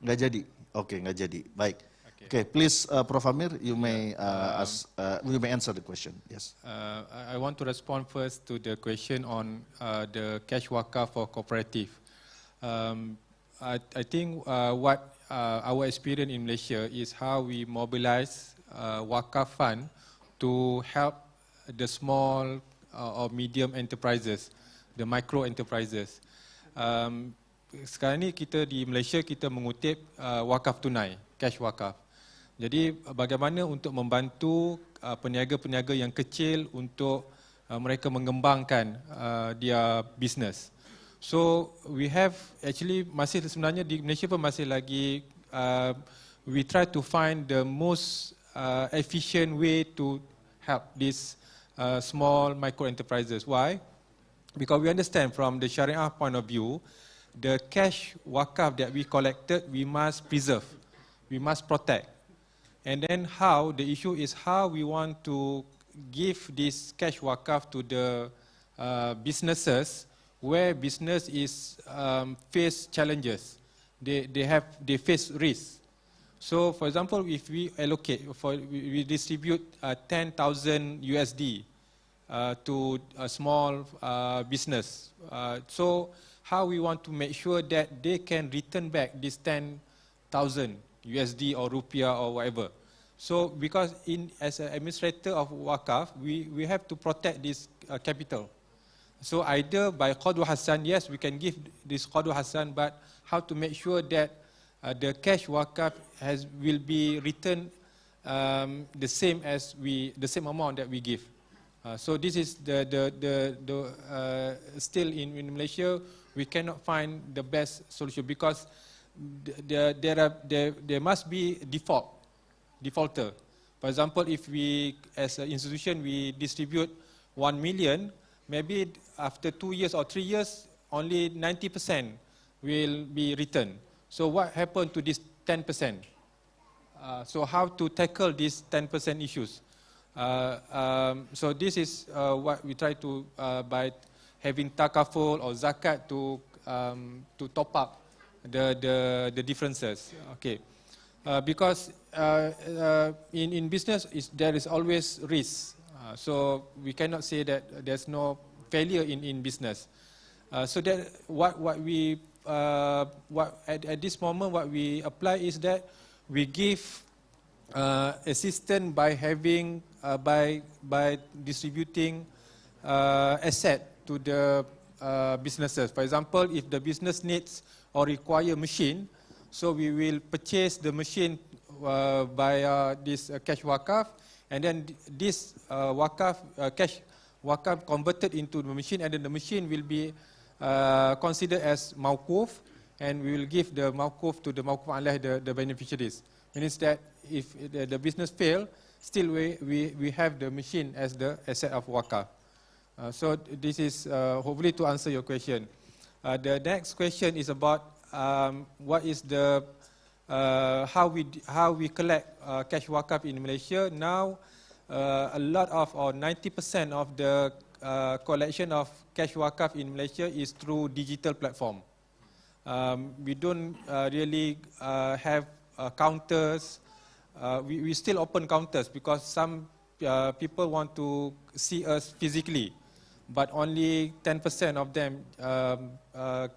Nggak jadi? Oke, nggak jadi. Baik. Okay, please, Prof. Amir, you may you may answer the question. Yes. I want to respond first to the question on the cash wakaf for cooperative. I think what our experience in Malaysia is how we mobilize wakaf fund to help the small or medium enterprises, the micro enterprises. Sekarang ni kita di Malaysia kita mengutip wakaf tunai, cash wakaf. Jadi bagaimana untuk membantu peniaga-peniaga yang kecil untuk mereka mengembangkan dia business. So we have actually masih sebenarnya di Malaysia pun masih lagi we try to find the most efficient way to help these small micro enterprises. Why? Because we understand from the Sharia point of view, the cash wakaf that we collected, we must preserve, we must protect. And then how, the issue is how we want to give this cash wakaf to the businesses where business is face challenges, they face risk. So for example, if we allocate, we distribute 10,000 USD to a small business. So how we want to make sure that they can return back this 10,000 USD or rupiah or whatever. So because as an administrator of Waqaf, we have to protect this capital. So either by Qadwa Hasan, yes, we can give this Qadwa Hasan, but how to make sure that the cash Waqaf will be returned the same amount that we give. So this is still in Malaysia we cannot find the best solution because there must be defaulter. For example, if we as an institution we distribute 1 million, maybe after 2 years or 3 years only 90% will be returned. So what happened to this 10%? So how to tackle these 10% issues? So this is what we try to by having takaful or zakat to top up the differences. Okay, because in business there is always risk. So we cannot say that there's no failure in business. So that what at this moment what we apply is that we give assistance by having by distributing asset to the businesses. For example, if the business needs or require machine, so we will purchase the machine by this cash wakaf, and then this cash wakaf converted into the machine, and then the machine will be considered as mawquf, and we will give the mawquf to the mawquf alaih, the beneficiaries. Means that if the business fail, still we have the machine as the asset of wakaf. So this is hopefully to answer your question. The next question is about what is the how we collect cash wakaf in Malaysia. Now a lot of or 90% of the collection of cash wakaf in Malaysia is through digital platform. We don't really have counters. We still open counters because some people want to see us physically, but only 10% of them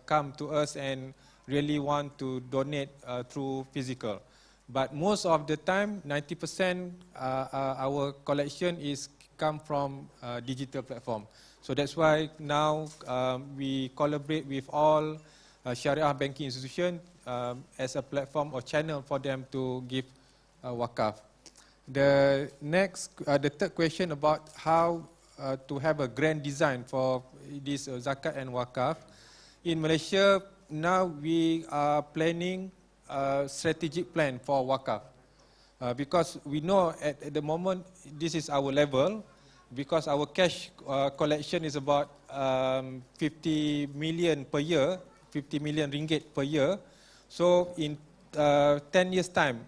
come to us and really want to donate through physical. But most of the time, 90% our collection is come from digital platform. So that's why now we collaborate with all Sharia banking institutions as a platform or channel for them to give wakaf. The third question about how to have a grand design for this zakat and wakaf. In Malaysia, now we are planning a strategic plan for wakaf. Because we know at the moment this is our level, because our cash collection is about 50 million per year, 50 million ringgit per year. So in 10 years time,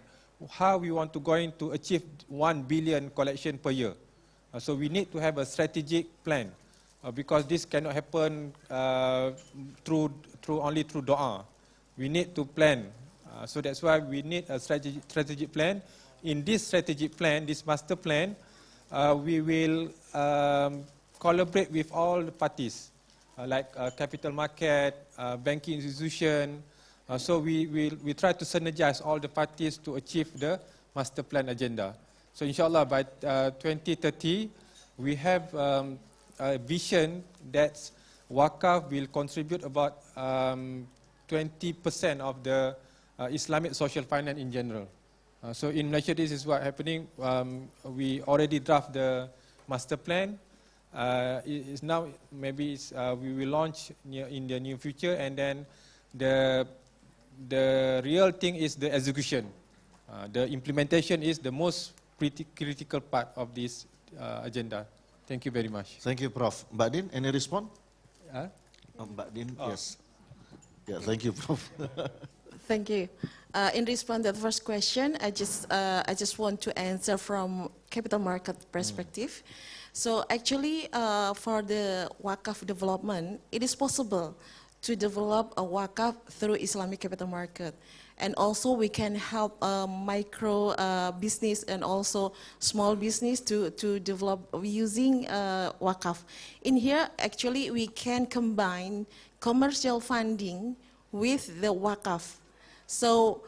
how we want to going to achieve 1 billion collection per year. So we need to have a strategic plan because this cannot happen only through doa. We need to plan. So that's why we need a strategic plan. In this strategic plan, this master plan, we will collaborate with all the parties like capital market, banking institution. So we try to synergize all the parties to achieve the master plan agenda. So inshallah by 2030, we have a vision that Waqf will contribute about 20% of the Islamic social finance in general. So in Malaysia, this is what happening. We already draft the master plan. It's now maybe we will launch in the near future, and then the real thing is the execution. The implementation is the most critical part of this agenda. Thank you very much. Thank you, Prof. Mbak Din, any response? Mbak Din, yes. Yeah, thank you, Prof. Thank you. In response to the first question, I just want to answer from capital market perspective. So actually, for the Waqf development, it is possible to develop a Waqf through Islamic capital market. And also we can help micro business and also small business to develop using Waqf. In here, actually, we can combine commercial funding with the Waqf. So,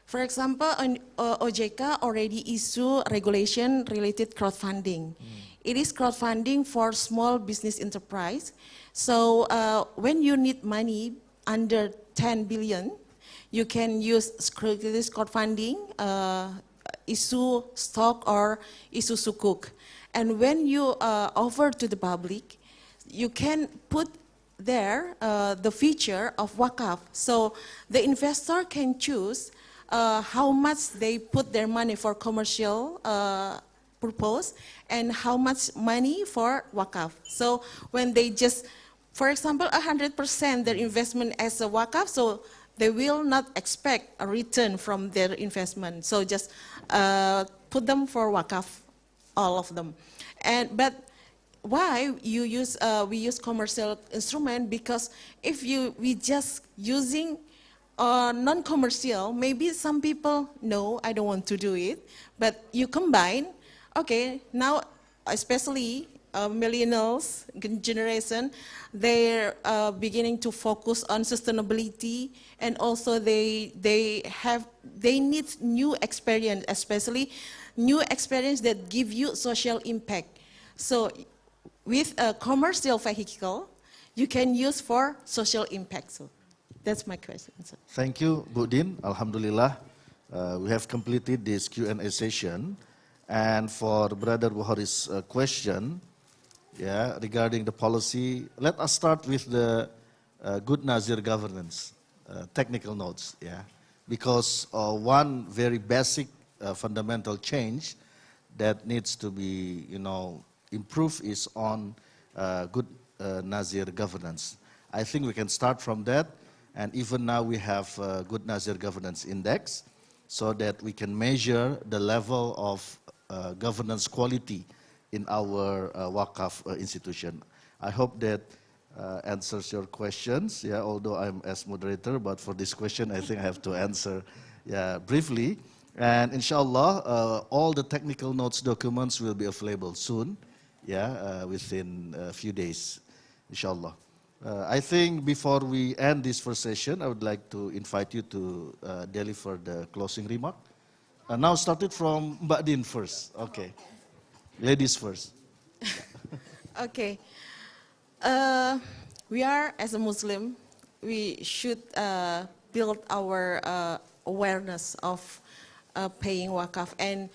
for example, OJK already issue regulation related crowdfunding. It is crowdfunding for small business enterprise. So when you need money under 10 billion, you can use this crowdfunding, issue stock or issue sukuk. And when you offer to the public, you can put there the feature of Waqf. So the investor can choose how much they put their money for commercial purpose and how much money for Waqf. So when they just, for example, 100% their investment as a Waqf, so they will not expect a return from their investment. So just put them for Waqf, all of them. But why we use commercial instrument? Because if we just using non-commercial, maybe some people, no, I don't want to do it. But you combine, okay, now especially millennials generation, they're beginning to focus on sustainability, and also they need new experience, especially new experience that give you social impact. So with a commercial vehicle, you can use for social impact. So that's my question. Thank you, Bu Din. Alhamdulillah, we have completed this Q&A session. And for Brother Buhari's question, regarding the policy, let us start with the good Nazir governance, technical notes, because one very basic fundamental change that needs to be, improved is on good Nazir governance. I think we can start from that, and even now we have good Nazir governance index, so that we can measure the level of governance quality in our Waqf institution. I hope that answers your questions. Although I'm as moderator, but for this question, I think I have to answer briefly. And inshallah, all the technical notes documents will be available soon, within a few days, inshallah. I think before we end this first session, I would like to invite you to deliver the closing remark. Now started from Mbak Din first. Okay. Ladies first. Okay. We are, as a Muslim, we should build our awareness of paying Waqf. And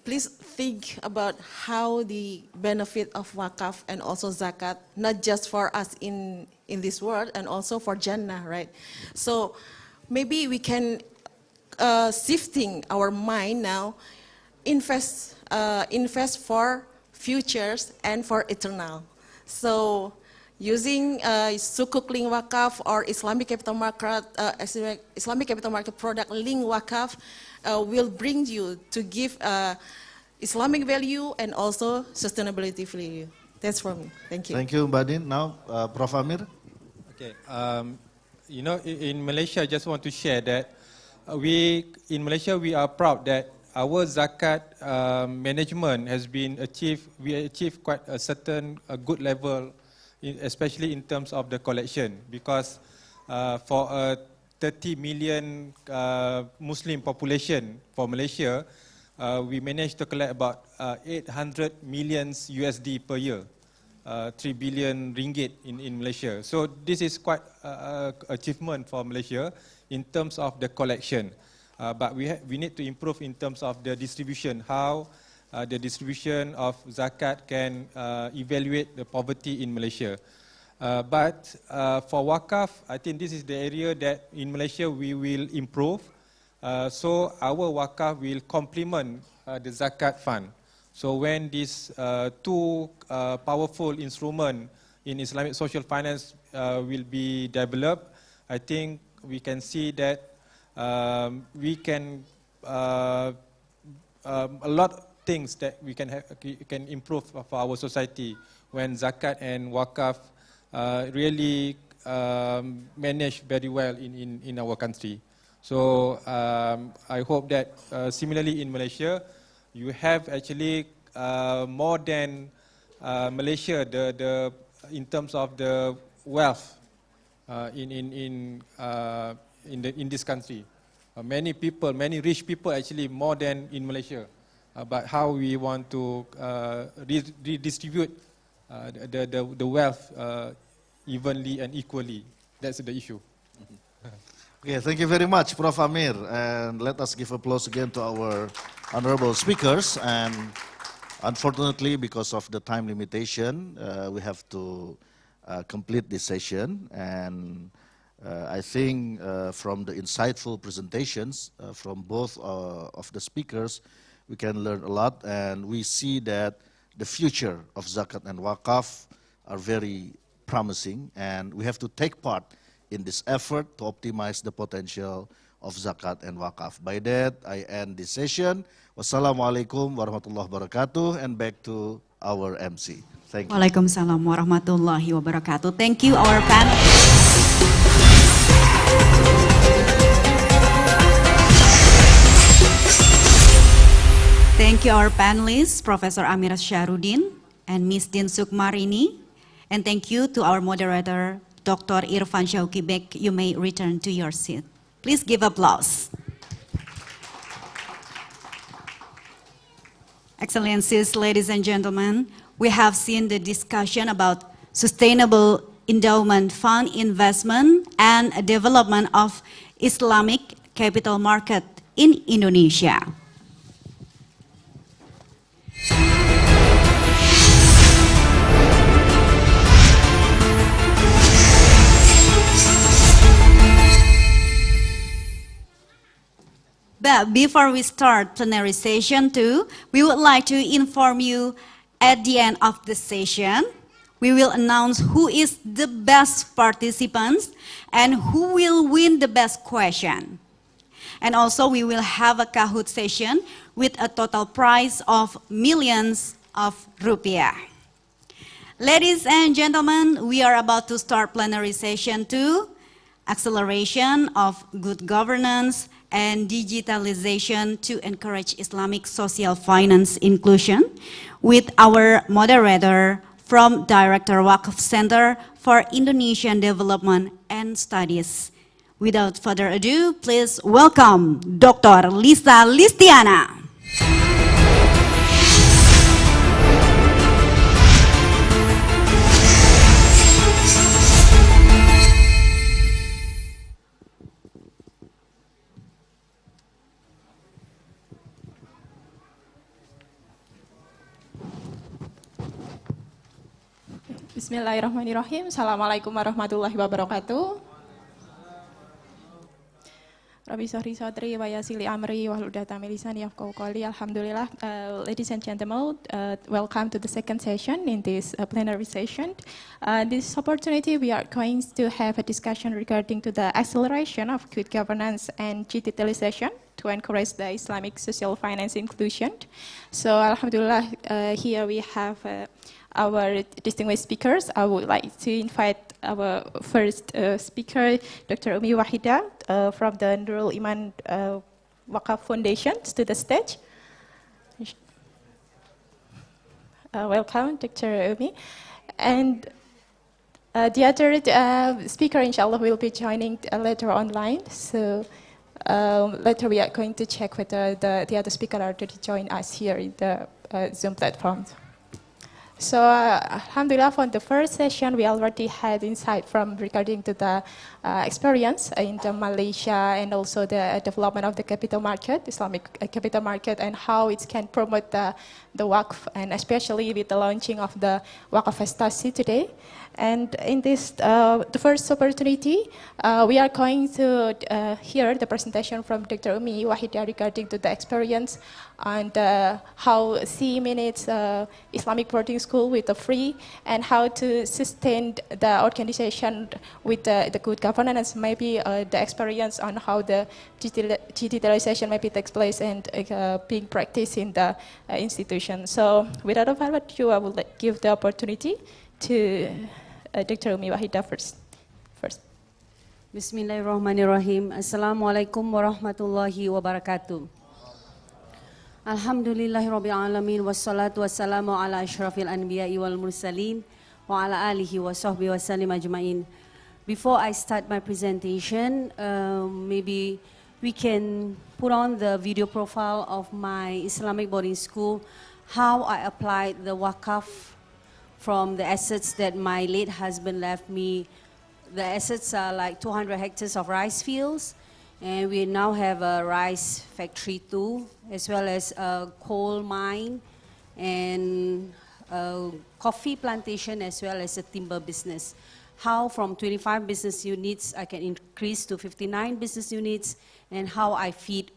please think about how the benefit of Waqf and also Zakat, not just for us in this world, and also for Jannah, right? So maybe we can shifting our mind now, invest for futures and for eternal. So using sukuk link Waqf or Islamic capital market product link Waqf will bring you to give Islamic value and also sustainability value. That's for me. Thank you. Thank you, Mbak Din. Now, Prof. Amir. Okay. In Malaysia, I just want to share that we are proud that our Zakat management has been achieved. We achieved quite a certain good level, especially in terms of the collection, because for a 30 million Muslim population for Malaysia, we managed to collect about 800 million USD per year. 3 billion ringgit in Malaysia. So this is quite achievement for Malaysia in terms of the collection. But we need to improve in terms of the distribution, how the distribution of zakat can evaluate the poverty in Malaysia. But for Waqf, I think this is the area that in Malaysia we will improve. So our Waqf will complement the zakat fund. So when these two powerful instruments in Islamic social finance will be developed, I think we can see that we can a lot of things that we can improve for our society when zakat and Waqf really managed very well in our country. So I hope that similarly in Malaysia, you have actually more than Malaysia in terms of the wealth in this country. Many people, many rich people actually more than in Malaysia. But how we want to redistribute the wealth evenly and equally, that's the issue. Okay, thank you very much, Prof. Amir. And let us give applause again to our honorable speakers. And unfortunately, because of the time limitation, we have to complete this session. And I think from the insightful presentations from both of the speakers, we can learn a lot. And we see that the future of Zakat and Waqf are very promising. And we have to take part in this effort to optimize the potential of Zakat and Waqf. By that, I end this session. Wassalamualaikum warahmatullahi wabarakatuh, and back to our MC. Thank you. Waalaikumsalam warahmatullahi wabarakatuh. Thank you, our panel. Thank you, our panelists, Professor Amir Syarudin and Ms. Din Sukmarini. And thank you to our moderator, Dr. Irfan Syauqi Bek. You may return to your seat. Please give applause. Excellencies, ladies and gentlemen, we have seen the discussion about sustainable endowment fund investment and development of Islamic capital market in Indonesia. But before we start plenary session 2, we would like to inform you at the end of the session, we will announce who is the best participants and who will win the best question. And also we will have a Kahoot session with a total prize of millions of rupiah. Ladies and gentlemen, we are about to start plenary session 2, acceleration of good governance and digitalization to encourage Islamic social finance inclusion, with our moderator from Director Waqf Center for Indonesian Development and Studies. Without further ado, please welcome Dr. Lisa Listiana. Bismillahirrahmanirrahim. Assalamualaikum warahmatullahi wabarakatuh. Rabbi Sohri Sodri wa Yasili Amri wa Hludata Milisani Yafqahu Qawli. Alhamdulillah. Ladies and gentlemen, welcome to the second session in this plenary session. This opportunity we are going to have a discussion regarding to the acceleration of good governance and digitalization to encourage the Islamic social finance inclusion. So Alhamdulillah, here we have our distinguished speakers. I would like to invite our first speaker, Dr. Umi Wahida from the Nurul Iman Waqf Foundation, to the stage. Welcome, Dr. Umi. And the other speaker, inshallah, will be joining later online. So later we are going to check whether the other speaker are ready to join us here in the Zoom platform. So, alhamdulillah, for the first session, we already had insight from regarding to the experience in the Malaysia and also the development of the capital market, Islamic capital market, and how it can promote the Waqf, and especially with the launching of the Waqf Festasi today. And in this, the first opportunity, we are going to hear the presentation from Dr. Umi Wahida regarding to the experience and how she managed Islamic boarding school with the free and how to sustain the organization with the good governance, and maybe the experience on how the digitalization maybe takes place and being practiced in the institution. So without further ado, I would give the opportunity to Dr. Umi Wahida first. Bismillahirrahmanirrahim. Assalamualaikum warahmatullahi wabarakatuh. Alhamdulillahirabbil alamin wassalatu wassalamu ala asyrafil anbiya'i wal mursalin wa ala alihi wa sahbihi wasallim ajmain. Before I start my presentation, maybe we can put on the video profile of my Islamic boarding school, how I applied the Waqf from the assets that my late husband left me. The assets are like 200 hectares of rice fields, and we now have a rice factory too, as well as a coal mine and a coffee plantation, as well as a timber business. How from 25 business units I can increase to 59 business units, and how I feed,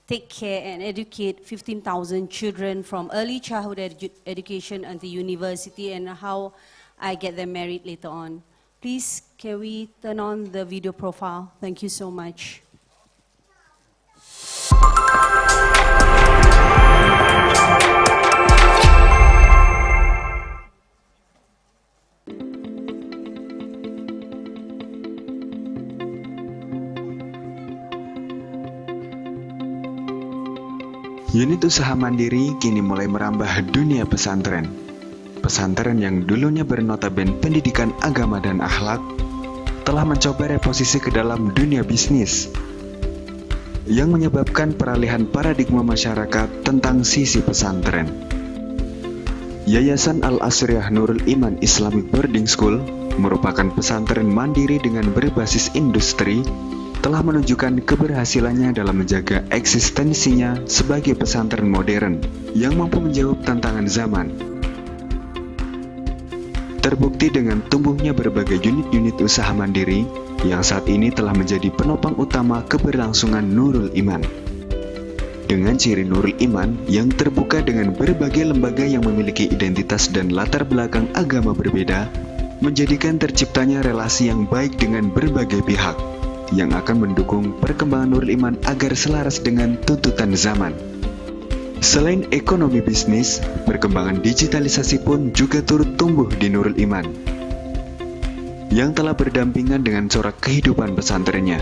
take care and educate 15,000 children from early childhood education until university, and how I get them married later on. Please, can we turn on the video profile? Thank you so much. Unit usaha mandiri kini mulai merambah dunia pesantren. Pesantren yang dulunya bernotaben pendidikan agama dan akhlak telah mencoba reposisi ke dalam dunia bisnis yang menyebabkan peralihan paradigma masyarakat tentang sisi pesantren. Yayasan Al-Asriyah Nurul Iman Islamic Boarding School merupakan pesantren mandiri dengan berbasis industri, telah menunjukkan keberhasilannya dalam menjaga eksistensinya sebagai pesantren modern yang mampu menjawab tantangan zaman. Terbukti dengan tumbuhnya berbagai unit-unit usaha mandiri yang saat ini telah menjadi penopang utama keberlangsungan Nurul Iman. Dengan ciri Nurul Iman yang terbuka dengan berbagai lembaga yang memiliki identitas dan latar belakang agama berbeda, menjadikan terciptanya relasi yang baik dengan berbagai pihak yang akan mendukung perkembangan Nurul Iman agar selaras dengan tuntutan zaman. Selain ekonomi bisnis, perkembangan digitalisasi pun juga turut tumbuh di Nurul Iman, yang telah berdampingan dengan corak kehidupan pesantrennya,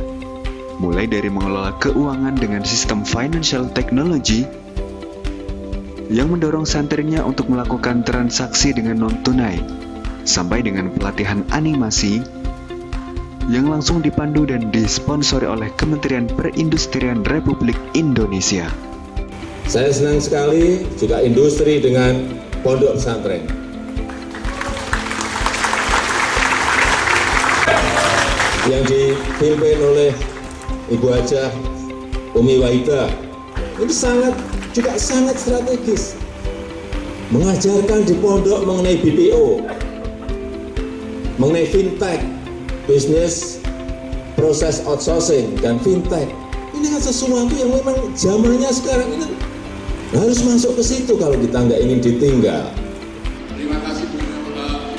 mulai dari mengelola keuangan dengan sistem financial technology yang mendorong santrinya untuk melakukan transaksi dengan non-tunai, sampai dengan pelatihan animasi yang langsung dipandu dan disponsori oleh Kementerian Perindustrian Republik Indonesia. Saya senang sekali juga industri dengan pondok pesantren. Yang dipimpin oleh Ibu Hajah Umi Wahida, ini juga sangat strategis. Mengajarkan di pondok mengenai BPO, mengenai fintech, bisnis proses outsourcing dan fintech. Ini kan sesuatu yang memang zamannya sekarang ini harus masuk ke situ kalau kita nggak ingin ditinggal. Terima kasih Bu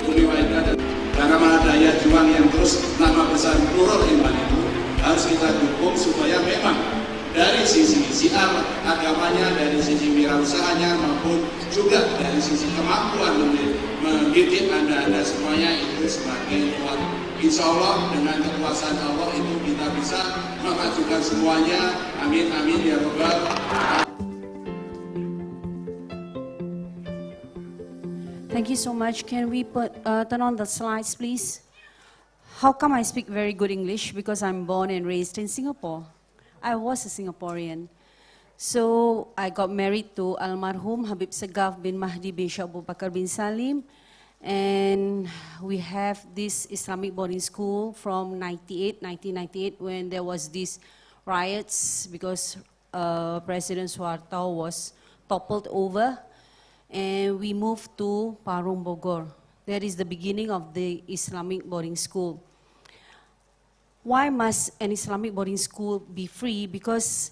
Umi Wahida, karena daya juang yang terus nama besar Nurul Iman itu harus kita dukung supaya memang dari sisi siar agamanya, dari sisi wirausahanya maupun juga dari sisi kemampuan mendidik Anda semuanya itu semakin kuat. Insya Allah dengan kekuasaan Allah itu kita bisa memajukan semuanya. Amin amin ya Rabbal. Thank you so much. Can we turn on the slides, please? How come I speak very good English? Because I'm born and raised in Singapore. I was a Singaporean. So I got married to Almarhum Habib Segaf bin Mahdi bin Syekh Abu Bakar bin Salim, and we have this Islamic boarding school from 1998, when there was these riots because President Suharto was toppled over, and we moved to Parung Bogor. That is the beginning of the Islamic boarding school. Why must an Islamic boarding school be free? Because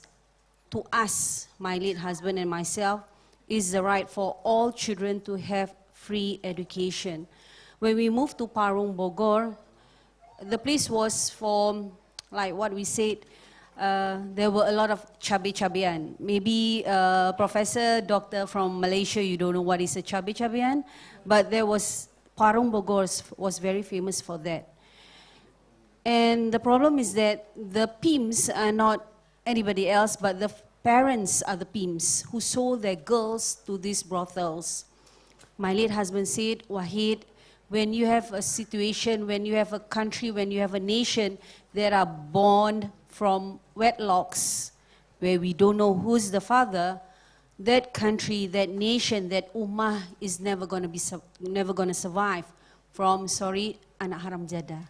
to us, my late husband and myself, is the right for all children to have free education. When we moved to Parung Bogor, the place was for, like what we said, there were a lot of cabai-cabian. Maybe Professor, Doctor from Malaysia, you don't know what is a cabai-cabian, but there was, Parung Bogor was very famous for that. And the problem is that the pimps are not anybody else, but the parents are the pimps who sold their girls to these brothels. My late husband said, Wahid, when you have a situation, when you have a country, when you have a nation that are born from wedlocks, where we don't know who's the father, that country, that nation, that ummah is never going to survive from, anak haram jada.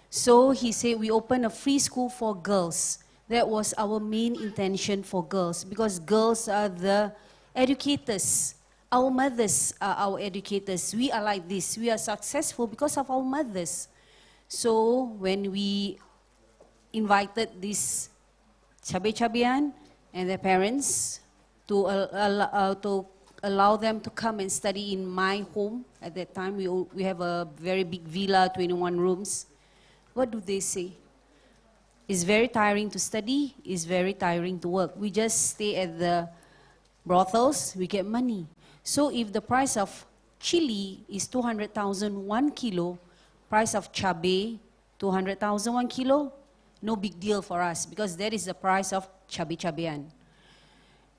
So he said we open a free school for girls. That was our main intention for girls, because girls are the educators. Our mothers are our educators. We are like this. We are successful because of our mothers. So when we invited these cabai-cabian and their parents to allow them to come and study in my home, at that time we have a very big villa, 21 rooms. What do they say? It's very tiring to study, it's very tiring to work. We just stay at the brothels, we get money. So if the price of chili is 200,000 1 kilo, price of cabai 200,000 1 kilo, no big deal for us, because that is the price of cabai-cabian.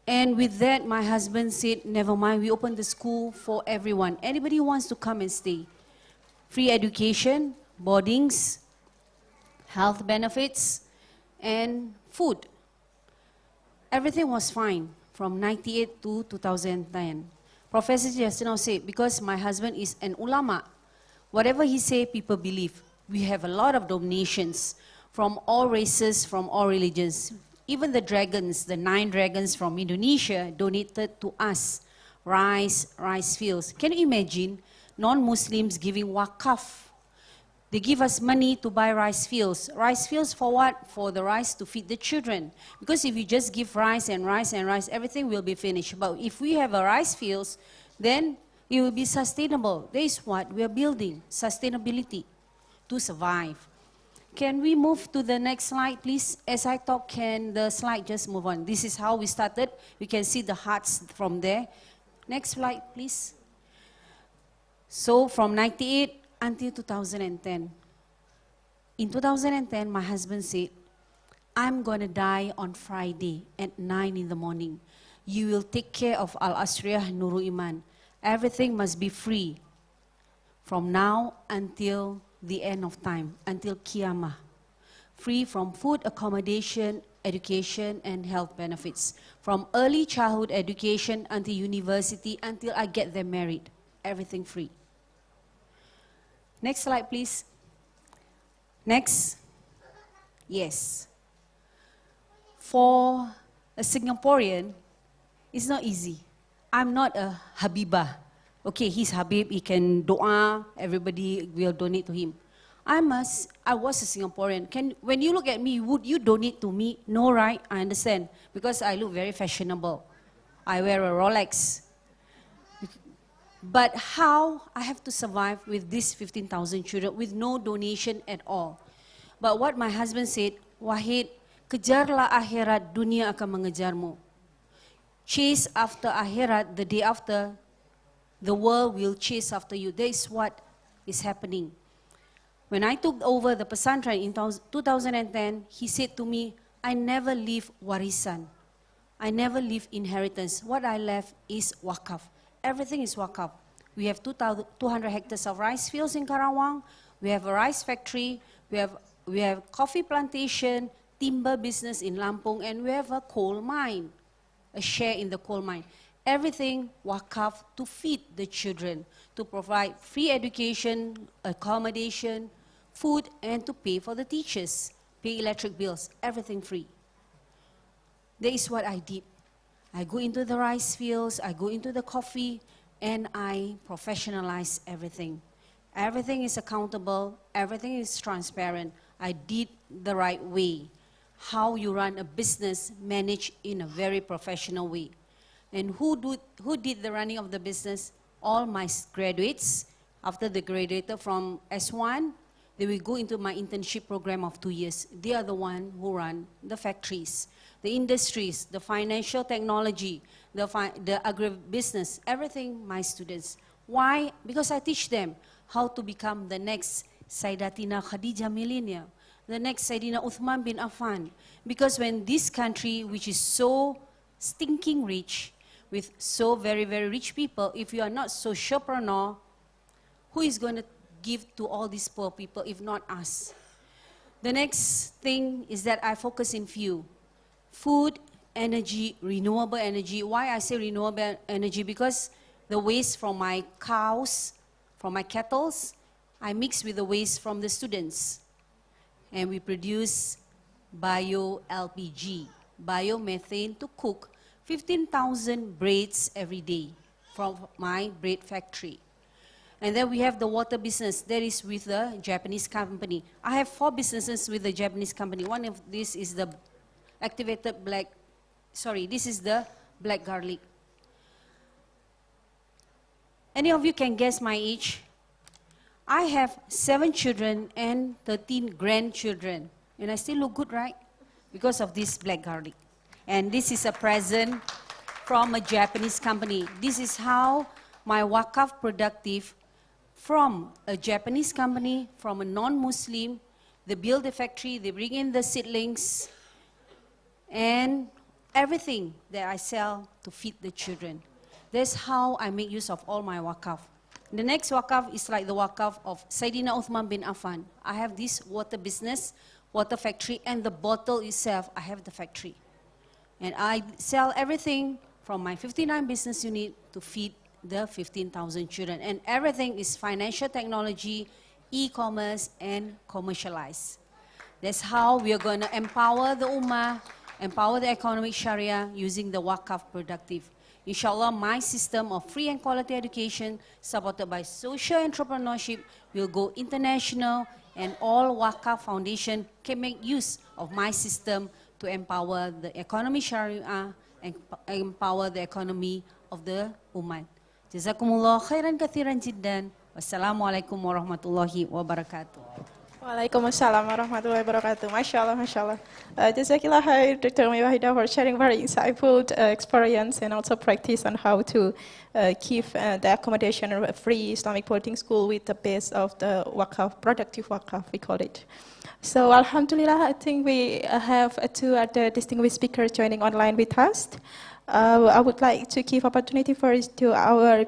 And with that, my husband said, never mind, we open the school for everyone. Anybody who wants to come and stay. Free education, boardings, health benefits, and food. Everything was fine from 98 to 2010. Professor just now said, because my husband is an ulama, whatever he say, people believe. We have a lot of donations from all races, from all religions. Even the dragons, the 9 dragons from Indonesia donated to us rice fields. Can you imagine non-Muslims giving waqf? They give us money to buy rice fields. Rice fields for what? For the rice to feed the children. Because if you just give rice and rice and rice, everything will be finished. But if we have a rice fields, then it will be sustainable. That is what we are building, sustainability to survive. Can we move to the next slide, please? As I talk, can the slide just move on? This is how we started. We can see the hearts from there. Next slide, please. So from 98 until 2010. In 2010, my husband said, I'm going to die on Friday at 9 in the morning. You will take care of Al-Asriyah Nurul Iman. Everything must be free from now until the end of time, until Qiyamah. Free from food, accommodation, education, and health benefits. From early childhood education until university, until I get them married. Everything free. Next slide, please. Next. Yes. For a Singaporean, it's not easy. I'm not a Habibah. Okay, he's Habib, he can doa, everybody will donate to him. I was a Singaporean. When you look at me, would you donate to me? No, right? I understand. Because I look very fashionable. I wear a Rolex. But how I have to survive with these 15,000 children with no donation at all. But what my husband said, Wahid, kejarlah akhirat, dunia akan mengejarmu. Chase after akhirat, the day after, the world will chase after you. That is what is happening. When I took over the pesantren in 2010, he said to me, I never leave warisan. I never leave inheritance. What I left is waqf. Everything is waqf. We have 200 hectares of rice fields in Karawang. We have a rice factory. We have coffee plantation, timber business in Lampung, and we have a coal mine. a share in the coal mine. Everything Waqf to feed the children, to provide free education, accommodation, food, and to pay for the teachers, pay electric bills, everything free. That is what I did. I go into the rice fields, I go into the coffee, and I professionalize everything. Everything is accountable, everything is transparent. I did the right way. How you run a business, manage in a very professional way. And who did the running of the business? All my graduates. After they graduated from S1, they will go into my internship program of 2 years. They are the one who run the factories, the industries, the financial technology, the agribusiness, everything my students. Why? Because I teach them how to become the next Sayyidatina Khadijah millennial, the next Sayyidina Uthman bin Affan. Because when this country, which is so stinking rich, with so very, very rich people, if you are not sociopreneur, who is going to give to all these poor people if not us? The next thing is that I focus in few. Food, energy, renewable energy. Why I say renewable energy? Because the waste from my cows, from my kettles, I mix with the waste from the students. And we produce bio-LPG, biomethane to cook 15,000 breads every day from my bread factory. And then we have the water business, that is with the Japanese company. I have 4 businesses with the Japanese company. One of this is the activated black, this is the black garlic. Any of you can guess my age? I have 7 children and 13 grandchildren. And I still look good, right? Because of this black garlic. And this is a present from a Japanese company. This is how my Waqf productive from a Japanese company, from a non-Muslim, they build the factory, they bring in the seedlings, and everything that I sell to feed the children. That's how I make use of all my Waqf. The next Waqf is like the Waqf of Sayyidina Uthman bin Affan. I have this water business, water factory, and the bottle itself, I have the factory. And I sell everything from my 59 business unit to feed the 15,000 children. And everything is financial technology, e-commerce, and commercialized. That's how we are going to empower the Ummah, empower the economic Sharia using the Waqf productive. Inshallah, my system of free and quality education supported by social entrepreneurship will go international, and all Waqf Foundation can make use of my system to empower the economy Sharia and empower the economy of the Ummah. Jazakumullah khairan kathiran jiddan. Wassalamualaikum warahmatullahi wabarakatuh. Waalaikumsalam warahmatullahi wabarakatuh. MashaAllah, MashaAllah. Jazakillah khair, Dr. Wahida, for sharing very insightful experience and also practice on how to keep the accommodation of a free Islamic boarding school with the base of the Waqf, productive Waqf, we call it. So Alhamdulillah, I think we have 2 other distinguished speakers joining online with us. I would like to give opportunity first to our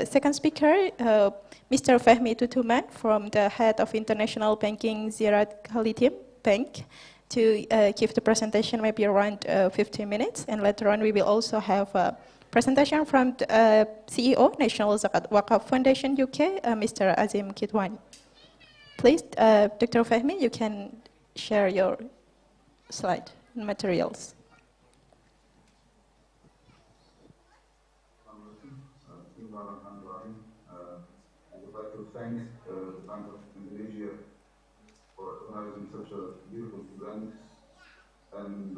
second speaker, Mr. Fahmi Tutuman from the head of International Banking Ziraat Khalidim Bank, to give the presentation maybe around 15 minutes. And later on we will also have a presentation from the CEO, National Zakat Waqf Foundation UK, Mr. Azim Kidwani. Please, Dr. Fahmi, you can share your slide materials. Thank the Bank of Indonesia for organizing such a beautiful event and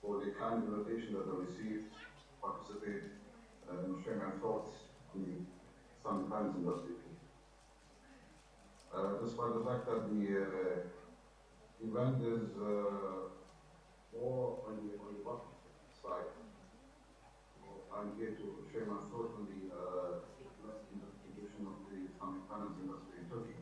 for the kind invitation that I received to participate and share my thoughts on the Islamic finance industry. Despite the fact that the event is more on the Waqf side, I'm here to share my thoughts on the of the Islamic finance industry in Turkey.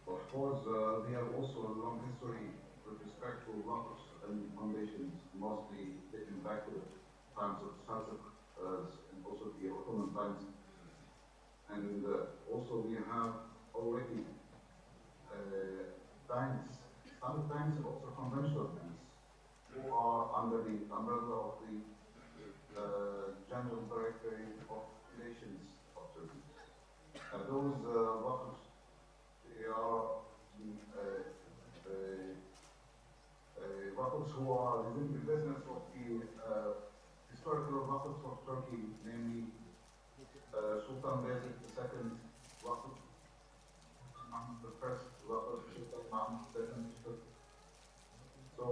Of course, we have also a long history with respect to Waqfs and foundations, mostly dating back to the times of Seljuk and also the Ottoman times. And also we have already banks, Islamic banks and also conventional banks, who are under the umbrella of the General Directorate of Relations of Turkey. Those Waqfs, they are the Waqfs who are within the business of the historical Waqfs of Turkey, namely Sultan Beyazıt II Waqf, Mahmud the first Waqf, Sultan Mahmud II. So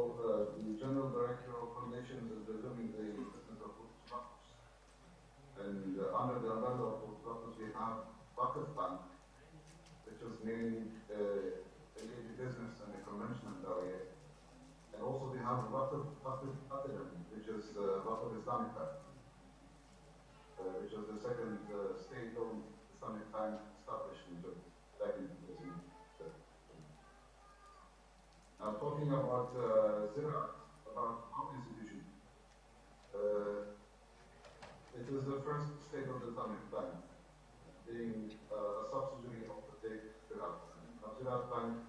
the General Director of Foundations is resuming the business of Waqfs. And under the umbrella of Waqfs, we have Waqf Bank, which is mainly engaged in business and the conventional area. And also we have Waqf Academy, which is Waqf Islamic Bank, which is the second state-owned Islamic bank established in Turkey back in 2007. Now talking about Zakat, about our institution, it is the first state-owned Islamic bank, being a subsidiary of the state Zakat. Now Zakat Bank,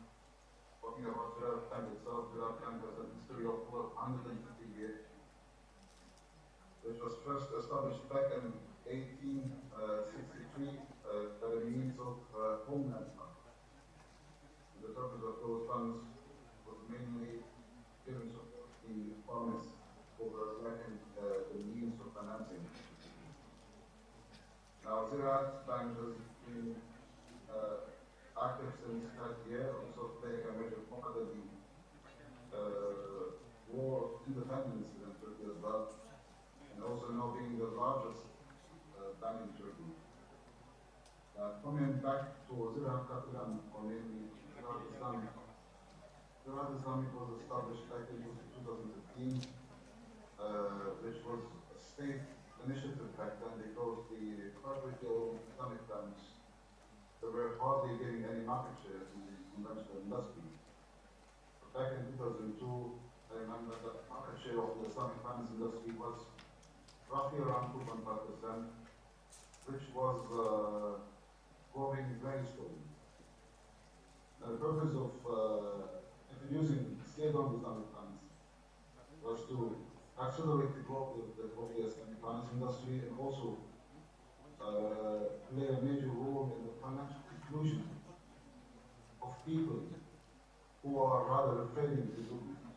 talking about Zakat Bank itself, Zakat Bank has a history of over 150 years, which was first established back in 1863 by the means of homeland funds. The purpose of those funds was mainly giving support to the farmers who were lacking the means of financing. Now, Zakat Bank has been active since that year, also playing a major part of the war of independence in Turkey as well, and also now being the largest bank in Turkey. Coming back to Zakat Capital, or namely Zakat Islamic. Zakat Islamic was established back in 2015, which was a state initiative back then because the privately owned Islamic banks, they were hardly getting any market share in the conventional industry. Back in 2002, I remember that market share of the Islamic finance industry was roughly around 2.5%, which was growing very slowly. Now, the purpose of introducing state-owned Islamic finance was to accelerate the growth of the Islamic finance industry and also play a major role in the financial inclusion of people who are rather failing to do business.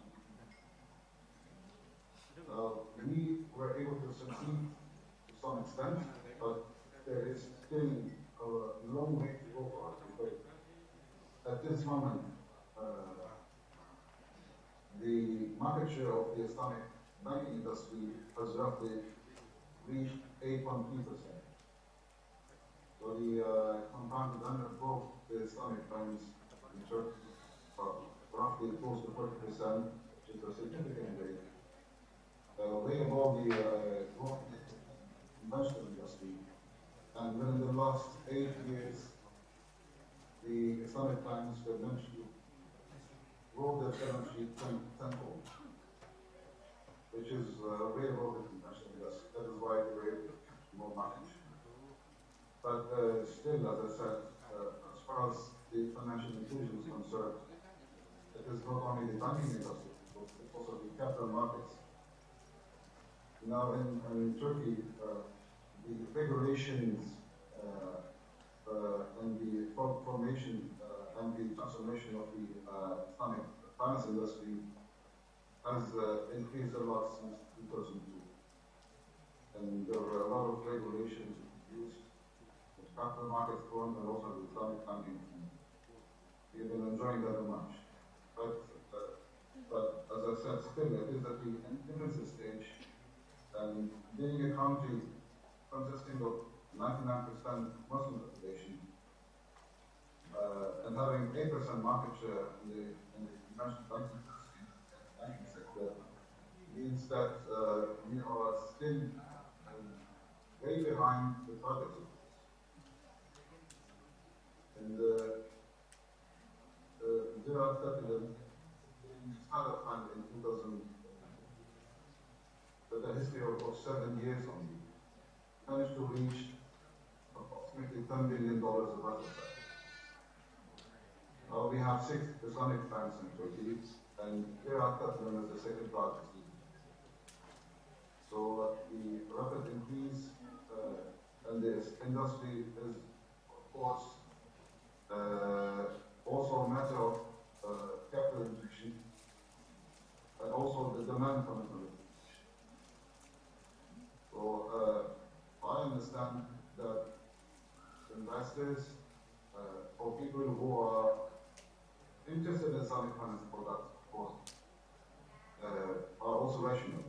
We were able to succeed to some extent, but there is still a long way to go for us because at this moment, the market share of the Islamic banking industry has roughly reached 8.3%. So the compounded annual growth of the Islamic banks in Turkey are roughly close to 40%, which is a significant rate. Way above the growth of the conventional industry. And within the last 8 years, the Islamic banks have managed to grow their balance sheet tenfold, which is way above the conventional industry. That is why they were able to capture more market share. But still, as I said, as far as the financial inclusion is concerned, it is not only the banking industry, but also the capital markets. Now in Turkey, the regulations and the formation and the transformation of the Islamic finance industry has increased a lot since 2002. And there were a lot of regulations introduced, the capital markets growing, and also the Islamic banking. We've been enjoying that much. But as I said, still it is at the infancy stage. And being a country consisting of 99% Muslim population and having 8% market share in the conventional banking sector means that we are still way behind the target. And Zakat Capital started fund in 2000. With a history of 7 years only, managed to reach approximately $10 billion of assets. We have 6 Islamic banks in Turkey, and Zakat is the second largest. So the rapid increase in this industry is, of course, also a matter of capital injection and also the demand from it. So I understand that investors or people who are interested in Islamic finance products, of course, are also rational.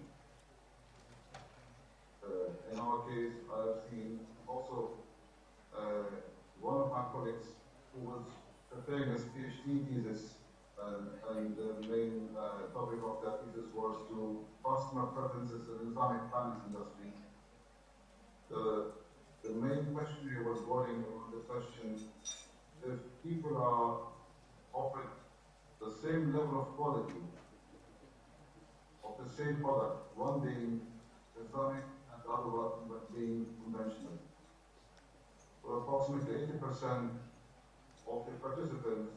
In our case, I have seen also one of my colleagues who was preparing his PhD thesis, and the main topic of that thesis was to customer preferences in the Islamic finance industry. The main question here was going on the question if people are offered the same level of quality of the same product, one being Islamic and the other one being conventional. So approximately 80% of the participants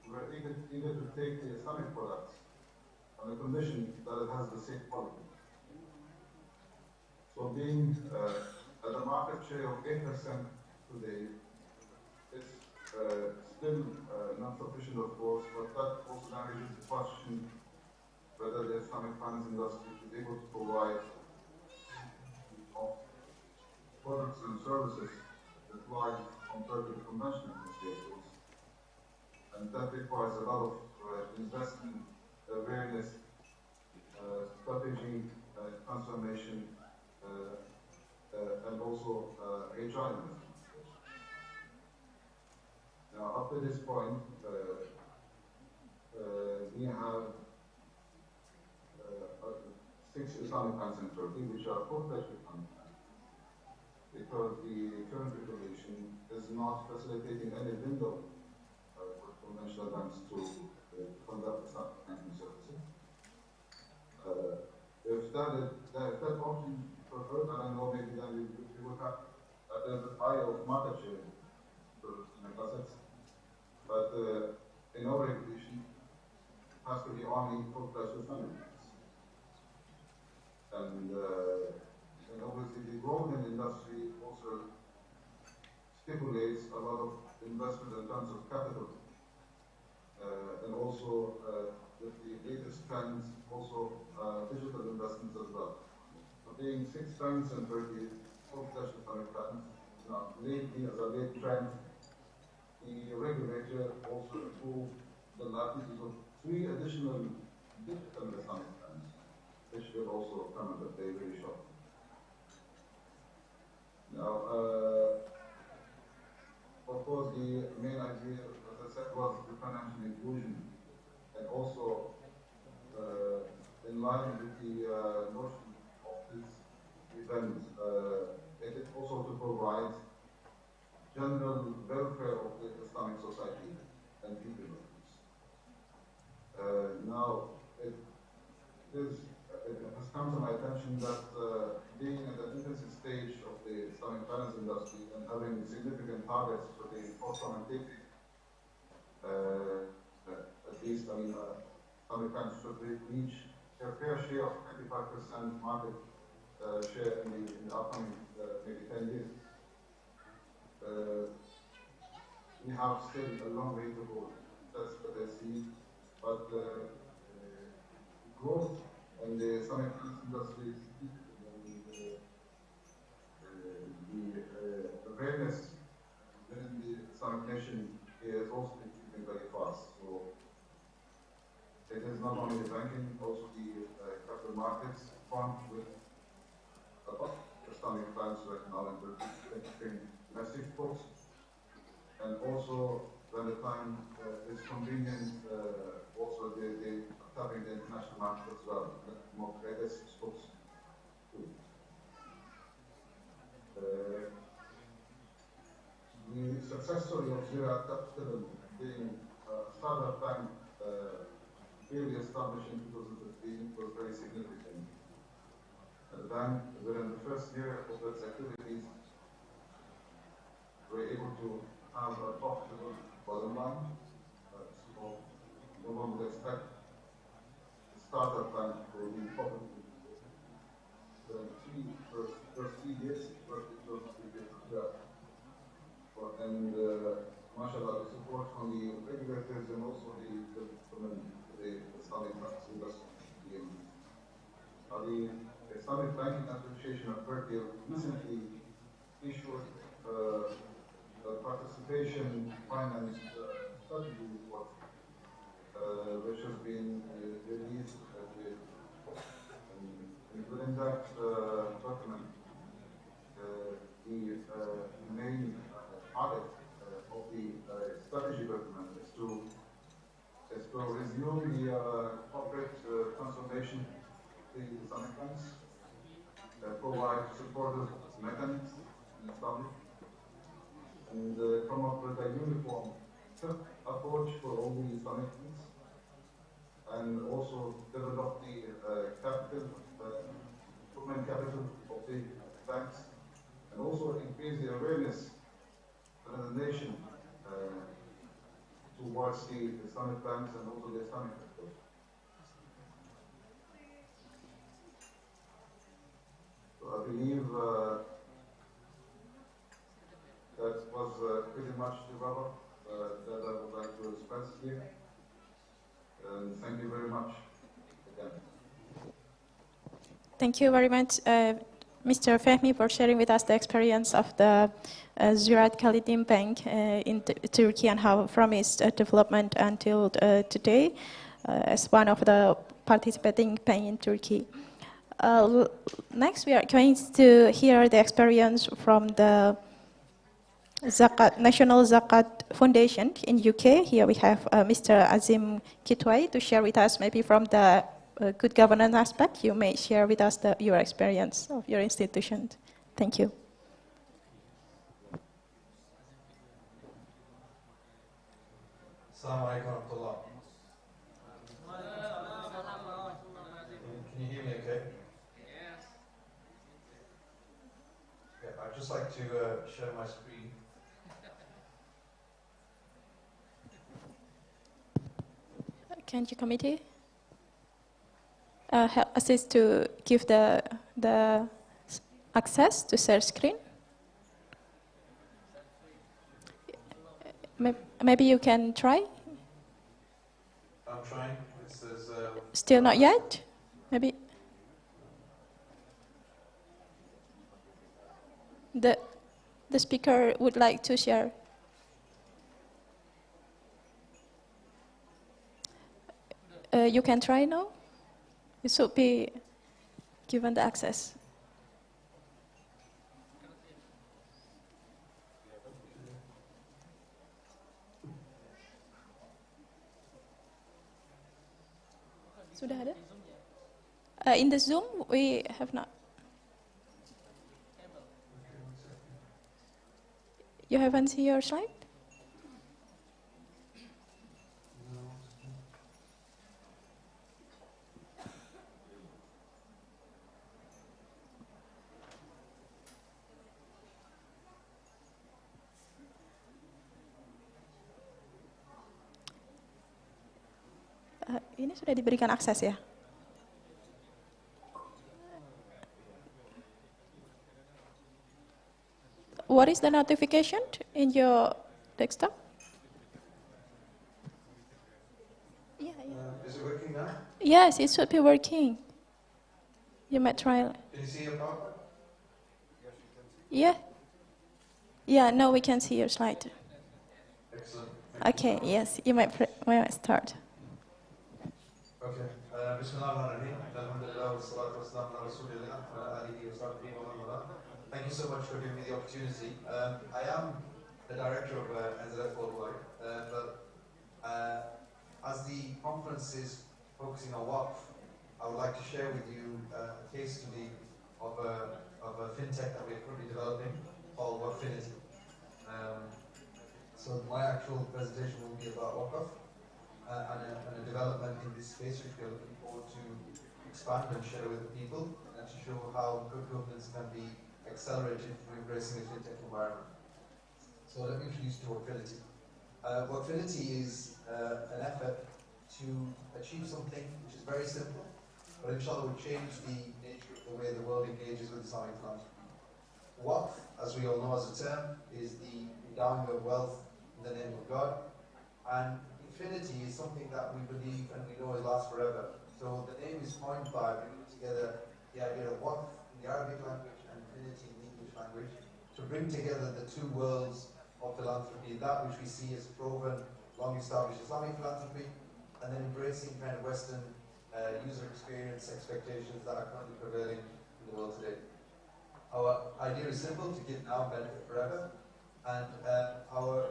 were eager to take the Islamic products on the condition that it has the same quality. So being at a market share of 8% today is still not sufficient, of course, but that also raises the question whether the Islamic finance industry is able to provide products and services that lie compared to the conventional industry. And that requires a lot of investment, awareness, strategy, transformation, and also HR investment. Now, up to this point, we have 6 Islamic banks in Turkey, which are full-fledged Islamic banks, because the current regulation is not facilitating any window for conventional banks to conduct Islamic banking services. If that option preferred, I don't know, maybe then we would have a higher market share for Islamic assets. But in our regulation, it has to be only full-fledged Islamic banks. And obviously the growth in the industry also stipulates a lot of investment in terms of capital. And also with the latest trends, also digital investments as well. So being 6 banks in Turkey, full-fledged Islamic banks, lately as a late trend, the regulator also approved the licenses of 3 additional digital Islamic banks, which will also come into play very shortly. Now, of course, the main idea, as I said, was the financial inclusion, and also in line with the notion of this event, it is also to provide general welfare of the Islamic society and people. Now, it has come to my attention that being at the infancy stage of the Islamic finance industry and having significant targets for the forthcoming decade, at least, Islamic banks should reach their fair share of 25% market share in the upcoming maybe 10 years. We have still a long way to go. That's what I see. But growth in the Islamic finance industry is significant, and the awareness within the Islamic nation is also increasing very fast. So it is not only the banking, also the capital markets fund with a lot of Islamic banks right now in Turkey, domestic folks, and also when the time is convenient, also they tapping the international market as well, more credit stocks too. The success story of Zakat being a startup bank really established in 2015 was very significant. The bank, within the first year of its activities, were able to have a profitable bottom line. So no one would expect startup bank for the property. The first 3 years, but it was 3 years as well. And mashallah, the support from the regulators and also the Islamic banks investment. The Islamic Banking Association of Turkey recently issued a participation finance strategy report, which has been released and within that document, the main target of the strategy document is to resume the corporate transformation of the Islamic banks, provide supportive mechanisms in Islamic, and come up with a uniform approach for all the Islamic banks, and also develop the human capital of the banks, and also increase the awareness within the nation towards the Islamic banks and also the Islamic sector. So I believe that was pretty much developed that I would like to express here. And thank you very much again. Thank you very much, Mr. Fehmi, for sharing with us the experience of the Ziraat Kalidim Bank in Turkey and how from its development until today as one of the participating bank in Turkey. Next, we are going to hear the experience from the Zakat, National Zakat Foundation in UK. Here we have Mr. Azim Kitwai to share with us maybe from the good governance aspect. You may share with us your experience of your institution. Thank you. Assalamu alaikum warahmatullah. Can you hear me okay? Yes. Yeah, I'd just like to share my screen. Can you committee help assist to give the access to share screen? Maybe you can try. I'm trying. It says, Still not yet? Maybe. The speaker would like to share. You can try now. You should be given the access. Sudah ada? In the Zoom, we have not. You haven't seen your slide? Ini sudah diberikan akses ya? What is the notification in your desktop? is it working now? Yes, it should be working. You might try. Can you see your PowerPoint? Yeah. Yeah, now we can see your slide. Excellent. Okay, yes, you might start. Okay. Bismillahirrahmanirrahim. Alhamdulillah, wassalatu wassalamu ala rasulillah, wa ala alihi wa sahbihi wa man wala. Thank you so much for giving me the opportunity. I am the director of NZF Worldwide, but as the conference is focusing on Waqf, I would like to share with you a case study of a fintech that we're currently developing called Waqfinity. So my actual presentation will be about Waqf and a development in this space which we are looking forward to expand and share with the people and to show how good governance can be accelerated through embracing a fintech environment. So let me introduce you to Waqfinity. Waqfinity is an effort to achieve something which is very simple, but inshallah will change the nature of the way the world engages with Islamic philanthropy. Waqf, as we all know as a term, is the endowing of wealth in the name of God, and infinity is something that we believe and we know will last forever. So the name is coined by bringing together the idea of Waqf in the Arabic language and infinity in the English language to bring together the two worlds of philanthropy, that which we see as proven, long-established Islamic philanthropy, and then embracing kind of Western user experience expectations that are currently prevailing in the world today. Our idea is simple: to give now, benefit forever, and our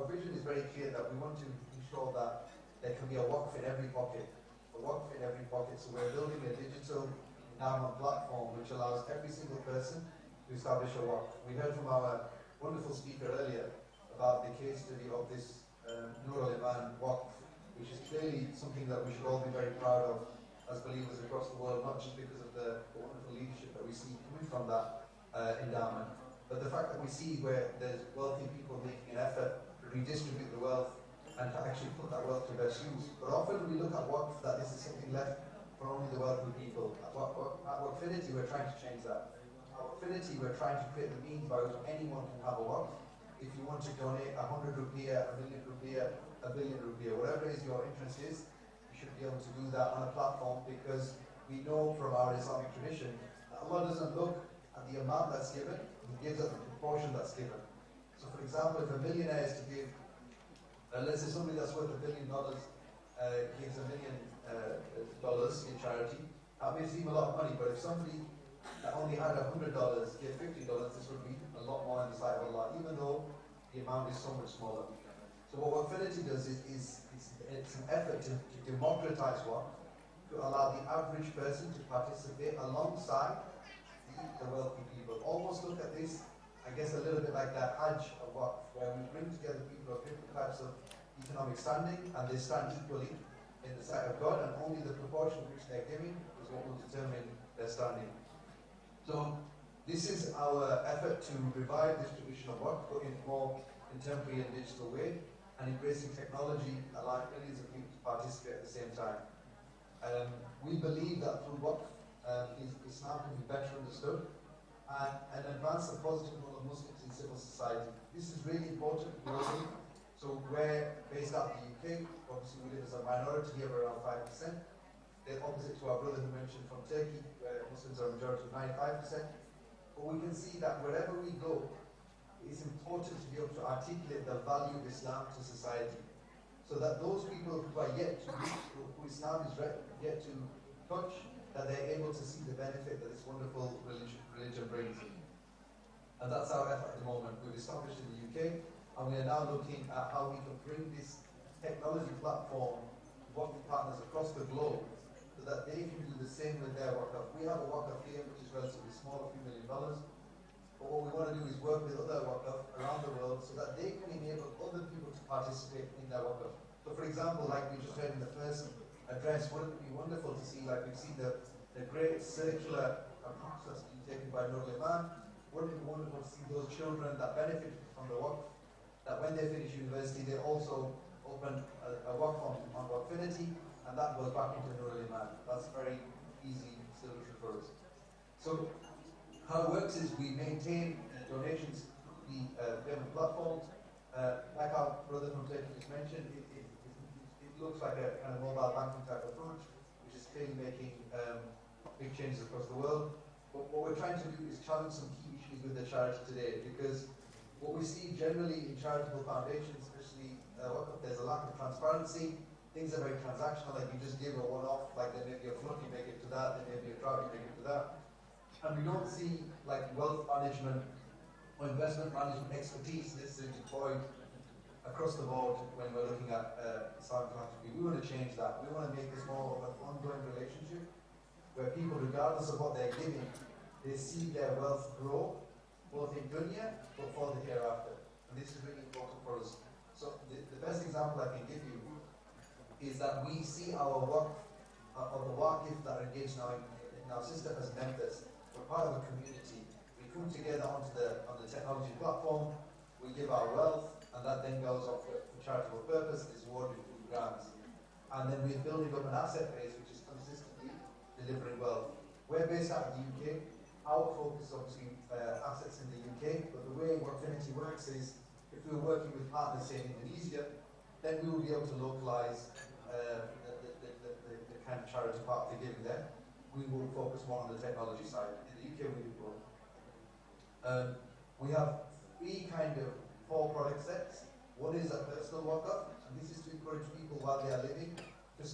vision is very clear that we want to ensure that there can be a Waqf in every pocket, a Waqf in every pocket. So we're building a digital endowment platform which allows every single person to establish a Waqf. We heard from our wonderful speaker earlier about the case study of this Nur al-Iman Waqf, which is clearly something that we should all be very proud of as believers across the world, not just because of the wonderful leadership that we see coming from that endowment, but the fact that we see where there's wealthy people making an effort to redistribute the wealth and to actually put that wealth to best use. But often we look at Waqf that this is something left for only the wealthy people. At Waqfinity, we're trying to change that. At Waqfinity, we're trying to create the means by which anyone can have a Waqf. If you want to donate 100 rupiah, 1 million rupiah, 1 billion rupiah, whatever it is your interest is, you should be able to do that on a platform, because we know from our Islamic tradition that Allah doesn't look at the amount that's given, He gives us the proportion that's given. So for example, if a millionaire is to give, let's say somebody that's worth $1 billion gives $1 million in charity, that may seem a lot of money, but if somebody that only had $100 gave $50, this would be a lot more in the sight of Allah, even though the amount is so much smaller. So what Waqfinity does is it's an effort to democratize Waqf, to allow the average person to participate alongside the wealthy people. Almost look at this, I guess, a little bit like that Hajj of Waqf, where we bring together people of different types of economic standing, and they stand equally in the sight of God, and only the proportion which they're giving is what will determine their standing. So this is our effort to revive this tradition of Waqf, but in a more contemporary and digital way, and embracing technology, allowing millions of people to participate at the same time. We believe that through Waqf, Islam can be better understood and advance the positive role of Muslims in civil society. This is really important globally. So we're based out of the UK, obviously we live as a minority here of around 5%. They're opposite to our brother who mentioned from Turkey, where Muslims are a majority of 95%. But we can see that wherever we go, it's important to be able to articulate the value of Islam to society, so that those people who are yet to reach, who Islam is yet to touch, that they're able to see the benefit that this wonderful religion brings. And that's our effort at the moment. We've established in the UK, and we are now looking at how we can bring this technology platform to working partners across the globe, so that they can do the same with their Waqf. We have a Waqf here which is relatively small, a few $1 million. But what we want to do is work with other Waqf around the world so that they can enable other people to participate in their Waqf. So for example, like we just heard in the first address, wouldn't it be wonderful to see, like we've seen the great circular approach that's been taken by Nur al-Iman, wouldn't it be wonderful to see those children that benefit from the Waqf, that when they finish university, they also open a Waqf on Waqfinity, and that goes back into Nur al-Iman. That's a very easy solution for us. So how it works is we maintain donations to the payment platforms. Like our brother from Turkey just mentioned, it looks like a kind of mobile banking type approach, which is clearly making big changes across the world. But what we're trying to do is challenge some key issues with the charity today, because what we see generally in charitable foundations, especially there's a lack of transparency. Things are very transactional, like you just give a one-off, like there may be a flood, you make it to that, there may be a drought, you make it to that. And we don't see like wealth management or investment management expertise necessarily deployed across the board when we're looking at Islamic philanthropy. We want to change that. We want to make this more of an ongoing relationship where people, regardless of what they're giving, they see their wealth grow, both in dunya but for the hereafter. And this is really important for us. So the best example I can give you is that we see our work of the Waqif that are engaged now in our system as mentors. We're part of a community. We come together on the technology platform, we give our wealth, and that then goes off for charitable purpose, is awarded through grants. and then we're building up an asset base which is consistently delivering wealth. We're based out of the UK. Our focus is obviously assets in the UK, but the way Waqfinity works is if we were working with partners, say in Indonesia, then we will be able to localize the kind of charity part of the giving there. We will focus more on the technology side. In the UK, we do both. We have four product sets. One is a personal Waqf, and this is to encourage people while they are living to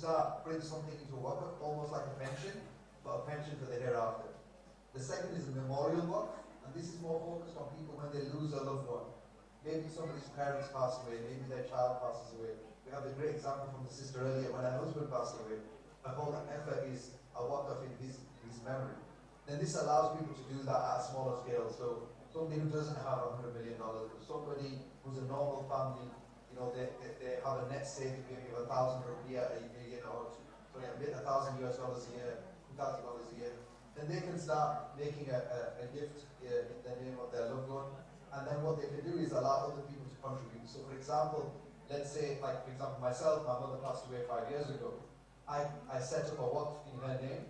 bring something into a Waqf, almost like a pension, but a pension for the hereafter. The second is a memorial Waqf, and this is more focused on people when they lose a loved one. Maybe somebody's parents pass away, maybe their child passes away. We have a great example from the sister earlier when her husband passed away. A whole effort is a Waqf in his memory. Then this allows people to do that at a smaller scale. So somebody who doesn't have $100 million, somebody who's a normal family, they have a net saving maybe of 1,000 rupiah a year, or sorry, $1,000 US a year, $2,000 a year. Then they can start making a gift in the name of their loved one. And then what they can do is allow other people to contribute. So for example, let's say, like for example myself, my mother passed away 5 years ago. I set up a Waqf in her name,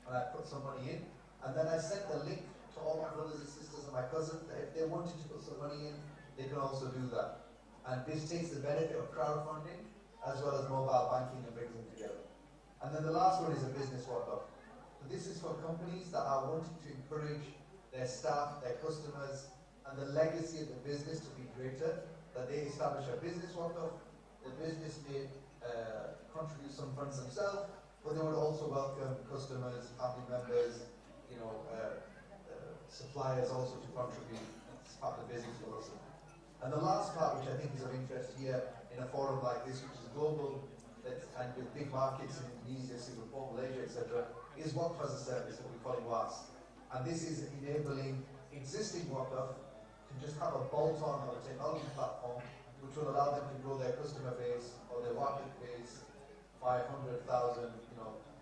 and I put some money in, and then I sent the link to all my brothers and sisters and my cousins that if they wanted to put some money in, they can also do that. And this takes the benefit of crowdfunding as well as mobile banking and brings them together. And then the last one is a business Waqf. So this is for companies that are wanting to encourage their staff, their customers, and the legacy of the business to be greater, that they establish a business Waqf. The business may contribute some funds themselves, but they would also welcome customers, family members, suppliers also to contribute as part of the business also. And the last part, which I think is of interest here in a forum like this, which is global, and with big markets in Indonesia, Singapore, Malaysia, etc., is Waqf as a service, what we call it WAS. And this is enabling existing Waqf to just have a bolt-on or a technology platform which will allow them to grow their customer base or their market base 500,000,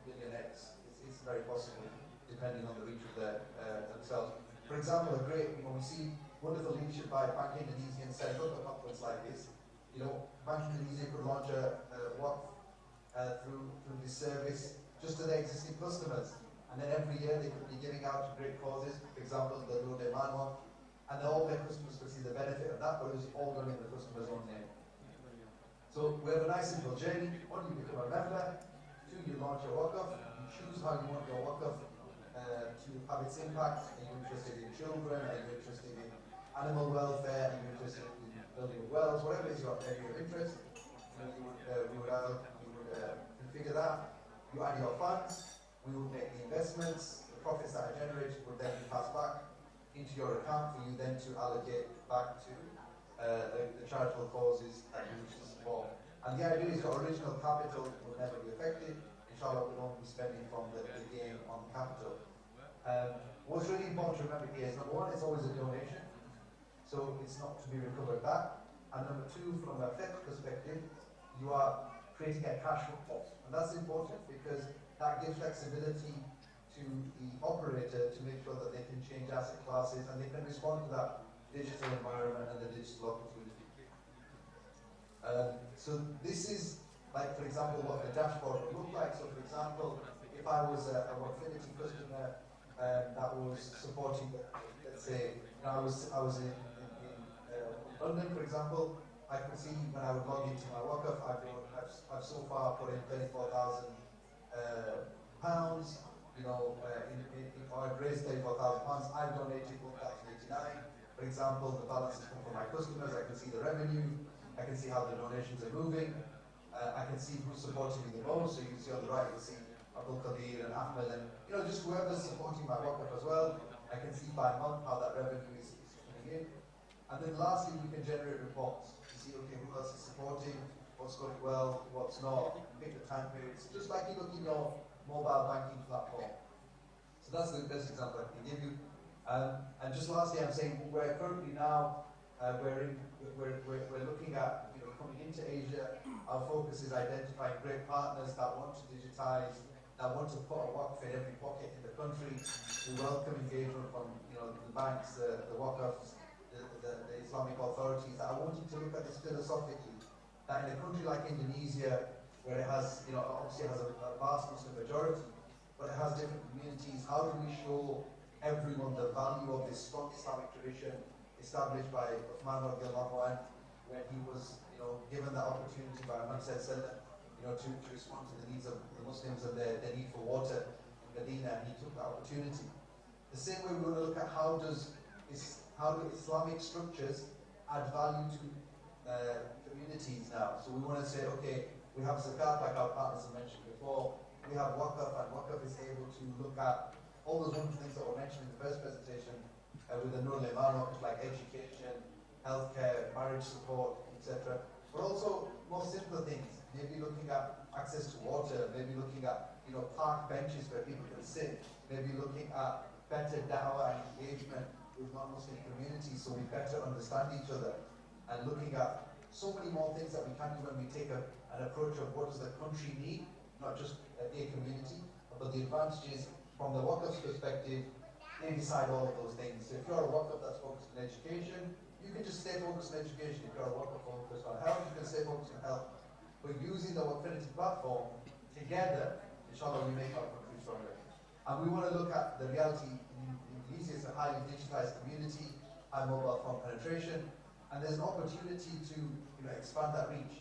billion X. It's very possible, depending on the reach of themselves. For example, we see wonderful leadership by Bank Indonesia in setting up a conference like this. Bank Indonesia could launch a Waqf through this service just to their existing customers. And then every year they could be giving out to great causes, for example, the Nur Deman one, and then all their customers could see the benefit of that, but it was all done in the customer's own name. So we have a nice simple journey. One, you become a member. Two, you launch your Waqf. You choose how you want your Waqf to have its impact. Are you interested in children? Are you interested in animal welfare? Are you interested in building wells? Whatever is your area of interest, we would configure that. You add your funds. We would make the investments. The profits that are generated would then be passed back into your account for you then to allocate back to the charitable causes that you wish to support. And the idea is your original capital will never be affected. Inshallah, we'll only be spending from the gain on the capital. What's really important to remember here is, number one, it's always a donation, so it's not to be recovered back. And number two, from a fiqh perspective, you are creating a cash pot. And that's important because that gives flexibility to the operator to make sure that they can change asset classes and they can respond to that digital environment and the digital opportunity. So this is, like, for example, what the dashboard would look like. So, for example, if I was a Waqfinity customer that was supporting, let's say, I was in London, for example, I could see when I would log into my Waqf, I've so far put in £34,000. I've raised £34,000. I've donated £1,089. For example, the balances come from my customers. I can see the revenue. I can see how the donations are moving. I can see who's supporting me the most. So you can see on the right, you can see Abdul Qadir and Ahmed, and just whoever's supporting my Waqf as well. I can see by month how that revenue is coming in. And then lastly, we can generate reports to see, okay, who else is supporting, what's going well, what's not, pick the time periods, just like you look in your mobile banking platform. So that's the best example I can give you. And just lastly, I'm saying we're currently now, we're looking at, coming into Asia. Our focus is identifying great partners that want to digitize, that want to put a Waqf in every pocket in the country. We welcome engagement from, the banks, the Waqfs, the Islamic authorities that are wanting to look at this philosophically. That in a country like Indonesia, where it has, obviously has a vast Muslim majority, but it has different communities. How do we show everyone the value of this strong Islamic tradition established by Uthman radiallahu anhu when he was, given the opportunity by Muhammad sallallahu to respond to the needs of the Muslims and their need for water in Medina, and he took the opportunity. The same way we want to look at how do Islamic structures add value to communities now. So we want to say, okay, we have Zakat, like our partners have mentioned before. We have Waqf, and Waqf is able to look at all those wonderful things that were mentioned in the first presentation with the Nur al-Iman, like education, healthcare, marriage support, etc. But also more simpler things. Maybe looking at access to water, maybe looking at park benches where people can sit, maybe looking at better da'wah and engagement with non-Muslim communities so we better understand each other, and looking at so many more things that we can do when we take an approach of what does the country need, not just a community, but the advantages from the Waqf's perspective, they decide all of those things. So if you're a Waqf that's focused on education, you can just stay focused on education. If you're a Waqf focused on health, you can stay focused on health. But using the Waqfinity platform together, inshallah, we make our country stronger. And we want to look at the reality in Indonesia. It's a highly digitized community, high mobile phone penetration, and there's an opportunity to expand that reach.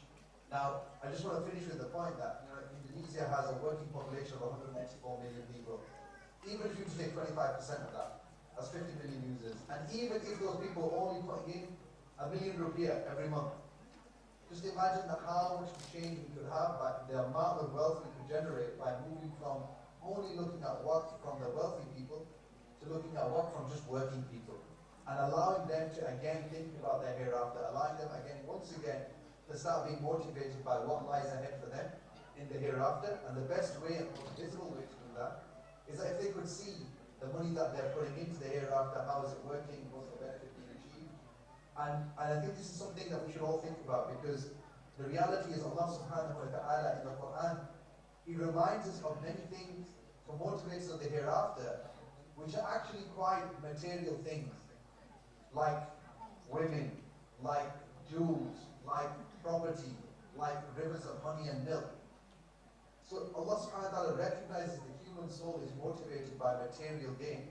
Now, I just want to finish with the point that Indonesia has a working population of 194 million people. Even if you take 25% of that, that's 50 million users. And even if those people are only putting in $1 million rupiah every month, just imagine how much change we could have by the amount of wealth we could generate by moving from only looking at what from the wealthy people to looking at what from just working people. And allowing them to again think about their hereafter, allowing them again, once again, to start being motivated by what lies ahead for them in the hereafter. And the best way and most visible way to do that is that if they could see the money that they're putting into the hereafter, how is it working, what's the benefit being achieved. And I think this is something that we should all think about, because the reality is Allah subhanahu wa ta'ala in the Quran, He reminds us of many things to motivate us of the hereafter, which are actually quite material things, like women, like jewels, like property, like rivers of honey and milk. So Allah subhanahu wa ta'ala recognizes the human soul is motivated by material gain.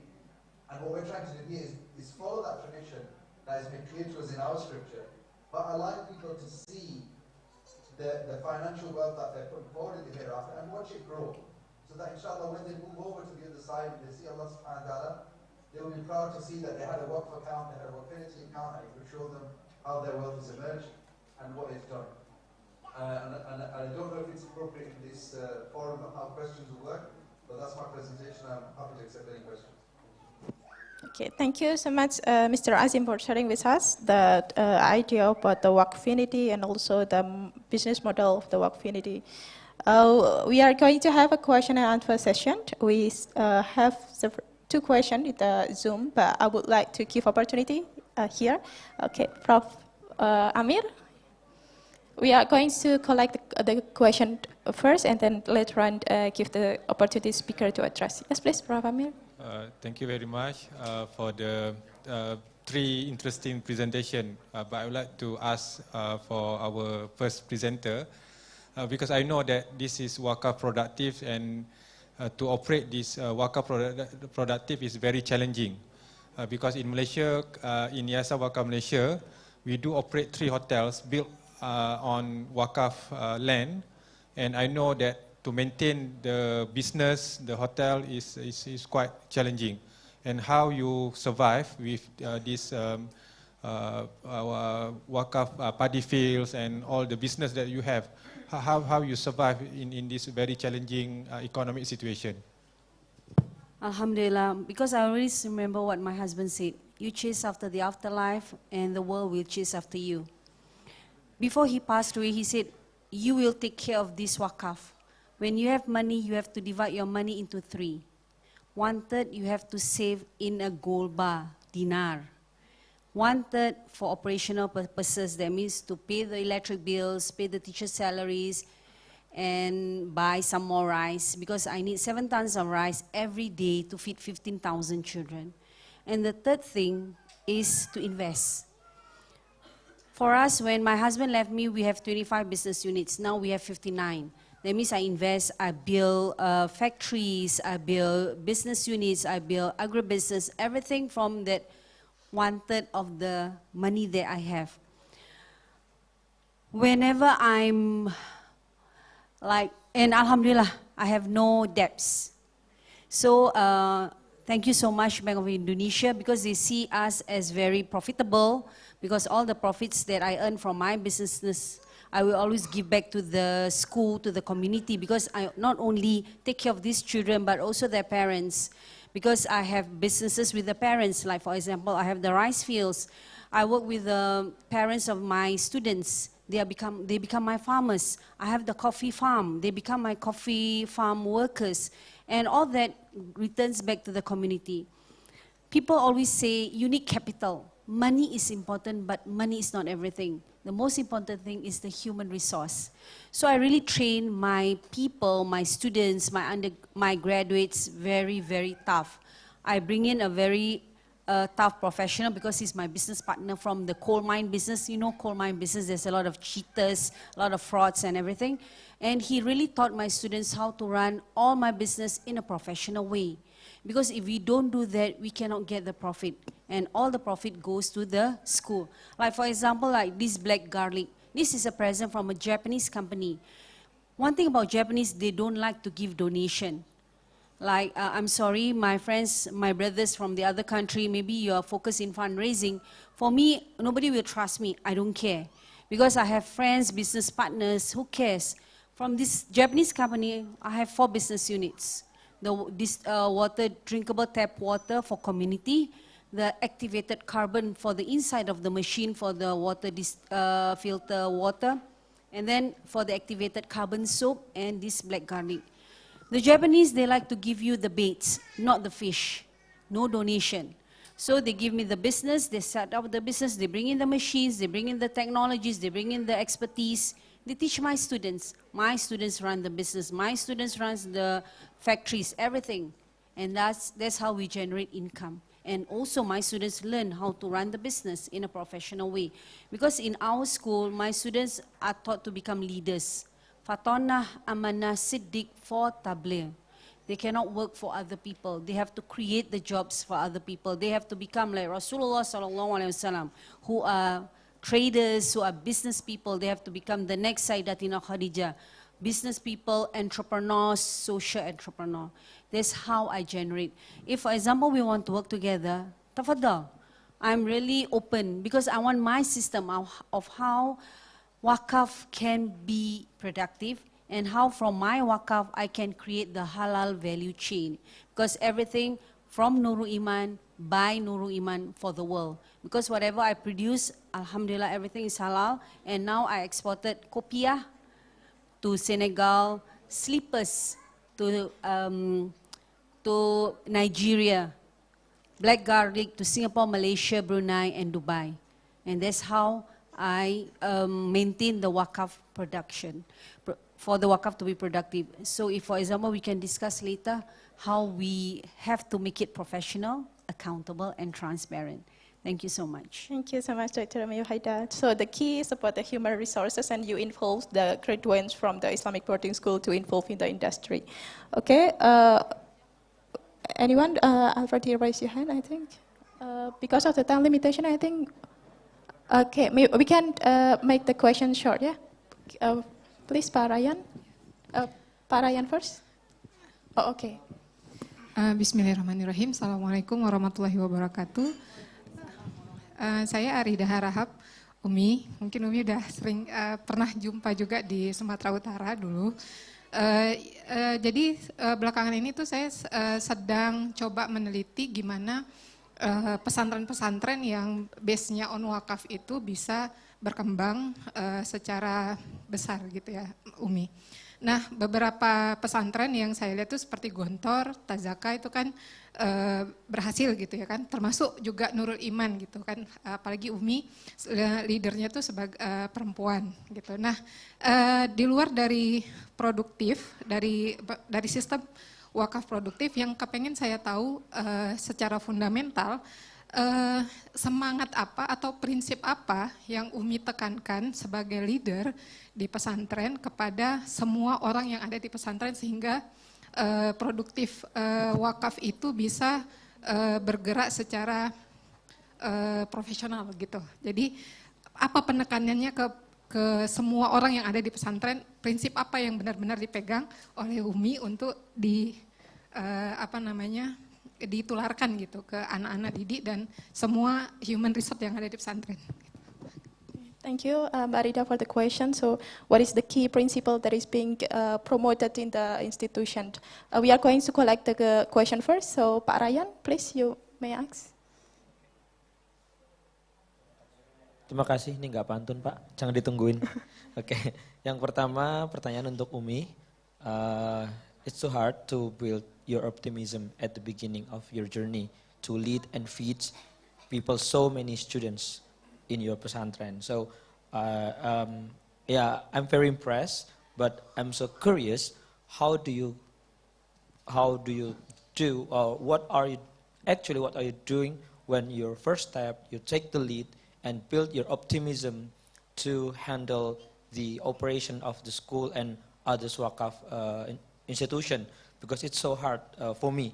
And what we're trying to do here is follow that tradition that has been clear to us in our scripture, but allowing people to see the financial wealth that they're putting forward in the hereafter and watch it grow. So that inshallah when they move over to the other side and they see Allah subhanahu wa ta'ala, they will be proud to see that they had a Waqf account, they had a Waqfinity account, and it would show them how their wealth has emerged and what it's done. And I don't know if it's appropriate in this forum of how questions will work, but that's my presentation. I'm happy to accept any questions. Okay, thank you so much, Mr. Azim, for sharing with us the idea about the Waqfinity and also the business model of the Waqfinity. We are going to have a question and answer session. We have two questions in the Zoom, but I would like to give opportunity here. Okay, Prof. Amir. We are going to collect the question first and then later on give the opportunity speaker to address. Yes, please, Prof. Amir. Thank you very much for the three interesting presentation. But I would like to ask for our first presenter, because I know that this is Waqf Productive, and to operate this Waqf Productive is very challenging. Because in Malaysia, in Yasa Waqf Malaysia, we do operate 3 hotels built on Waqf land, and I know that to maintain the business, the hotel is quite challenging. And how you survive with this Waqf paddy fields and all the business that you have, how you survive in this very challenging economic situation? Alhamdulillah, because I always remember what my husband said, you chase after the afterlife and the world will chase after you. Before he passed away, he said, you will take care of this Waqf. When you have money, you have to divide your money into 3. 1/3 you have to save in a gold bar, dinar. 1/3 for operational purposes, that means to pay the electric bills, pay the teacher salaries, and buy some more rice, because I need 7 tons of rice every day to feed 15,000 children. And the third thing is to invest. For us, when my husband left me, we have 25 business units. Now we have 59. That means I invest, I build factories, I build business units, I build agribusiness, everything from that 1/3 of the money that I have. Whenever I'm like, and Alhamdulillah, I have no debts. So thank you so much, Bank of Indonesia, because they see us as very profitable, because all the profits that I earn from my business, I will always give back to the school, to the community, because I not only take care of these children, but also their parents. Because I have businesses with the parents, like for example, I have the rice fields. I work with the parents of my students. They become my farmers. I have the coffee farm. They become my coffee farm workers. And all that returns back to the community. People always say you need capital. Money is important, but money is not everything. The most important thing is the human resource. So I really train my people, my students, my graduates very, very tough. I bring in a very tough professional because he's my business partner from the coal mine business. You know, coal mine business, there's a lot of cheaters, a lot of frauds and everything. And he really taught my students how to run all my business in a professional way. Because if we don't do that, we cannot get the profit. And all the profit goes to the school. Like for example, like this black garlic. This is a present from a Japanese company. One thing about Japanese, they don't like to give donation. Like, I'm sorry, my friends, my brothers from the other country, maybe you are focused in fundraising. For me, nobody will trust me. I don't care. Because I have friends, business partners, who cares? From this Japanese company, I have 4 business units. This water, drinkable tap water for community, the activated carbon for the inside of the machine for the water, filter water, and then for the activated carbon soap and this black garlic. The Japanese, they like to give you the baits, not the fish, no donation. So they give me the business, they set up the business, they bring in the machines, they bring in the technologies, they bring in the expertise. They teach my students. My students run the business. My students run the factories, everything. And that's how we generate income. And also my students learn how to run the business in a professional way. Because in our school, my students are taught to become leaders. Fatonah, amanah, siddiq, for tabligh. They cannot work for other people. They have to create the jobs for other people. They have to become like Rasulullah sallallahu alaihi wasallam, who are traders, who are business people. They have to become the next Sayyidatina Khadijah. Business people, entrepreneurs, social entrepreneur. That's how I generate. If, for example, we want to work together, tafadhal. I'm really open because I want my system of how Waqf can be productive and how from my Waqf I can create the halal value chain. Because everything from Nurul Iman, by Nurul Iman for the world. Because whatever I produce, alhamdulillah, everything is halal. And now I exported kopiah to Senegal, slippers to Nigeria, black garlic to Singapore, Malaysia, Brunei, and Dubai. And that's how I maintain the Waqf production, for the Waqf to be productive. So if, for example, we can discuss later how we have to make it professional, accountable, and transparent. Thank you so much. Thank you so much, Dr. Amir Haidar. So the key is about the human resources, and you involve the graduates from the Islamic boarding school to involve in the industry. Okay, anyone? Already raised your hand, I think. Because of the time limitation, I think. Okay, we can make the question short, yeah? Please, Pak Ryan. Pak Ryan first. Oh, okay. Bismillahirrahmanirrahim. Assalamualaikum warahmatullahi wabarakatuh. Saya Arida Harahap, Umi. Mungkin Umi udah sering pernah jumpa juga di Sumatera Utara dulu. Jadi belakangan ini tuh saya sedang coba meneliti gimana pesantren-pesantren yang base-nya on Waqf itu bisa berkembang secara besar gitu ya, Umi. Nah, beberapa pesantren yang saya lihat tuh seperti Gontor, Tazaka itu kan berhasil gitu ya kan, termasuk juga Nurul Iman gitu kan, apalagi Umi leadernya tuh sebagai perempuan gitu. Nah, di luar dari produktif, dari sistem Waqf produktif yang kepengen saya tahu secara fundamental, semangat apa atau prinsip apa yang Umi tekankan sebagai leader di pesantren kepada semua orang yang ada di pesantren sehingga produktif wakaf itu bisa bergerak secara profesional gitu. Jadi apa penekanannya ke semua orang yang ada di pesantren, prinsip apa yang benar-benar dipegang oleh Umi untuk ditularkan gitu ke anak-anak didik dan semua human resource yang ada di pesantren. Thank you, Mbak Rida, for the question. So, what is the key principle that is being promoted in the institution? We are going to collect the question first. So, Pak Ryan, please, you may ask. Terima kasih, ini nggak pantun Pak, jangan ditungguin. Oke, yang pertama pertanyaan untuk Umi. It's so hard to build your optimism at the beginning of your journey to lead and feed people, so many students in your pesantren. So, yeah, I'm very impressed, but I'm so curious. How do you do, or what are you doing when your first step, you take the lead and build your optimism to handle the operation of the school and others Waqaf institution, because it's so hard for me,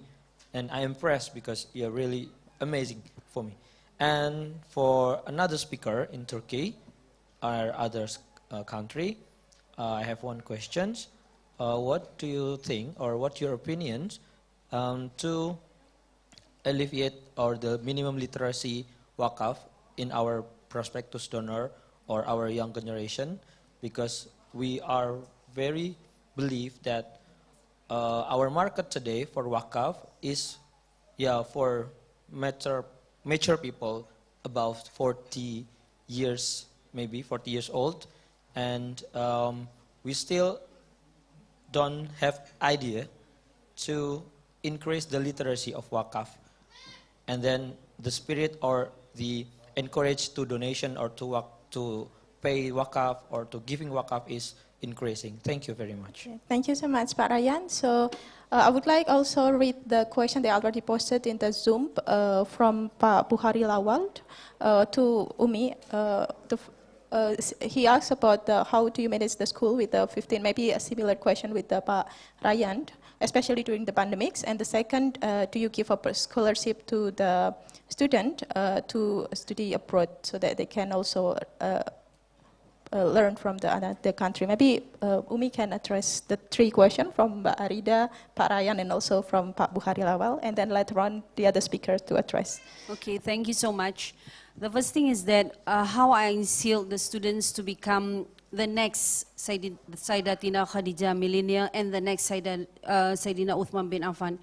and I'm impressed because you're really amazing for me. And for another speaker in Turkey or other country, I have one question. What do you think, or what your opinions to alleviate or the minimum literacy Waqaf in our prospectus donor or our young generation, because we are very believe that our market today for Waqaf is for mature people about 40 years, maybe 40 years old, and we still don't have idea to increase the literacy of Waqaf, and then the spirit or the encourage to donation or to pay Waqaf or to giving Waqaf is increasing. Thank you very much. Thank you so much, Pak Ryan. So I would like also read the question they already posted in the Zoom from Pak Buhari Lawal to Umi. He asked about how do you manage the school with the 15, maybe a similar question with Pak Ryan, especially during the pandemics. And the second, do you give a scholarship to the student to study abroad so that they can also learn from the country? Maybe Umi can address the three questions from Mbak Arida, Pak Ryan, and also from Pak Buhari Lawal, and then later on the other speakers to address. Okay, thank you so much. The first thing is that how I instill the students to become the next Sayyidatina Khadijah millennial and the next Sayyidina Uthman bin Affan.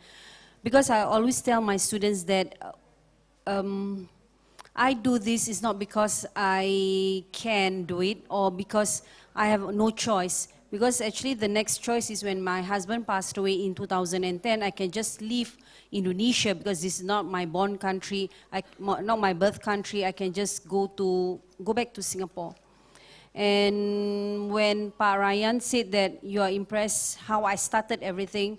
Because I always tell my students that I do this is not because I can do it or because I have no choice. Because actually the next choice is when my husband passed away in 2010, I can just leave Indonesia because this is not my born country, not my birth country. I can just go back to Singapore. And when Pak Ryan said that you are impressed how I started everything,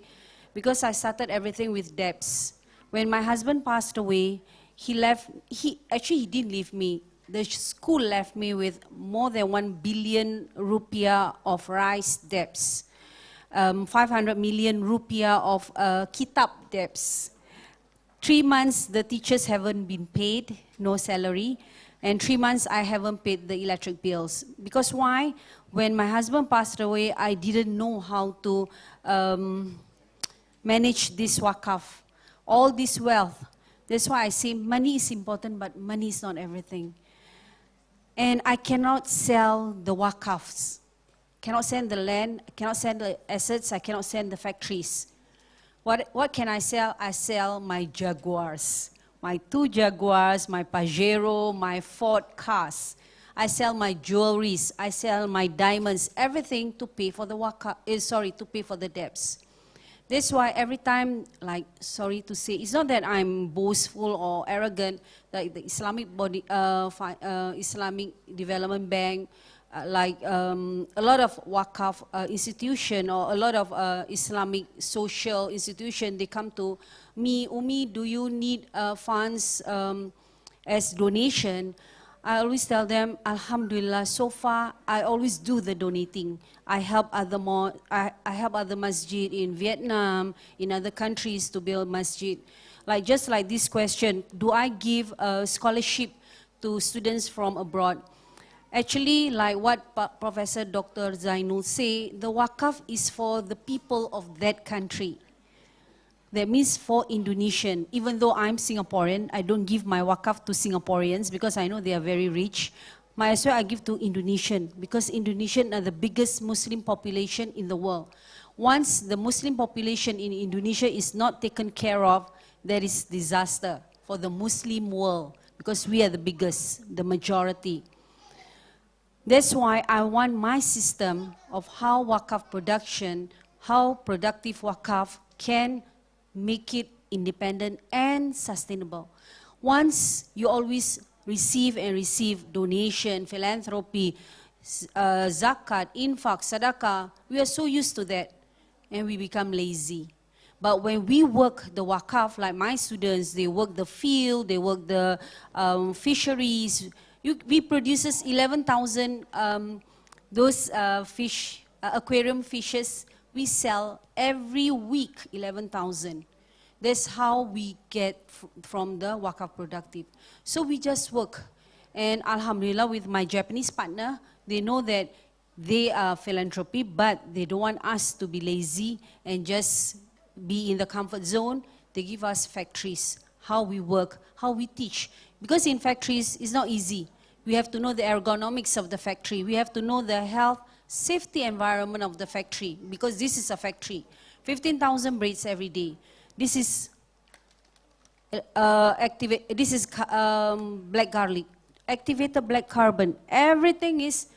because I started everything with debts. When my husband passed away, he didn't leave me. The school left me with more than 1 billion rupiah of rice debts, 500 million rupiah of kitab debts. 3 months the teachers haven't been paid, no salary, and 3 months I haven't paid the electric bills. Because why? When my husband passed away, I didn't know how to manage this Waqaf, all this wealth. That's why I say money is important, but money is not everything. And I cannot sell the Waqafs, cannot sell the land, cannot sell the assets, I cannot sell the factories. What can I sell? I sell my Jaguars, my 2 Jaguars, my Pajero, my Ford cars. I sell my jewelries, I sell my diamonds, everything to pay for the to pay for the debts. That's why every time, like, sorry to say, it's not that I'm boastful or arrogant, like the Islamic Islamic Development Bank, a lot of Waqaf institution or a lot of Islamic social institution, they come to me, Umi, do you need funds as donation? I always tell them, Alhamdulillah, so far I always do the donating. I help I help other masjid in Vietnam, in other countries to build masjid. Like just like this question, do I give a scholarship to students from abroad? Actually, like what Professor Dr. Zainul say, the Waqf is for the people of that country. That means for Indonesian. Even though I'm Singaporean, I don't give my Waqf to Singaporeans because I know they are very rich. Might as well I give to Indonesian because Indonesian are the biggest Muslim population in the world. Once the Muslim population in Indonesia is not taken care of, there is disaster for the Muslim world because we are the biggest, the majority. That's why I want my system of how Waqf production, how productive Waqf can make it independent and sustainable. Once you always receive and receive donation, philanthropy, zakat, infaq, sadaqah, we are so used to that and we become lazy. But when we work the Waqf, like my students, they work the field, they work the fisheries, we produces 11,000 those fish, aquarium fishes, we sell every week 11,000. That's how we get from the Waqf productive. So we just work. And Alhamdulillah, with my Japanese partner, they know that they are philanthropy, but they don't want us to be lazy and just be in the comfort zone. They give us factories, how we work, how we teach. Because in factories, it's not easy. We have to know the ergonomics of the factory. We have to know the health, safety environment of the factory, because this is a factory. 15,000 braids every day. This is black garlic, activated black carbon. Everything is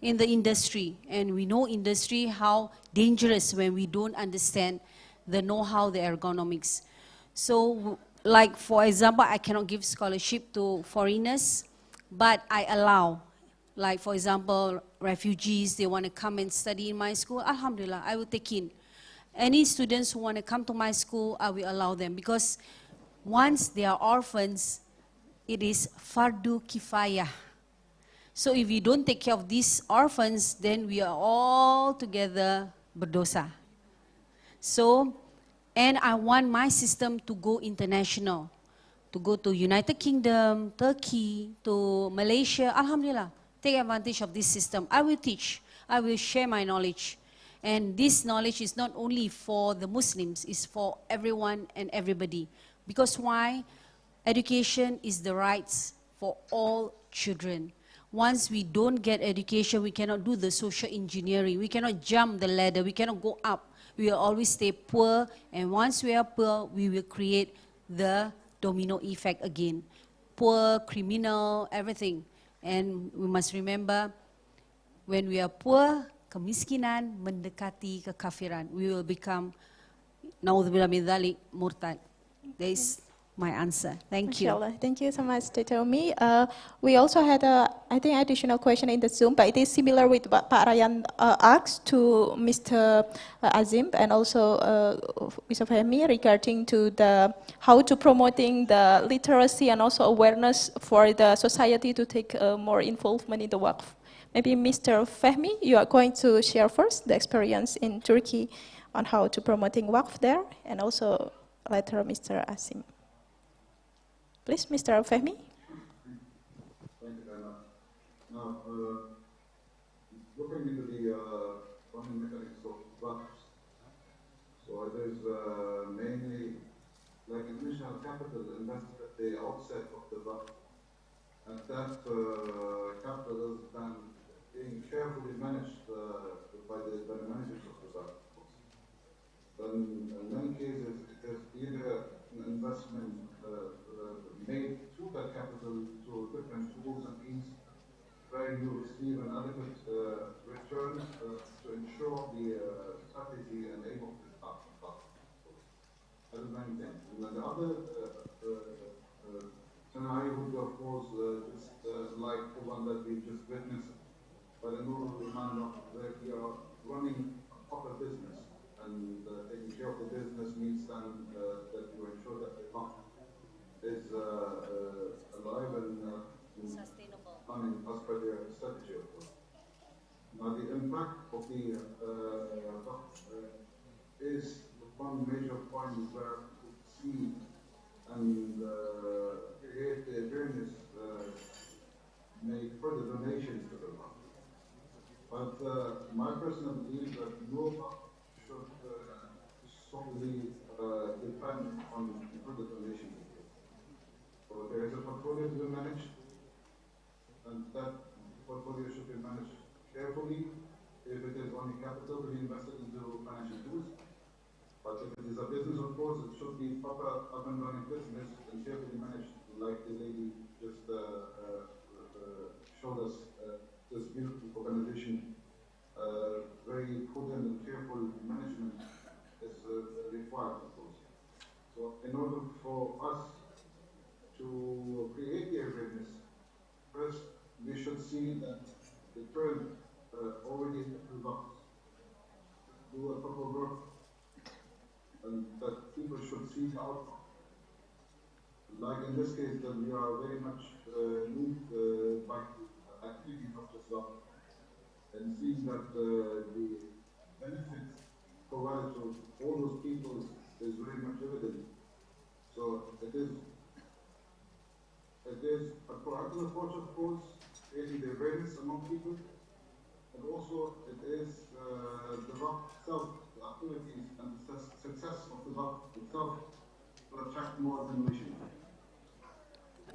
in the industry, and we know industry how dangerous when we don't understand the know-how, the ergonomics. So, like for example, I cannot give scholarship to foreigners, but I allow. Like for example, refugees, they want to come and study in my school, Alhamdulillah, I will take in. Any students who want to come to my school, I will allow them, because once they are orphans, it is fardu kifayah. So if we don't take care of these orphans, then we are all together berdosa. So, and I want my system to go international, to go to United Kingdom, Turkey, to Malaysia, Alhamdulillah. Take advantage of this system. I will teach, I will share my knowledge. And this knowledge is not only for the Muslims, it's for everyone and everybody. Because why? Education is the rights for all children. Once we don't get education, we cannot do the social engineering. We cannot jump the ladder. We cannot go up. We will always stay poor. And once we are poor, we will create the domino effect again. Poor, criminal, everything. And we must remember, when we are poor, kemiskinan mendekati kekafiran. We will become, naudzubillah min dzalik, murtad. That is my answer. Thank you. Inshallah. Thank you so much, Dr. Umi. We also had I think, additional question in the Zoom, but it is similar with what Pak Ryan asked to Mr. Azim and also Mr. Fahmi regarding to the how to promoting the literacy and also awareness for the society to take more involvement in the Waqf. Maybe Mr. Fahmi, you are going to share first the experience in Turkey on how to promoting Waqf there, and also later Mr. Azim. Please, Mr. Fahmi. Thank you very much. Now, looking into the funding mechanics of Waqfs, so it is mainly like initial capital invested at the outset of the Waqf, and that capital is then being carefully managed by the managers of the Waqf. Then in many cases, it is either an investment made through that capital to different tools and means where you receive an adequate return to ensure the strategy and aim of the staff. That is one thing. And then the other scenario would be, of course, just like the one that we just witnessed by the Nurul Iman, where we are running a proper business, and taking care of the business means then that you ensure is alive and sustainable. I mean, as per their strategy, of course. Now, the impact of the is one major point where to see and create the awareness, make further donations to the Waqf. But my personal belief that no Waqf should solely depend on further donations. So there is a portfolio to be managed, and that portfolio should be managed carefully. If it is only capital to be invested into financial tools, but if it is a business, of course, it should be proper up and running business and carefully managed, like the lady just showed us. This beautiful organization, very prudent and careful management is required, of course. So in order for us to create the awareness, first we should see that the term already involves do a proper work, and that people should see the outcome. Like in this case, that we are very much moved by the activities of this law, and seeing that the benefits provided to all those people is very much evident. So it is a proactive approach, of course, creating the awareness among people, and also it is the Waqf itself, the activities and the success of the Waqf itself to attract more donation.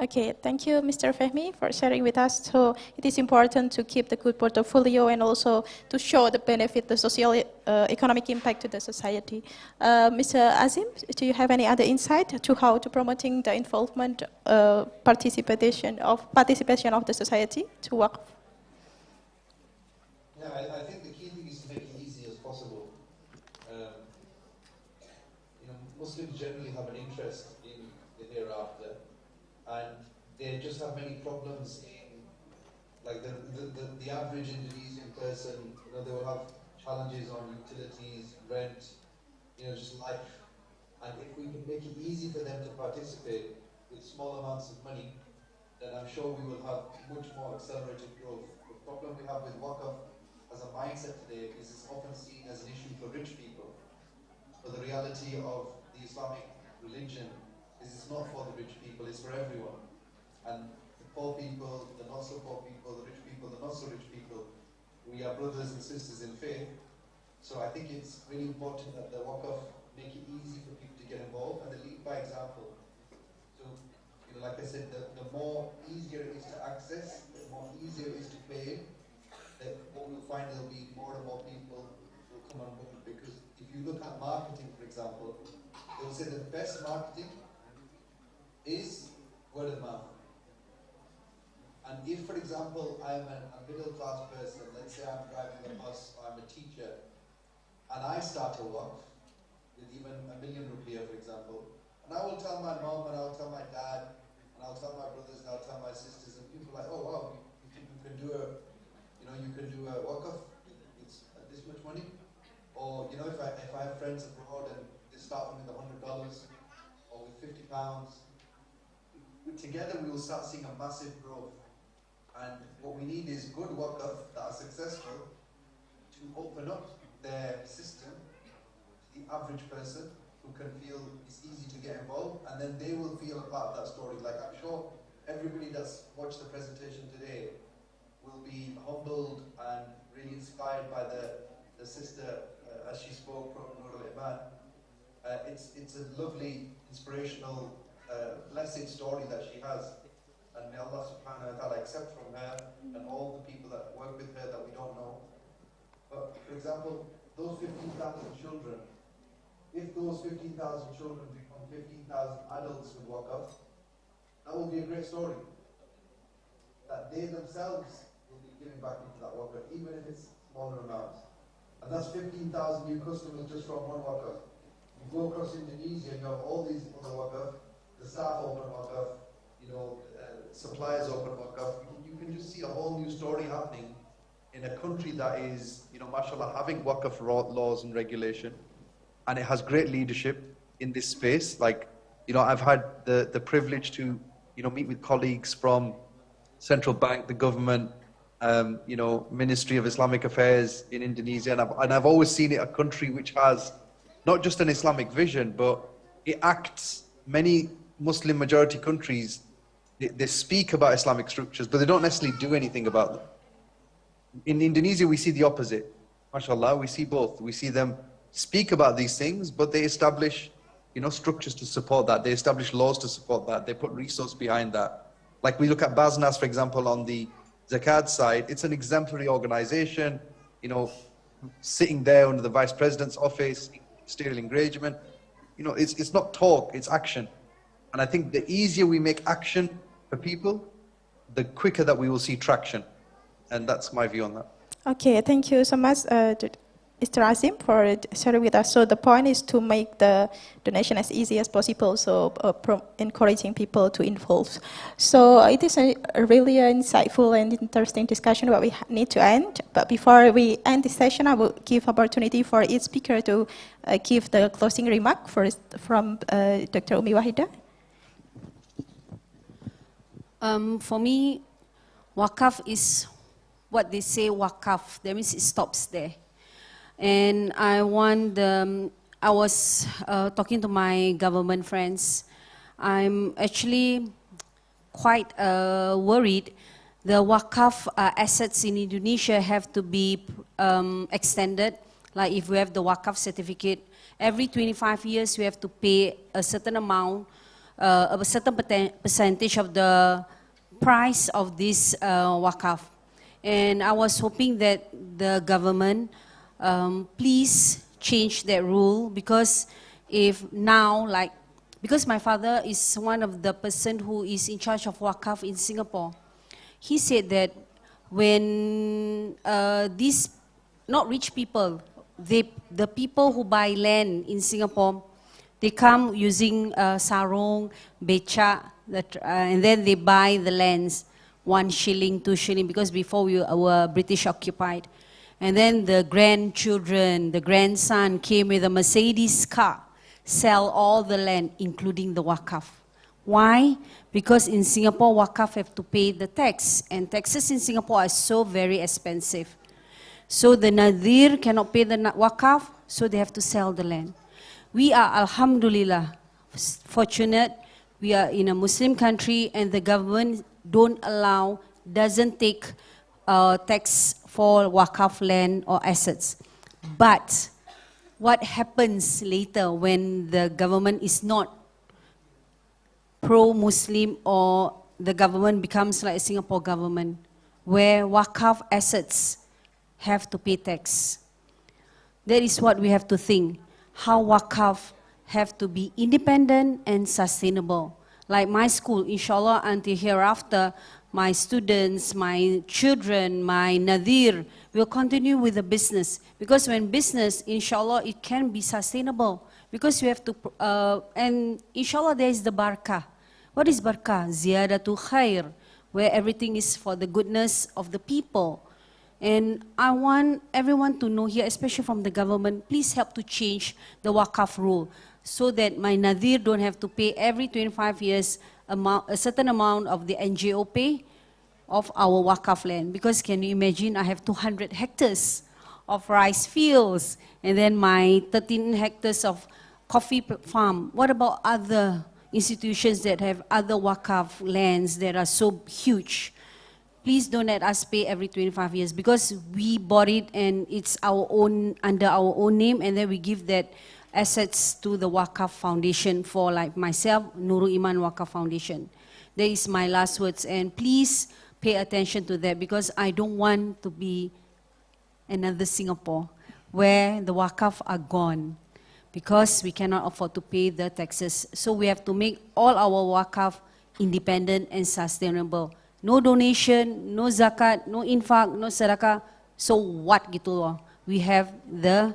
Okay, thank you, Mr. Fehmi, for sharing with us. So it is important to keep the good portfolio and also to show the benefit, the social economic impact to the society. Mr. Azim, do you have any other insight to how to promoting the involvement, participation of the society to Waqf? Yeah, I think the key thing is to make it easy as possible. Muslims generally have an interest in the hereafter, and they just have many problems in, like the average Indonesian person, they will have challenges on utilities, rent, just life. And if we can make it easy for them to participate with small amounts of money, then I'm sure we will have much more accelerated growth. The problem we have with Waqf as a mindset today is it's often seen as an issue for rich people. But the reality of the Islamic religion is it's not for the rich people, it's for everyone. And the poor people, the not so poor people, the rich people, the not so rich people, we are brothers and sisters in faith. So I think it's really important that the Waqf make it easy for people to get involved and they lead by example. So, like I said, the more easier it is to access, the more easier it is to pay, that what we'll find there'll be more and more people will come on board. Because if you look at marketing, for example, they will say the best marketing is word of mouth. And if, for example, I'm a middle-class person, let's say I'm driving a bus, or I'm a teacher, and I start a Waqf with even ₦1 million, for example, and I will tell my mom, and I'll tell my dad, and I'll tell my brothers, and I'll tell my sisters, and people are like, oh wow, you think you can do a Waqf with this much money? Or if I have friends abroad and they start with $100 or with £50, together we will start seeing a massive growth. And what we need is good Waqf that are successful to open up their system to the average person who can feel it's easy to get involved, and then they will feel a part of that story. Like I'm sure everybody that's watched the presentation today will be humbled and really inspired by the sister as she spoke from Nur al-Iman. It's a lovely, inspirational, blessed story that she has. And may Allah subhanahu wa ta'ala accept from her and all the people that work with her that we don't know. But for example, those 15,000 children, if those 15,000 children become 15,000 adults with Waqf, that will be a great story. That they themselves will be giving back into that Waqf, even if it's smaller amounts. And that's 15,000 new customers just from one Waqf. You go across Indonesia and you have all these other Waqf, the staff open Waqf, suppliers open Waqf. You can just see a whole new story happening in a country that is, mashallah, having Waqf laws and regulation, and it has great leadership in this space. Like, You know, I've had the privilege to, you know, meet with colleagues from central bank, the government, you know, Ministry of Islamic Affairs in Indonesia, and I've always seen it a country which has not just an Islamic vision, but it acts. Many Muslim majority countries, they speak about Islamic structures, but they don't necessarily do anything about them. In Indonesia, we see the opposite. MashaAllah, we see both. We see them speak about these things, but they establish, you know, structures to support that. They establish laws to support that. They put resource behind that. Like we look at Basnas, for example, on the Zakat side, it's an exemplary organization, you know, sitting there under the vice president's office, ministerial engagement. You know, it's not talk, it's action. And I think the easier we make action for people, the quicker that we will see traction. And that's my view on that. Okay, thank you so much, Mr. Azim, for sharing with us. So the point is to make the donation as easy as possible, so encouraging people to involve. So it is a really insightful and interesting discussion what we need to end. But before we end this session, I will give opportunity for each speaker to give the closing remark first from Dr. Umi Wahida. For me, Waqf is what they say Waqf. That means it stops there. And I was talking to my government friends. I'm actually quite worried. The Waqf assets in Indonesia have to be extended. Like if we have the Waqf certificate, every 25 years we have to pay a certain amount, a certain percentage of the price of this Waqf. And I was hoping that the government please change that rule, because if now, like, because my father is one of the person who is in charge of Waqf in Singapore. He said that when these not rich people, the people who buy land in Singapore, they come using sarong, beca, and then they buy the lands, 1 shilling, 2 shilling, because before we were British occupied. And then the grandchildren, the grandson came with a Mercedes car, sell all the land, including the Waqf. Why? Because in Singapore, Waqf have to pay the tax, and taxes in Singapore are so very expensive. So the Nadir cannot pay the Waqf, so they have to sell the land. We are, alhamdulillah, fortunate. We are in a Muslim country, and the government doesn't take tax for Waqf land or assets. But what happens later when the government is not pro-Muslim, or the government becomes like a Singapore government, where Waqf assets have to pay tax? That is what we have to think. How Waqf have to be independent and sustainable. Like my school, inshallah, until hereafter, my students, my children, my Nadir will continue with the business. Because when business, inshallah, it can be sustainable. Because you have to, and inshallah there is the barakah. What is barakah? Ziyadatu khair, where everything is for the goodness of the people. And I want everyone to know here, especially from the government, please help to change the Waqf rule, so that my Nadir don't have to pay every 25 years a certain amount of the NGO pay of our Waqf land. Because can you imagine, I have 200 hectares of rice fields, and then my 13 hectares of coffee farm. What about other institutions that have other Waqf lands that are so huge? Please don't let us pay every 25 years, because we bought it and it's our own, under our own name, and then we give that assets to the Waqf Foundation for, like myself, Nurul Iman Waqf Foundation. That is my last words, and please pay attention to that, because I don't want to be another Singapore where the Waqf are gone, because we cannot afford to pay the taxes. So we have to make all our Waqf independent and sustainable. No donation, no zakat, no infaq, no sedekah. So what gitu loh? We have the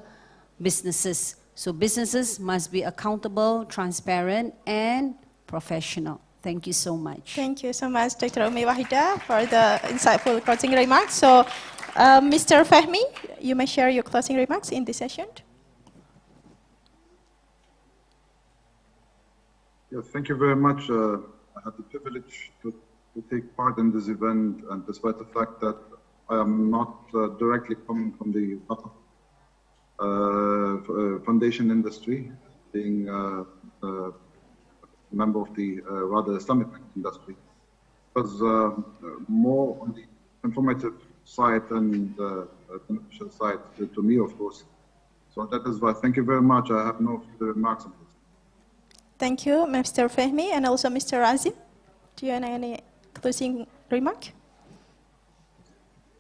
businesses. So businesses must be accountable, transparent, and professional. Thank you so much. Thank you so much, Dr. Umi Wahida, for the insightful closing remarks. So, Mr. Fahmi, you may share your closing remarks in this session. Yes, thank you very much. I had the privilege to take part in this event, and despite the fact that I am not directly coming from the Waqf foundation industry, being a member of the rather Islamic industry, was more on the informative side and beneficial side to me, of course. So that is why. Thank you very much. I have no further remarks on this. Thank you, Mr. Fehmi, and also Mr. Azim. Do you have any closing remark?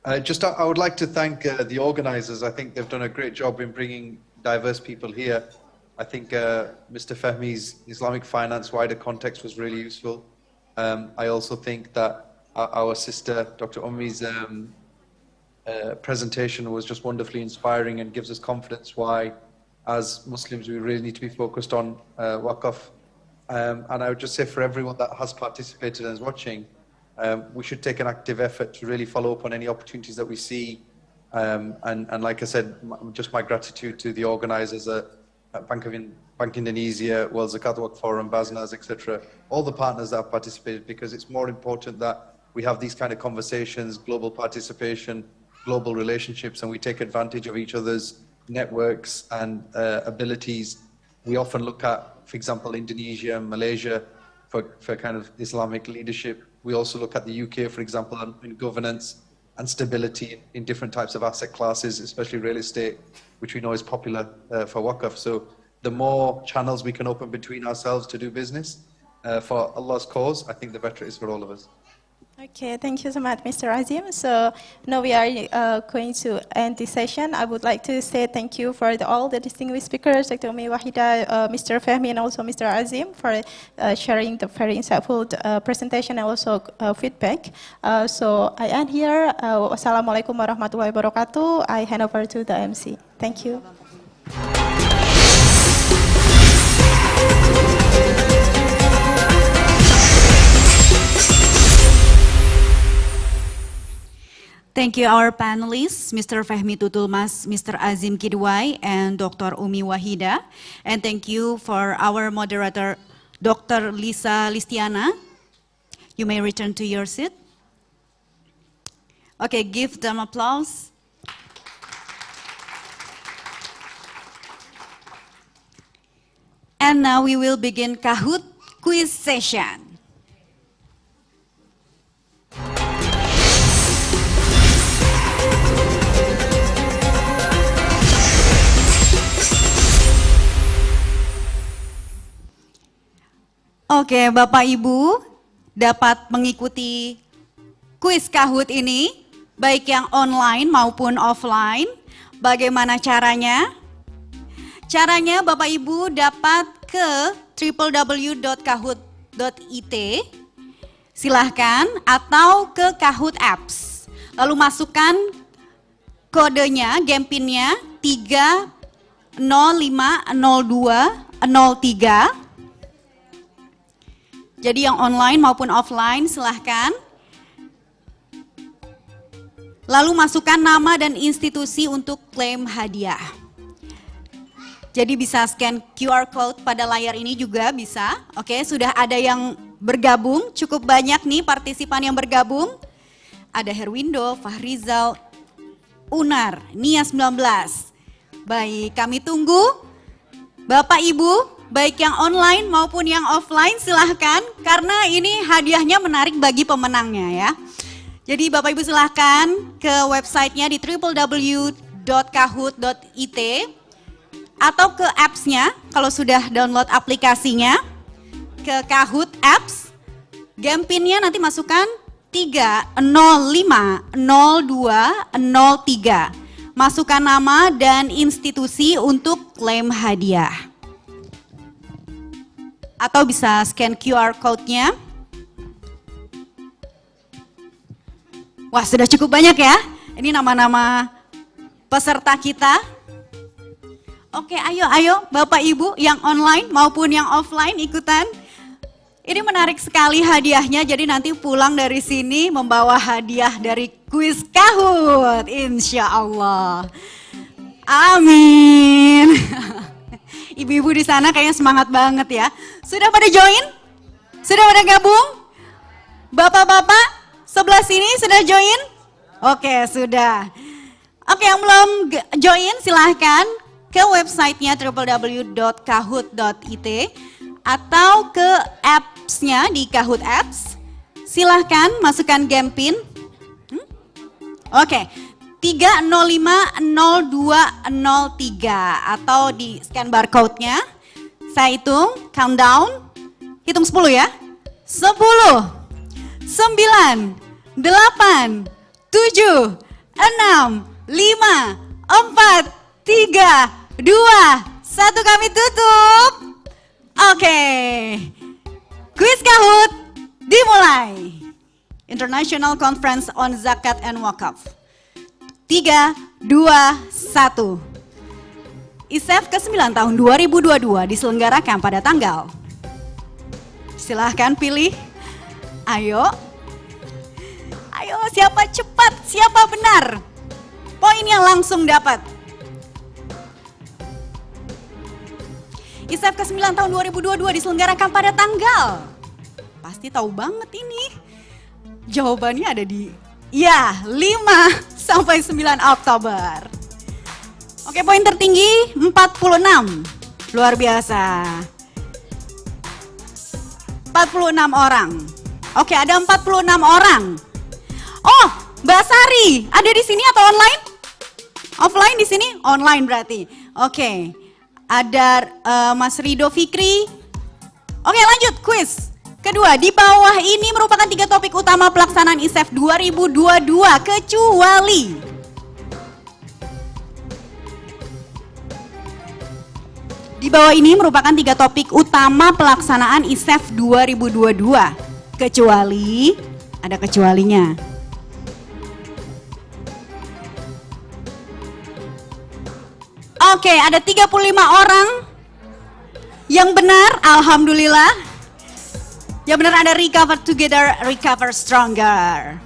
I would like to thank the organizers. I think they've done a great job in bringing diverse people here. I think Mr. Fehmi's Islamic finance wider context was really useful. I also think that our sister, Dr. Ummi's presentation was just wonderfully inspiring and gives us confidence why, as Muslims, we really need to be focused on Waqf. And I would just say for everyone that has participated and is watching, we should take an active effort to really follow up on any opportunities that we see. And like I said, just my gratitude to the organizers at Bank Indonesia, World Zakat Waqf Forum, BASNAS, etc., all the partners that have participated, because it's more important that we have these kind of conversations, global participation, global relationships, and we take advantage of each other's networks and abilities. We often look at, for example, Indonesia and Malaysia for kind of Islamic leadership. We also look at the UK, for example, in governance and stability in different types of asset classes, especially real estate, which we know is popular for Waqf. So the more channels we can open between ourselves to do business for Allah's cause, I think the better it is for all of us. Okay, thank you so much, Mr. Azim. So now we are going to end this session. I would like to say thank you for all the distinguished speakers, Dr. Ummi Wahida, Mr. Fehmi, and also Mr. Azim for sharing the very insightful presentation and also feedback. So I end here. Wassalamualaikum warahmatullahi wabarakatuh. I hand over to the MC. Thank you. Thank you our panelists, Mr. Fehmi Tutulmas, Mr. Azim Kidwai, and Dr. Ummi Wahida. And thank you for our moderator, Dr. Lisa Listiana. You may return to your seat. Okay, give them applause. And now we will begin Kahoot quiz session. Oke, Bapak Ibu dapat mengikuti kuis Kahoot ini, baik yang online maupun offline. Bagaimana caranya? Caranya Bapak Ibu dapat ke www.kahoot.it, silahkan, atau ke Kahoot Apps. Lalu masukkan kodenya, game-pinnya 3050203. Jadi yang online maupun offline silahkan. Lalu masukkan nama dan institusi untuk klaim hadiah. Jadi bisa scan QR code pada layar ini juga bisa. Oke, sudah ada yang bergabung, cukup banyak nih partisipan yang bergabung. Ada Herwindo, Fahrizal, Unar, Nia 19. Baik, kami tunggu. Bapak Ibu, baik yang online maupun yang offline silahkan, karena ini hadiahnya menarik bagi pemenangnya ya. Jadi Bapak Ibu silahkan ke websitenya di www.kahoot.it atau ke apps-nya kalau sudah download aplikasinya, ke Kahoot Apps, game pin-nya nanti masukkan 3050203. Masukkan nama dan institusi untuk klaim hadiah. Atau bisa scan QR code-nya. Wah, sudah cukup banyak ya. Ini nama-nama peserta kita. Oke, ayo Bapak Ibu yang online maupun yang offline ikutan. Ini menarik sekali hadiahnya, jadi nanti pulang dari sini membawa hadiah dari kuis Kahoot, insya Allah. Amin. Ibu-ibu di sana kayaknya semangat banget ya. Sudah pada join? Sudah pada gabung? Bapak-bapak sebelah sini sudah join? Oke, sudah. Oke, yang belum join silahkan ke websitenya www.kahoot.it atau ke apps-nya di Kahoot Apps. Silahkan masukkan game PIN. Oke, 3050203 atau di scan barcode-nya. Saya hitung, countdown. Hitung 10 ya. 10, 9, 8, 7, 6, 5, 4, 3, 2, 1 kami tutup. Oke. Kuis Kahoot dimulai. International Conference on Zakat and Waqf. 3, 2, 1. ISEF ke-9 tahun 2022 diselenggarakan pada tanggal. Silahkan pilih. Ayo. Ayo, siapa cepat, siapa benar. Poinnya langsung dapat. ISEF ke-9 tahun 2022 diselenggarakan pada tanggal. Pasti tahu banget ini. Jawabannya ada di 5 sampai 9 Oktober. Oke, poin tertinggi 46. Luar biasa. 46 orang. Oke, ada 46 orang. Oh, Mbak Sari, ada di sini atau online? Offline di sini? Online berarti. Oke. Ada Mas Rido Fikri. Oke, lanjut kuis. Kedua, di bawah ini merupakan 3 topik utama pelaksanaan ISEF 2022 kecuali di bawah ini merupakan 3 topik utama pelaksanaan ISEF 2022 kecuali ada kecualinya. Oke, ada 35 orang yang benar, alhamdulillah. Yang benar ada recover together, recover stronger.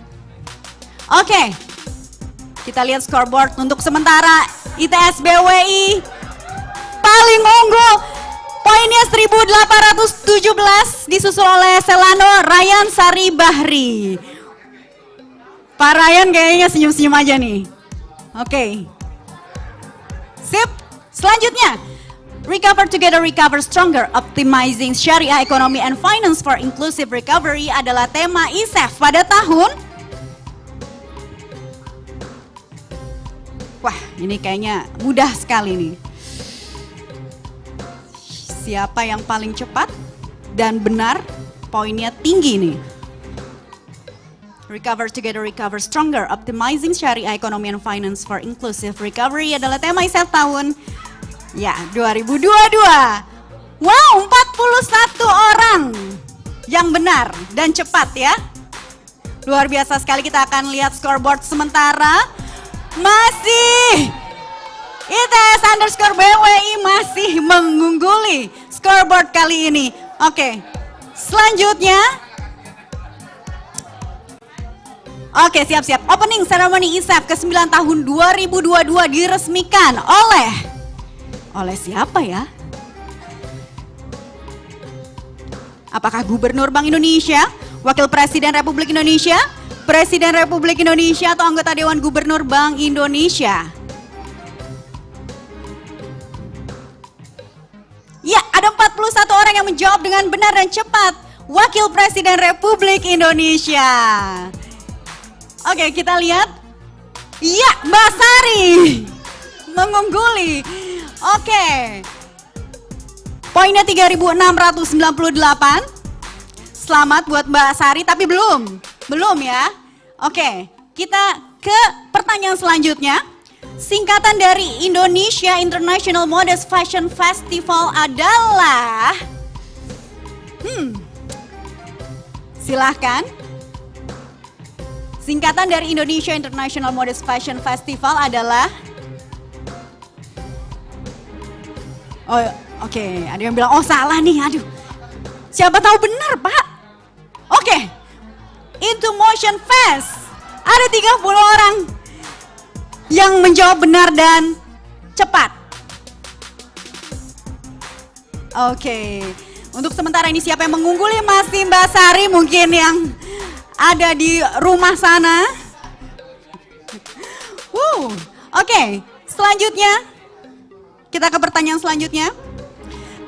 Oke, kita lihat scoreboard untuk sementara ITS BWI paling unggul. Poinnya 1817 disusul oleh Selano Ryan Sari Bahri. Pak Ryan kayaknya senyum-senyum aja nih. Oke. Sip, selanjutnya Recover Together, Recover Stronger, Optimizing Syariah Economy and Finance for Inclusive Recovery adalah tema ISEF pada tahun. Wah, ini kayaknya mudah sekali nih. Siapa yang paling cepat dan benar, poinnya tinggi nih. Recover Together, Recover Stronger, Optimizing Syariah Economy and Finance for Inclusive Recovery adalah tema ISEF tahun 2022. Wow, 41 orang yang benar dan cepat ya. Luar biasa sekali, kita akan lihat scoreboard sementara. Masih ITS_BWI masih mengungguli scoreboard kali ini. Oke, selanjutnya. Oke, siap-siap. Opening ceremony ISEF ke-9 tahun 2022 diresmikan oleh siapa ya? Apakah Gubernur Bank Indonesia, Wakil Presiden Republik Indonesia, Presiden Republik Indonesia, atau anggota Dewan Gubernur Bank Indonesia? Ya, ada 41 orang yang menjawab dengan benar dan cepat. Wakil Presiden Republik Indonesia. Oke, kita lihat. Iya, Mbak Sari mengungguli. Oke. Poinnya 3698. Selamat buat Mbak Sari, tapi belum ya. Oke, kita ke pertanyaan selanjutnya. Singkatan dari Indonesia International Modest Fashion Festival adalah silahkan. Singkatan dari Indonesia International Modest Fashion Festival adalah oke, ada yang bilang, oh salah nih, aduh. Siapa tahu benar, Pak? Oke, Into Motion Fest. Ada 30 orang yang menjawab benar dan cepat. Oke. Untuk sementara ini siapa yang mengungguli masih Mbak Sari mungkin yang ada di rumah sana. Oke, selanjutnya kita ke pertanyaan selanjutnya.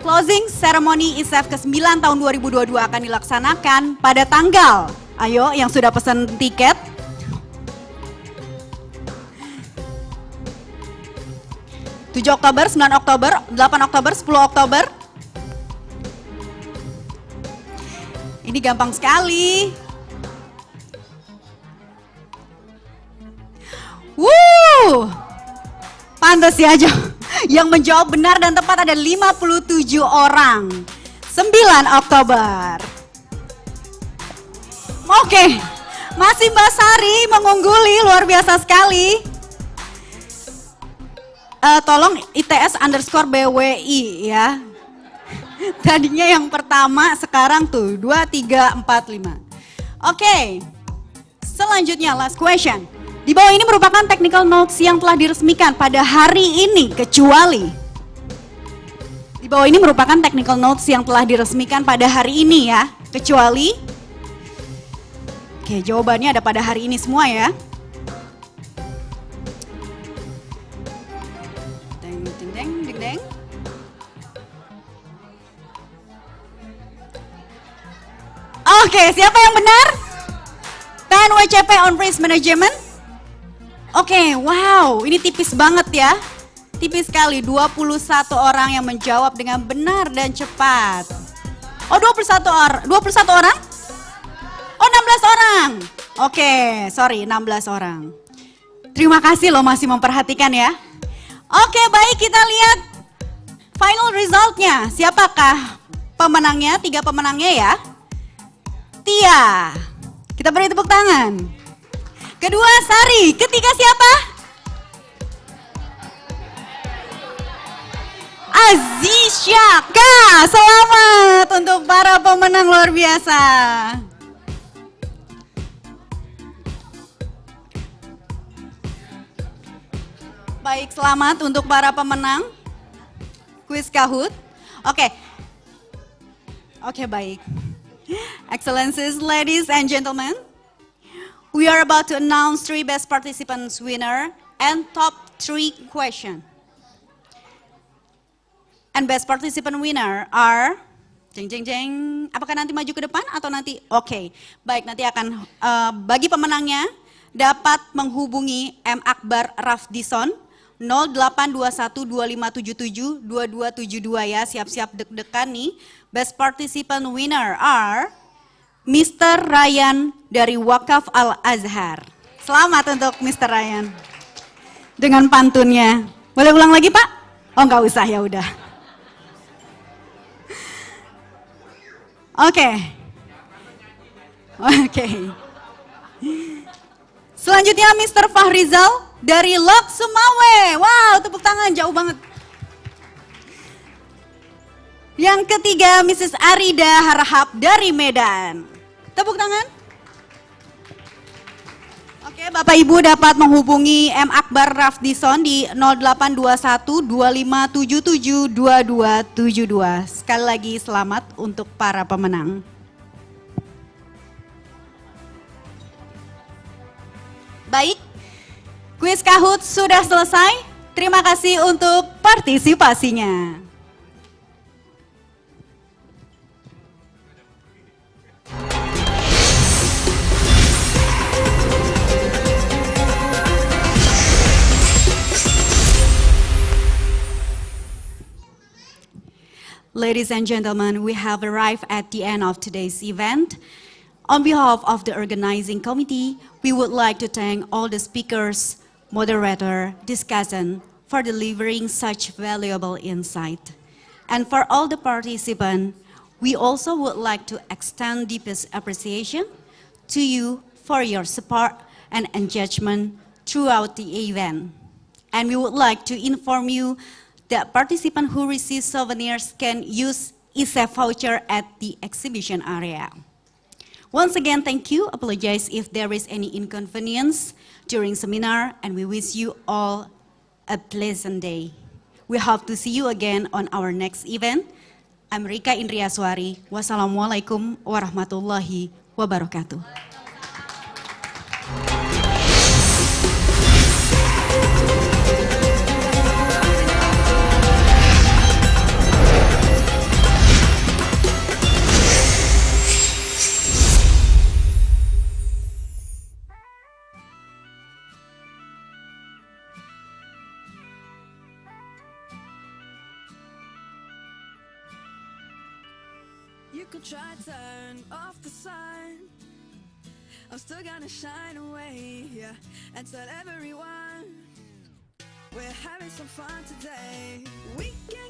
Closing ceremony ISEF ke-9 tahun 2022 akan dilaksanakan pada tanggal, ayo yang sudah pesan tiket. Oktober, 9 Oktober, 8 Oktober, 10 Oktober. Ini gampang sekali. Pantas ya, yang menjawab benar dan tepat ada 57 orang. 9 Oktober. Oke, masih Mbak Sari mengungguli, luar biasa sekali. Tolong ITS _ BWI ya. Tadinya yang pertama, sekarang tuh 2, 3, 4, 5. Oke, selanjutnya last question. Di bawah ini merupakan technical notes yang telah diresmikan pada hari ini, kecuali. Di bawah ini merupakan technical notes yang telah diresmikan pada hari ini ya, kecuali. Oke, jawabannya ada pada hari ini semua ya. Deng, deng, deng, deng, deng. Oke, siapa yang benar? PNWCP on Risk Management. Oke, wow, ini tipis banget ya. Tipis sekali, 21 orang yang menjawab dengan benar dan cepat. Oh, 21 orang? Oh, 16 orang. Oke, sorry, 16 orang. Terima kasih loh masih memperhatikan ya. Oke, baik, kita lihat final resultnya. Siapakah pemenangnya? 3 pemenangnya ya. Tia, kita beri tepuk tangan. Kedua Sari, ketiga siapa? Azisha. Kak, selamat untuk para pemenang luar biasa. Baik, selamat untuk para pemenang kuis Kahoot. Oke, baik. Excellencies, ladies and gentlemen. We are about to announce 3 best participants winner and top 3 question. And best participant winner are, jeng jeng jeng, apakah nanti maju ke depan atau nanti? Oke, baik, nanti akan bagi pemenangnya dapat menghubungi M. Akbar Rafdison 082125772272 ya, siap-siap deg-degan nih. Best participant winner are Mr. Ryan dari Waqf Al-Azhar. Selamat untuk Mr. Ryan. Dengan pantunnya. Boleh ulang lagi, Pak? Oh, nggak usah, ya udah. Oke. Selanjutnya Mr. Fahrizal dari Lok Sumawe. Wow, tepuk tangan, jauh banget. Yang ketiga Mrs. Arida Harahap dari Medan. Tepuk tangan. Oke, Bapak Ibu dapat menghubungi M. Akbar Rafdison di 082125772272. Sekali lagi selamat untuk para pemenang. Baik, kuis Kahoot sudah selesai. Terima kasih untuk partisipasinya. Ladies and gentlemen, we have arrived at the end of today's event. On behalf of the organizing committee, we would like to thank all the speakers, moderator, discussant for delivering such valuable insight. And for all the participants, we also would like to extend deepest appreciation to you for your support and engagement throughout the event. And we would like to inform you that participants who receive souvenirs can use ISEF voucher at the exhibition area. Once again, thank you. Apologize if there is any inconvenience during seminar, and we wish you all a pleasant day. We hope to see you again on our next event. I'm Rika Indriaswari. Wassalamualaikum warahmatullahi wabarakatuh. You could try to turn off the sun, I'm still gonna shine away, yeah, and tell everyone we're having some fun today. We can